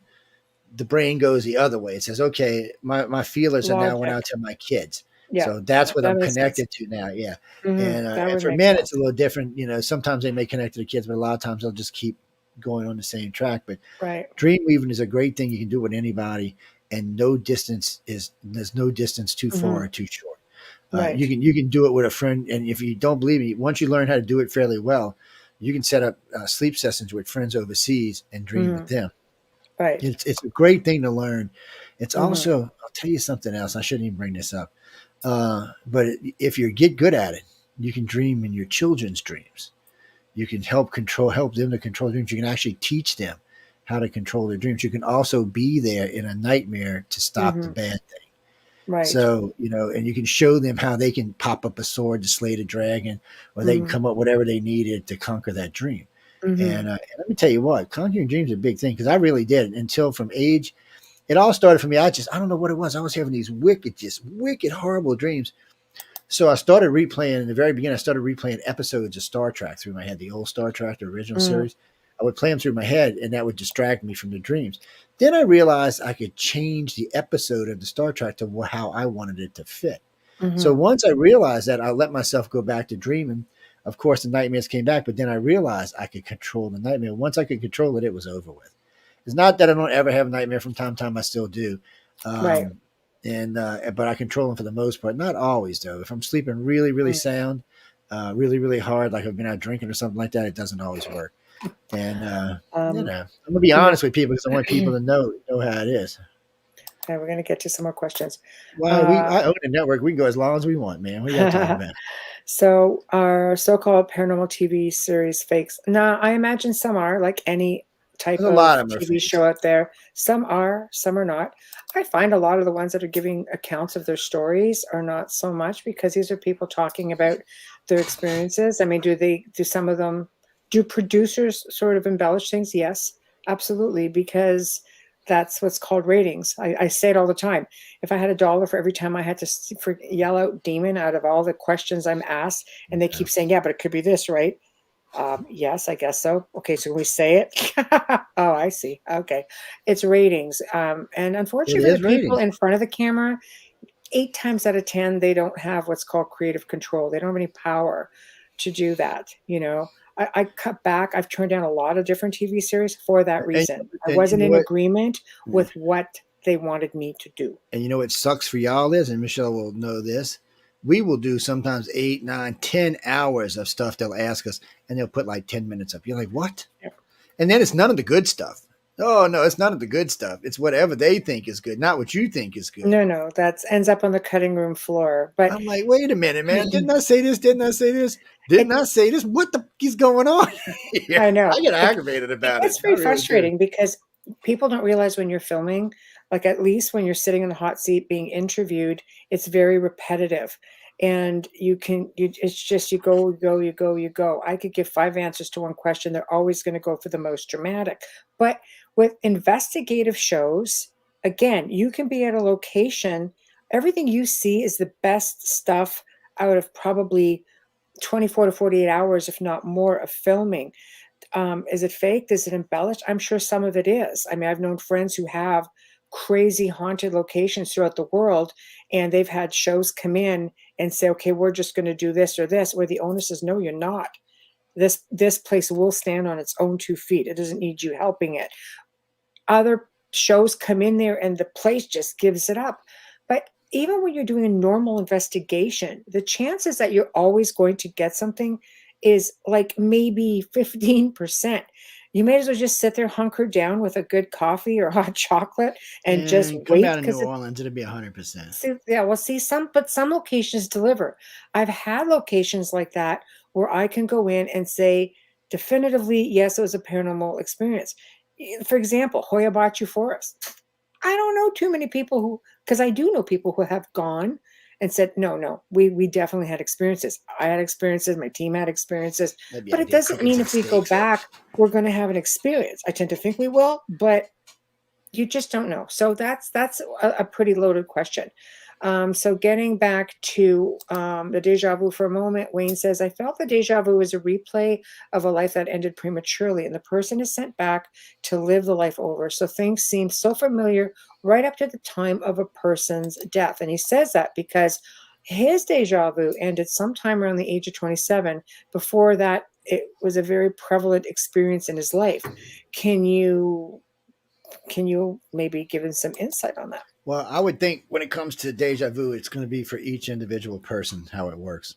the brain goes the other way. It says, "Okay, my feelers are now went Logic. out to my kids, Yeah. so that's Yeah. what That I'm makes sense. connected to now." Yeah, That and would for make men, it's a sense. little different. Sometimes they may connect to the kids, but a lot of times they'll just keep going on the same track. But Right. dream weaving is a great thing you can do with anybody, and there's no distance too Hmm. far or too short. Right. You can do it with a friend, and if you don't believe me, once you learn how to do it fairly well, you can set up sleep sessions with friends overseas and dream with Hmm. them. Right. It's a great thing to learn. It's Hmm. also I'll tell you something else. I shouldn't even bring this up, but if you get good at it, you can dream in your children's dreams. You can help them to control dreams. You can actually teach them how to control their dreams. You can also be there in a nightmare to stop the Hmm. bad thing. Right. So, and you can show them how they can pop up a sword to slay the dragon, or they can Hmm. come up whatever they needed to conquer that dream. Hmm. And let me tell you what, conquering dreams is a big thing because I really did until from age. It all started for me. I don't know what it was. I was having these wicked, horrible dreams. So I started replaying in the very beginning. I started replaying episodes of Star Trek through my head, the old Star Trek, the original Hmm. series. I would play them through my head, and that would distract me from the dreams. Then I realized I could change the episode of the Star Trek to how I wanted it to fit. So Hmm. once I realized that, I let myself go back to dreaming. Of course, the nightmares came back, but then I realized I could control the nightmare. Once I could control it, it was over with. It's not that I don't ever have a nightmare from time to time. I still do. Right. And But I control them for the most part. Not always though. If I'm sleeping really, really Mm. sound, really, really hard, like I've been out drinking or something like that, it doesn't always work. And Um, I'm gonna be you honest with people because I want people to know how it is. Okay, we're going to get to some more questions. Well, Uh, I own a network. We can go as long as we want, man. What you got to talk about? so, are so-called paranormal TV series fakes? Now, I imagine some are, like any type There's a of lot of them are TV fakes. show out there. Some are, some are not. I find a lot of the ones that are giving accounts of their stories are not so much because these are people talking about their experiences. I mean, do some of them, do producers sort of embellish things? Yes, absolutely, because that's what's called ratings. I say it all the time. If I had $1 for every time I had to yell out demon out of all the questions I'm asked, and they Yeah. keep saying, yeah, but it could be this, right? Yes, I guess so. Okay, so can we say it? Oh, I see. Okay. It's ratings. And It unfortunately for the is people ratings. in front of the camera, 8 times out of 10, they don't have what's called creative control. They don't have any power to do that. I cut back. I've turned down a lot of different TV series for that And, reason. I and you wasn't know in what? agreement Yeah. with what they wanted me to do. And you know what sucks for y'all is, and Michelle will know this. We will do sometimes 8, 9, 10 hours of stuff they'll ask us, and they'll put like 10 minutes up. You're like, what? Yeah. And then it's none of the good stuff. Oh no, it's none of the good stuff. It's whatever they think is good, not what you think is good. No, no, that ends up on the cutting room floor. But I'm like, wait a minute, man. Didn't I say this? Didn't I say this? Didn't it, I say this? What the is going on here? I know I get it, aggravated it about it. gets I very really do. frustrating because people don't realize when you're filming, like at least when you're sitting in the hot seat being interviewed, it's very repetitive. And it's just you go, you go, you go, you go. I could give 5 answers to one question. They're always going to go for the most dramatic. But with investigative shows, again, you can be at a location. Everything you see is the best stuff out of probably 24 to 48 hours, if not more, of filming. Is it faked? Is it embellished? I'm sure some of it is. I mean, I've known friends who have crazy haunted locations throughout the world, and they've had shows come in and say, okay, we're just going to do this or this, where the owner says, no, you're not. This place will stand on its own 2 feet. It doesn't need you helping it. Other shows come in there and the place just gives it up. But even when you're doing a normal investigation, the chances that you're always going to get something is like maybe 15%. You may as well just sit there hunkered down with a good coffee or hot chocolate and just And come wait out of New because Orleans, it'll be 100%. yeah, well, see, some locations deliver. I've had locations like that where I can go in and say definitively, yes, it was a paranormal experience. For example, Hoya Baciu Forest. I don't know too many people who, because I do know people who have gone and said, no, we definitely had experiences. I had experiences, my team had experiences, That'd be but it idea doesn't cooking mean some if we go steaks. back, we're going to have an experience. I tend to think we will, but you just don't know. So that's a pretty loaded question. So getting back to the deja vu for a moment, Wayne says, I felt the deja vu is a replay of a life that ended prematurely, and the person is sent back to live the life over. So things seem so familiar right up to the time of a person's death. And he says that because his deja vu ended sometime around the age of 27. Before that, it was a very prevalent experience in his life. Can you maybe give us some insight on that? Well, I would think when it comes to deja vu, it's going to be for each individual person how it works.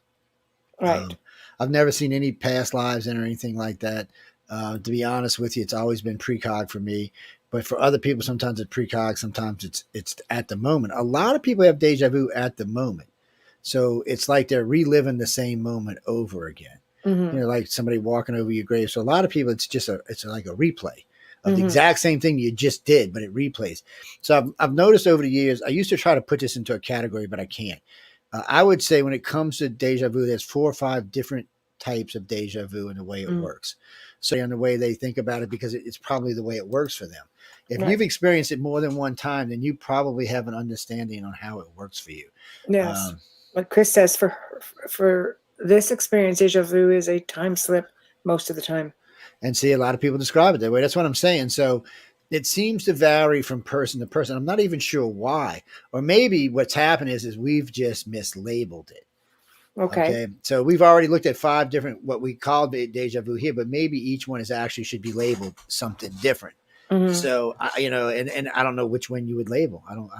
Right. I've never seen any past lives or anything like that. To be honest with you, it's always been precog for me. But for other people, sometimes it's precog, sometimes it's at the moment. A lot of people have deja vu at the moment, so it's like they're reliving the same moment over again. Mm-hmm. Like somebody walking over your grave. So a lot of people, it's like a replay of the Mm-hmm. exact same thing you just did, but it replays. So I've noticed over the years. I used to try to put this into a category, but I can't. I would say when it comes to deja vu, there's 4 or 5 different types of deja vu and the way it works. So and the way they think about it, because it's probably the way it works for them. If you've experienced it more than one time, then you probably have an understanding on how it works for you. Yes. Like Chris says, for this experience, deja vu is a time slip most of the time. And see, a lot of people describe it that way. That's what I'm saying. So it seems to vary from person to person. I'm not even sure why. Or maybe what's happened is we've just mislabeled it. Okay. So we've already looked at 5 different what we call deja vu here, but maybe each one is actually should be labeled something different. Mm-hmm. So and I don't know which one you would label. I don't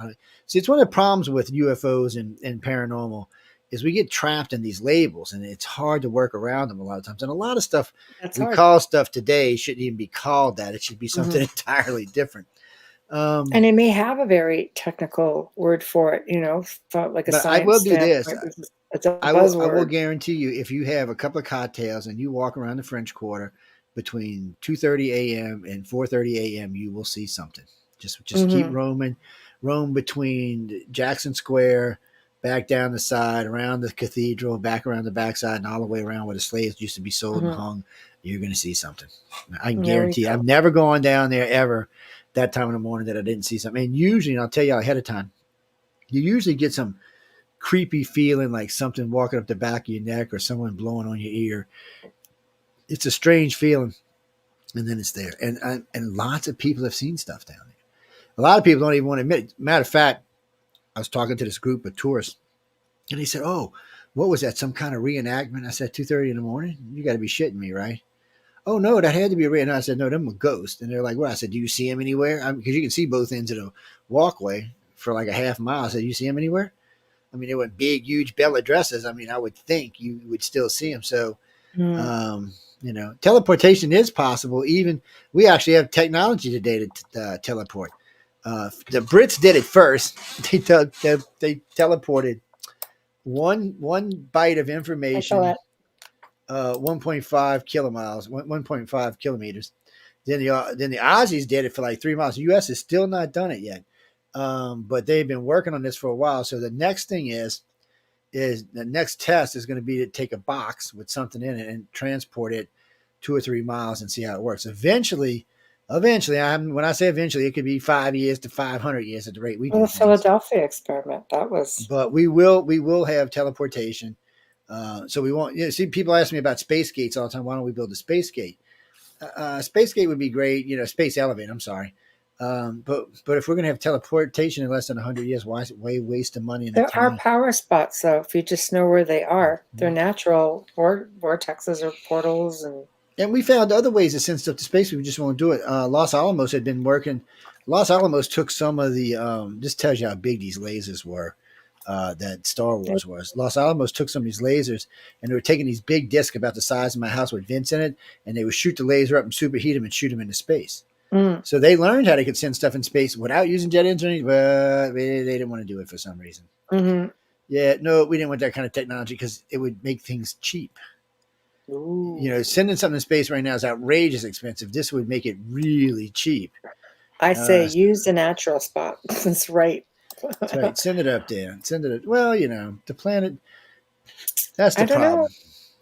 see. It's one of the problems with UFOs and paranormal is we get trapped in these labels, and it's hard to work around them a lot of times. And a lot of stuff That's we hard. call stuff today shouldn't even be called that. It should be something entirely different. And it may have a very technical word for it, from like a But I will science do this. standpoint. It's a I will buzzword. guarantee you, if you have a couple of cocktails and you walk around the French Quarter between 2:30 a.m. and 4:30 a.m., you will see something. Just keep roaming, roam between Jackson Square, back down the side, around the cathedral, back around the backside, and all the way around where the slaves used to be sold and hung. You're going to see something. I can guarantee. I've never gone down there ever that time in the morning that I didn't see something. And usually, and I'll tell you ahead of time, you usually get some creepy feeling like something walking up the back of your neck or someone blowing on your ear. It's a strange feeling, and then it's there. And lots of people have seen stuff down there. A lot of people don't even want to admit it. Matter of fact, I was talking to this group of tourists, and they said, "Oh, what was that? Some kind of reenactment?" I said, 2:30 in the morning? You got to be shitting me, right? Oh, no, that had to be a reenactment. I said, no, them were ghosts. And they're like, what? I said, do you see them anywhere? Because you can see both ends of the walkway for like a half mile. I said, you see them anywhere? I mean, they weren't big, huge bella dresses. I mean, I would think you would still see them. So, teleportation is possible. Even we actually have technology today to teleport. The Brits did it first. They teleported one byte of information, 1.5 kilomiles, 1.5 kilometers. Then the Aussies did it for like 3 miles. The U.S. has still not done it yet, but they've been working on this for a while. So the next thing is the next test is going to be to take a box with something in it and transport it 2 or 3 miles and see how it works. Eventually, when I say eventually, it could be 5 years to 500 years at the rate we do the things. Philadelphia experiment, that was. But we will have teleportation. So we won't. See, people ask me about space gates all the time. Why don't we build a space gate? Space gate would be great. Space elevator. I'm sorry. But if we're going to have teleportation in less than 100 years, why is it waste of money and There are time? power spots, though, if you just know where they are. They're natural vortexes or portals. And we found other ways to send stuff to space. We just won't do it. Los Alamos had been working. Los Alamos took some of the. This tells you how big these lasers were. That Star Wars was. Los Alamos took some of these lasers, and they were taking these big discs about the size of my house with vents in it, and they would shoot the laser up and superheat them and shoot them into space. So they learned how they could send stuff in space without using jet engines, but they didn't want to do it for some reason. Yeah, no, we didn't want that kind of technology because it would make things cheap. Ooh. Sending something to space right now is outrageous expensive. This would make it really cheap. I say Uh, use the natural spot. That's right. that's right. Send it up there. Send it. Well, the planet. That's I the don't know. problem.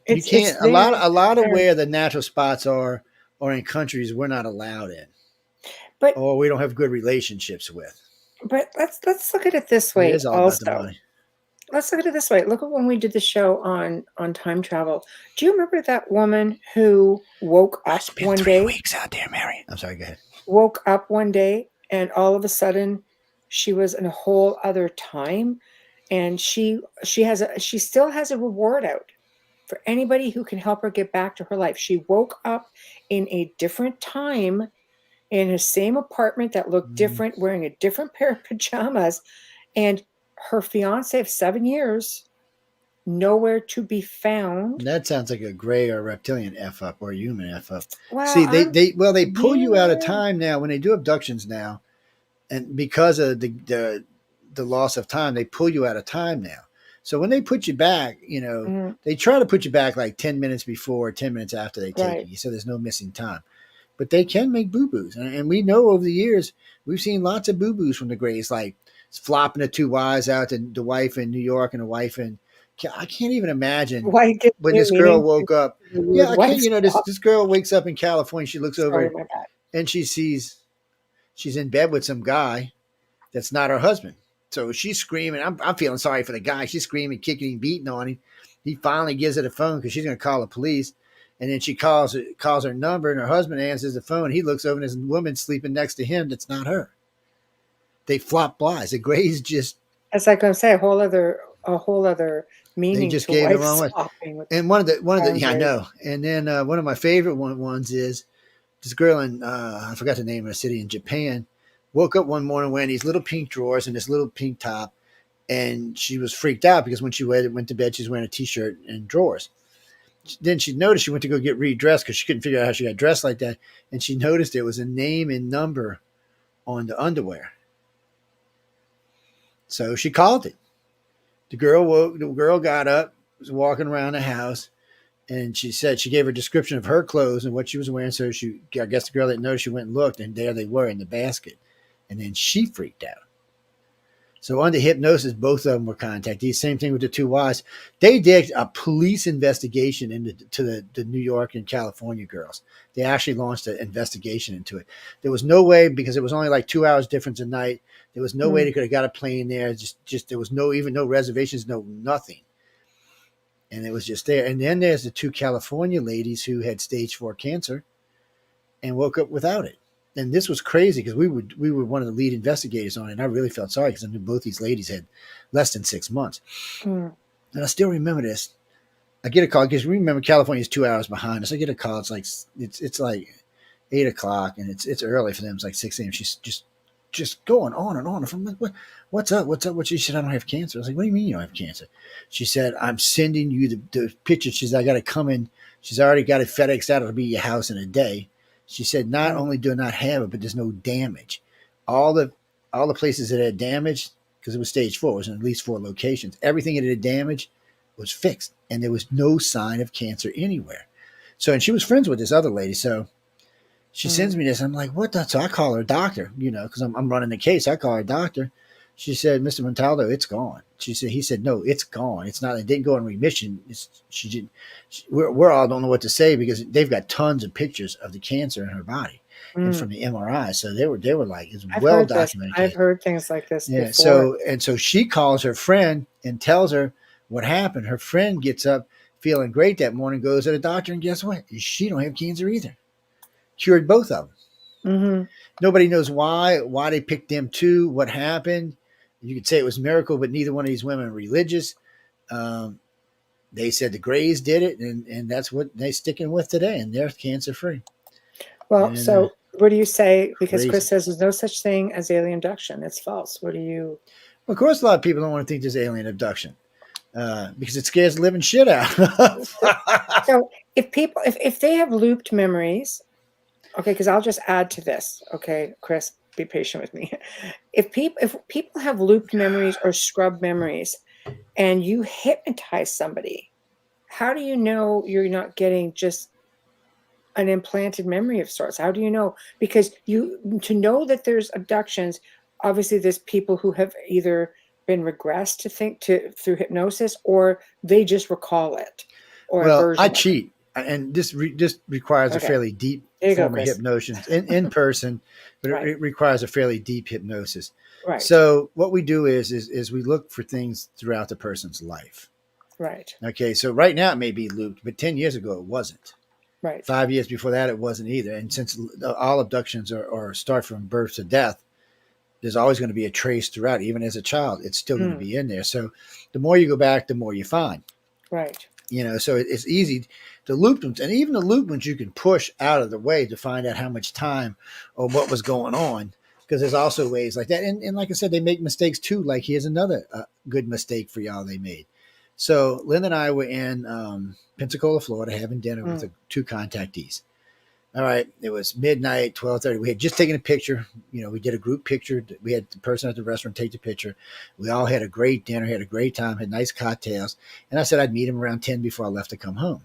You It's can't. there. A It's lot of there. where the natural spots are in countries we're not allowed in, But or we don't have good relationships with. let's look at it this It way is all about the also. money. Let's look at it this way. Look at when we did the show on time travel. Do you remember that woman who woke I up spent one three day? weeks out there, Mary. I'm sorry. Go ahead. Woke up one day and all of a sudden she was in a whole other time, and she still has a reward out for anybody who can help her get back to her life. She woke up in a different time in the same apartment that looked Mm, different, wearing a different pair of pajamas, and her fiance of 7 years nowhere to be found. that sounds like a gray or reptilian f up or a human f up. Well, See, they pull you out of yeah, time now when they do abductions now, and because of the loss of time, they pull you out of time now. So when they put you back, mm, they try to put you back like 10 minutes before, 10 minutes after they take right. you, so there's no missing time. But they can make boo boos, and we know over the years we've seen lots of boo boos from the Greys, like flopping the two wives out to the wife in New York and the wife in. I can't even imagine Why give when me a this girl meaning to woke up. the Yeah, word I can't. wife swap? This girl wakes up in California. She looks Sorry, over my bad. and she sees she's in bed with some guy that's not her husband. So she's screaming. I'm feeling sorry for the guy. She's screaming, kicking, beating on him. He finally gives her the phone because she's going to call the police. And then she calls her number, and her husband answers the phone. He looks over, and there's a woman sleeping next to him that's not her. They flop lies. The Greys just It's like I'm saying, a whole other they meaning just to gave it the wife wrong way. swapping with And one of the yeah I boundaries. know. And then one of my favorite ones is this girl in I forgot the name of the city in Japan. Woke up one morning wearing these little pink drawers and this little pink top, and she was freaked out because when she went to bed, she was wearing a t-shirt and drawers. Then she noticed she went to go get redressed because she couldn't figure out how she got dressed like that, and she noticed there was a name and number on the underwear. So she called it. The girl woke. The girl got up, was walking around the house, and she said she gave her a description of her clothes and what she was wearing. So I guess the girl didn't know. She went and looked, and there they were in the basket. And then she freaked out. So under hypnosis, both of them were contacted. Same thing with the two wives. They did a police investigation into the New York and California girls. They actually launched an investigation into it. There was no way, because it was only like 2 hours difference a night. There was no way Mm, they could have got a plane there. Just there was no reservations, no nothing. And it was just there. And then there's the two California ladies who had stage 4 cancer and woke up without it. And this was crazy because we were one of the lead investigators on it. And I really felt sorry because I knew both these ladies had less than 6 months. mm, And I still remember this. I get a call because remember California is 2 hours behind us. I get a call. It's like 8 o'clock and it's early for them. It's like 6 a.m. She's just going on and on. I'm like, what's up? What's up? She said, I don't have cancer. I was like, what do you mean you don't have cancer? She said, I'm sending you the picture. She said, I got to come in. She's already got it FedEx out. It'll be your house in a day. She said, not mm, only do I not have it, but there's no damage. All the all the places that had damage, because it was stage 4, it was in at least 4 locations. Everything that had damage was fixed, and there was no sign of cancer anywhere. So, and she was friends with this other lady. So she mm. sends me this. I'm like, what the? So I call her doctor, because I'm running the case. I call her doctor. She said, Mr. Montaldo, it's gone. He said, no, it's gone. It's not, it didn't go in remission. She didn't, we're all don't know what to say because they've got tons of pictures of the cancer in her body and from Mm. the MRI. So they were like, it's I've well heard this. documented I've case. heard things like this Yeah. before. So she calls her friend and tells her what happened. Her friend gets up feeling great that morning, goes to the doctor, and guess what? She don't have cancer either. Cured both of them. Hmm. Nobody knows why they picked them two, what happened. You could say it was a miracle, but neither one of these women are religious. Um, they said the Greys did it, and that's what they're sticking with today, and they're cancer free. Well, And so what do you say? Because Chris crazy. says there's no such thing as alien abduction. It's false. What do you? Of course, a lot of people don't want to think there's alien abduction because it scares the living shit out. So if people, if they have looped memories, okay, because I'll just add to this. Okay, Chris, be patient with me. If people have looped memories or scrub memories, and you hypnotize somebody, how do you know you're not getting just an implanted memory of sorts? How do you know? Because to know that there's abductions, obviously there's people who have either been regressed to think to through hypnosis, or they just recall it, or a Well, I version of it. cheat, and this requires a Okay, fairly deep there you go, form of Chris. hypnosis in person, but Right, it requires a fairly deep hypnosis. right, So what we do is we look for things throughout the person's life. right, Okay, so right now it may be looped, but 10 years ago it wasn't. right. 5 years before that it wasn't either. And since all abductions are start from birth to death, there's always going to be a trace throughout. Even as a child, it's still going to Mm, be in there. So the more you go back, the more you find. right. So it's easy to loop them, and even the loop ones you can push out of the way to find out how much time or what was going on. Because there's also ways like that, and like I said, they make mistakes too. Like here's another good mistake for y'all they made. So Lynn and I were in Pensacola, Florida, having dinner with Mm, two contactees. All right, it was midnight, 12:30. We had just taken a picture. We did a group picture. We had the person at the restaurant take the picture. We all had a great dinner, had a great time, had nice cocktails. And I said I'd meet him around 10 before I left to come home.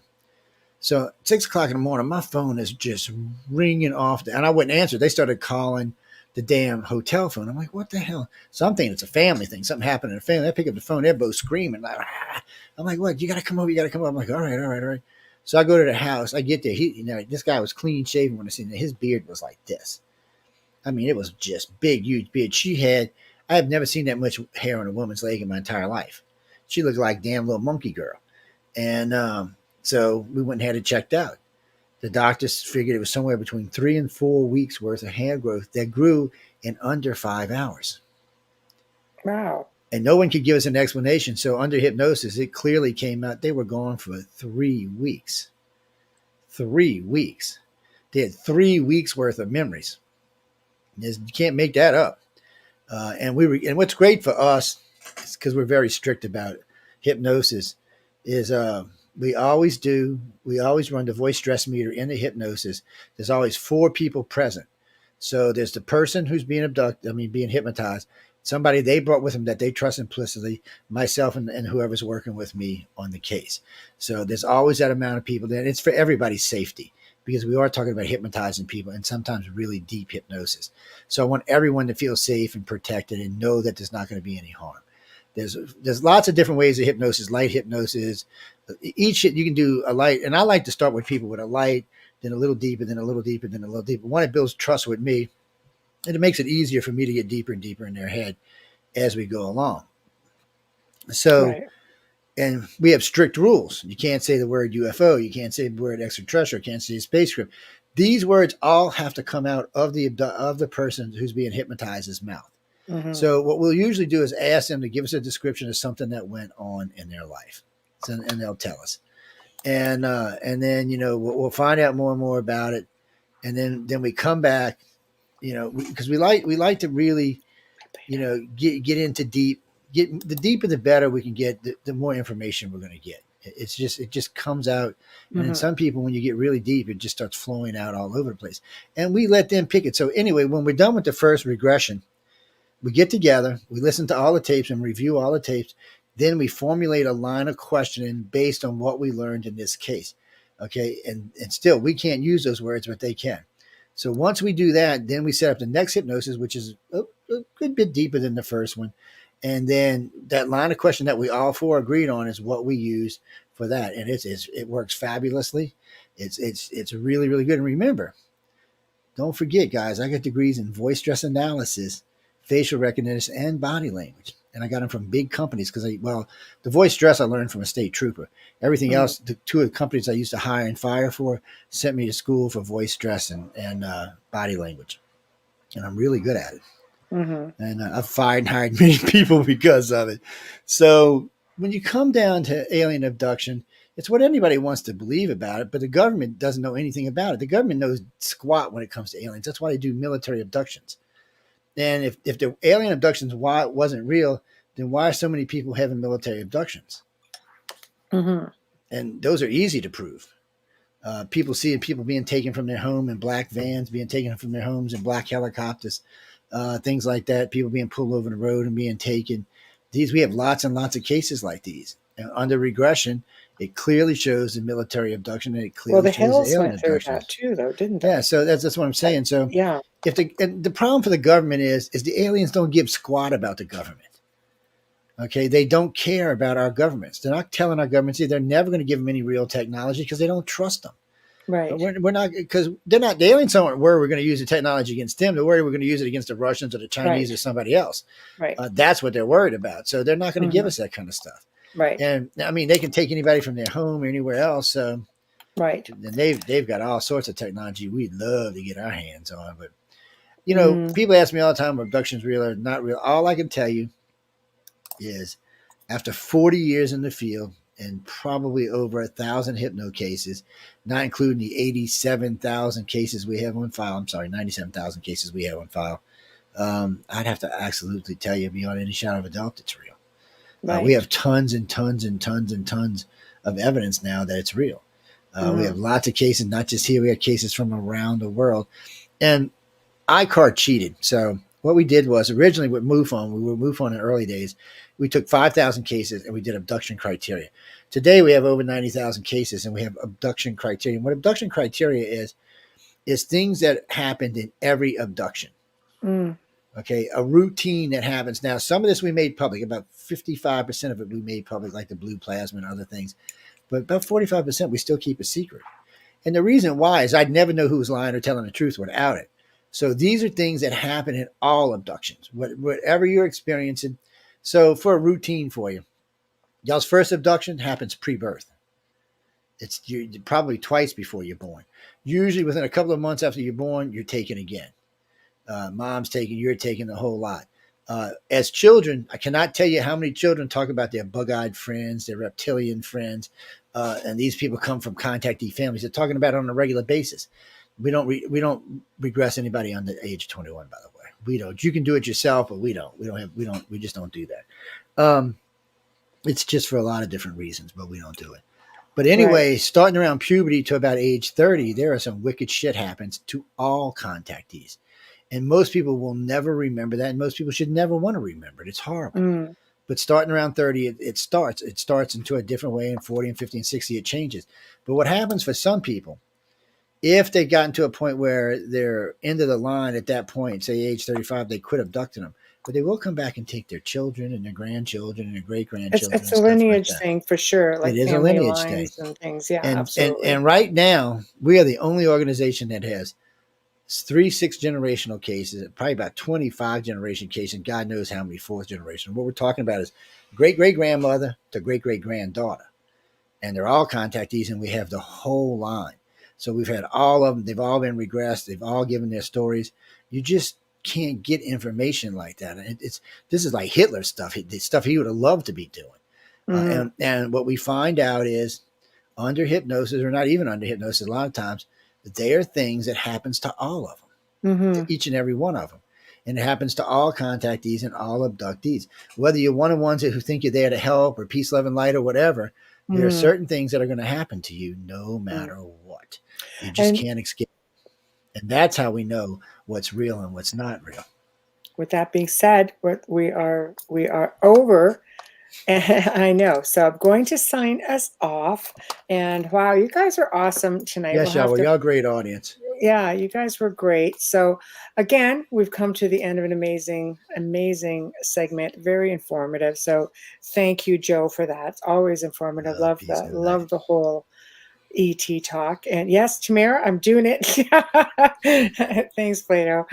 So 6 o'clock in the morning, my phone is just ringing off, and I wouldn't answer. They started calling the damn hotel phone. I'm like, what the hell? So I'm thinking it's a family thing. Something happened in the family. I pick up the phone. They're both screaming. Like, ah. I'm like, what? You got to come over. You got to come over. I'm like, all right, all right, all right. So I go to the house. I get there. This guy was clean shaven when I seen him. His beard was like this. I mean, it was just big, huge beard. I have never seen that much hair on a woman's leg in my entire life. She looked like damn little monkey girl. And so we went and had it checked out. The doctors figured it was somewhere between 3 and 4 weeks worth of hair growth that grew in under 5 hours. wow. And no one could give us an explanation. So under hypnosis, it clearly came out they were gone for 3 weeks. 3 weeks. They had 3 weeks worth of memories. You can't make that up. And what's great for us is because we're very strict about hypnosis is we always run the voice stress meter in the hypnosis. There's always 4 people present. So there's the person who's being being hypnotized, somebody they brought with them that they trust implicitly, myself and whoever's working with me on the case. So there's always that amount of people there. It's for everybody's safety because we are talking about hypnotizing people and sometimes really deep hypnosis. So I want everyone to feel safe and protected and know that there's not going to be any harm. There's lots of different ways of hypnosis, light hypnosis. Each you can do a light, and I like to start with people with a light, then a little deeper, then a little deeper, then a little deeper. One, it builds trust with me, and it makes it easier for me to get deeper and deeper in their head as we go along. So, Right. and we have strict rules. You can't say the word UFO. You can't say the word extraterrestrial. You can't say spacecraft. These words all have to come out of the person who's being hypnotized's mouth. Mm-hmm. So what we'll usually do is ask them to give us a description of something that went on in their life, and they'll tell us. And then we'll find out more and more about it, and then we come back, because we like to really get into deep. Get the deeper the better we can get, the more information we're going to get. It just comes out, and in Mm-hmm. some people, when you get really deep, it just starts flowing out all over the place, and we let them pick it. So anyway, when we're done with the first regression, we get together, we listen to all the tapes and review all the tapes. Then we formulate a line of questioning based on what we learned in this case. Okay. And still, we can't use those words, but they can. So once we do that, then we set up the next hypnosis, which is a good bit deeper than the first one. And then that line of question that we all 4 agreed on is what we use for that. And it works fabulously. It's really, really good. And remember, don't forget, guys, I got degrees in voice stress analysis, facial recognition, and body language. And I got them from big companies because the voice stress I learned from a state trooper. Everything Mm-hmm. else, the 2 of the companies I used to hire and fire for sent me to school for voice stress and body language. And I'm really good at it. Mm-hmm. And I've fired and hired many people because of it. So when you come down to alien abduction, it's what anybody wants to believe about it, but the government doesn't know anything about it. The government knows squat when it comes to aliens. That's why they do military abductions. And if the alien abductions wasn't real, then why are so many people having military abductions? Mm-hmm. And those are easy to prove. People seeing people being taken from their home in black vans, being taken from their homes in black helicopters, things like that. People being pulled over the road and being taken. We have lots and lots of cases like these. And under regression, It clearly shows the military abduction, and it Well, clearly the shows the Hills alien went through abductions. that too, though, didn't Yeah, they? so that's what I'm saying. So Yeah. if the problem for the government is the aliens don't give squat about the government. Okay, they don't care about our governments. They're not telling our governments they're never going to give them any real technology because they don't trust them. But Right. we're not, because they're not, the aliens aren't worried we're going to use the technology against them. They're worried we're going to use it against the Russians or the Chinese Right. or somebody else. Right. That's what they're worried about. So they're not going to give Mhm. us that kind of stuff. Right. And I mean, they can take anybody from their home or anywhere else. So Right. and they've got all sorts of technology we'd love to get our hands on. But Mm. people ask me all the time, are abductions real or not real? All I can tell you is, after 40 years in the field and probably over 1,000 hypno cases, not including the 87,000 cases we have on file. I'm sorry, 97,000 cases we have on file. I'd have to absolutely tell you beyond any shadow of a doubt it's real. We Right. have tons and tons and tons and tons of evidence now that it's real. We have Mhm. lots of cases, not just here. We have cases from around the world. And iCard cheated. So what we did was, originally with MUFON, we were MUFON in the early days, we took 5,000 cases and we did abduction criteria. Today we have over 90,000 cases and we have abduction criteria. And what abduction criteria is things that happened in every abduction. Mm. Okay, a routine that happens. Now, some of this we made public. About 55% of it we made public, like the blue plasma and other things. But about 45% we still keep a secret. And the reason why is I'd never know who was lying or telling the truth without it. So these are things that happen in all abductions, whatever you're experiencing. So for a routine for you, y'all's first abduction happens pre-birth. It's probably twice before you're born. Usually within a couple of months after you're born, you're taken again. Mom's taking, you're taking the whole lot. As children, I cannot tell you how many children talk about their bug-eyed friends, their reptilian friends, and these people come from contactee families. They're talking about it on a regular basis. We don't regress anybody under the age of 21. By the way, we don't. You can do it yourself, but we don't. We just don't do that. It's just for a lot of different reasons, but we don't do it. But Right. anyway, starting around puberty to about age 30, there are some wicked shit happens to all contactees. And most people will never remember that. And most people should never want to remember it. It's horrible. Mm. But starting around 30, it starts. It starts into a different way. And 40 and 50 and 60, it changes. But what happens for some people, if they've gotten to a point where they're into the line at that point, say age 35, they quit abducting them. But they will come back and take their children and their grandchildren and their great grandchildren It's and a stuff like lineage that. thing for sure, It like is a family lineage thing. lines and things. Yeah, And absolutely. right now, we are the only organization that has 6 generational cases, probably about 25 generation cases, and God knows how many fourth generation. What we're talking about is great great grandmother to great great granddaughter, and they're all contactees, and we have the whole line. So we've had all of them. They've all been regressed. They've all given their stories. You just can't get information like that. This is like Hitler stuff. The stuff he would have loved to be doing. Mm. And what we find out is, under hypnosis, or not even under hypnosis, a lot of times, they are things that happens to all of them, to Mm-hmm. each and every one of them. And it happens to all contactees and all abductees. Whether you're one of the ones who think you're there to help or peace, love, and light or whatever, there are Mm-hmm. certain things that are going to happen to you no matter what. You just And can't escape. And that's how we know what's real and what's not real. with that being said, we are over. And I know. So I'm going to sign us off. And wow, you guys are awesome tonight. We'll Yes, y'all have were. to, Y'all great audience. yeah, you guys were great. So again, we've come to the end of an amazing, amazing segment. Very informative. So thank you, Joe, for that. It's always informative. Love, Love peace, that. and light. Love the whole ET talk. And yes, Tamara, I'm doing it. Thanks, Plato.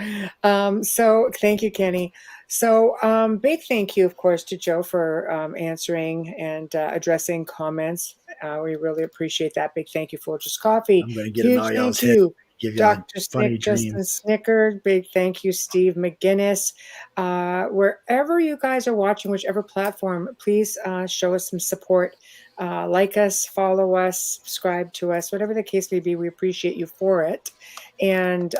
So thank you, Kenny. So big thank you, of course, to Joe for answering and addressing comments. We really appreciate that. Big thank you, Folgers Coffee. I'm going to get in Huge all thank y'all's head, you, give y'all Dr. funny Snick, Justin dreams. Snicker. Big thank you, Steve McGinnis. Wherever you guys are watching, whichever platform, please show us some support. Like us, follow us, subscribe to us, whatever the case may be. We appreciate you for it, and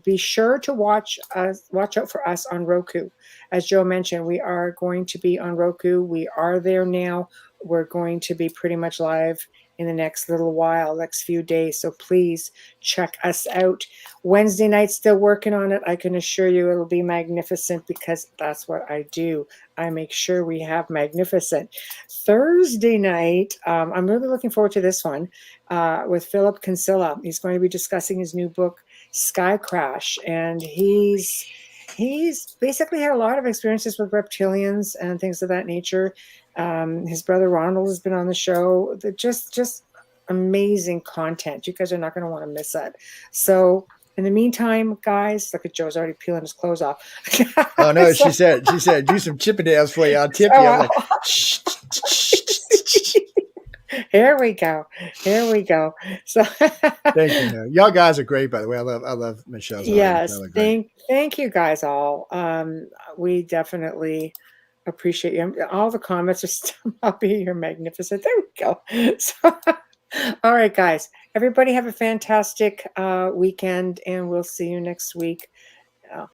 be sure to watch out for us on Roku. As Joe mentioned, we are going to be on Roku. We are there now. We're going to be pretty much live in the next little while, next few days. So please check us out. Wednesday night, still working on it. I can assure you it'll be magnificent because that's what I do. I make sure we have magnificent. Thursday night, I'm really looking forward to this one with Philip Kinsella. He's going to be discussing his new book, Sky Crash, and he's basically had a lot of experiences with reptilians and things of that nature. His brother Ronald has been on the show. Just amazing content. You guys are not going to want to miss that. So in the meantime, guys, look at Joe's already peeling his clothes off. Oh no, So- she said, do some Chippendales for you. I'll tip you. I'm like, shh, shh, shh. Here we go. Here we go. So Thank you. No. Y'all guys are great, by the way. I love Michelle's audience. yes, Y'all are great. thank you guys all. We definitely appreciate you. All the comments are still up here. You're magnificent. There we go. So, all right, guys. Everybody have a fantastic weekend, and we'll see you next week.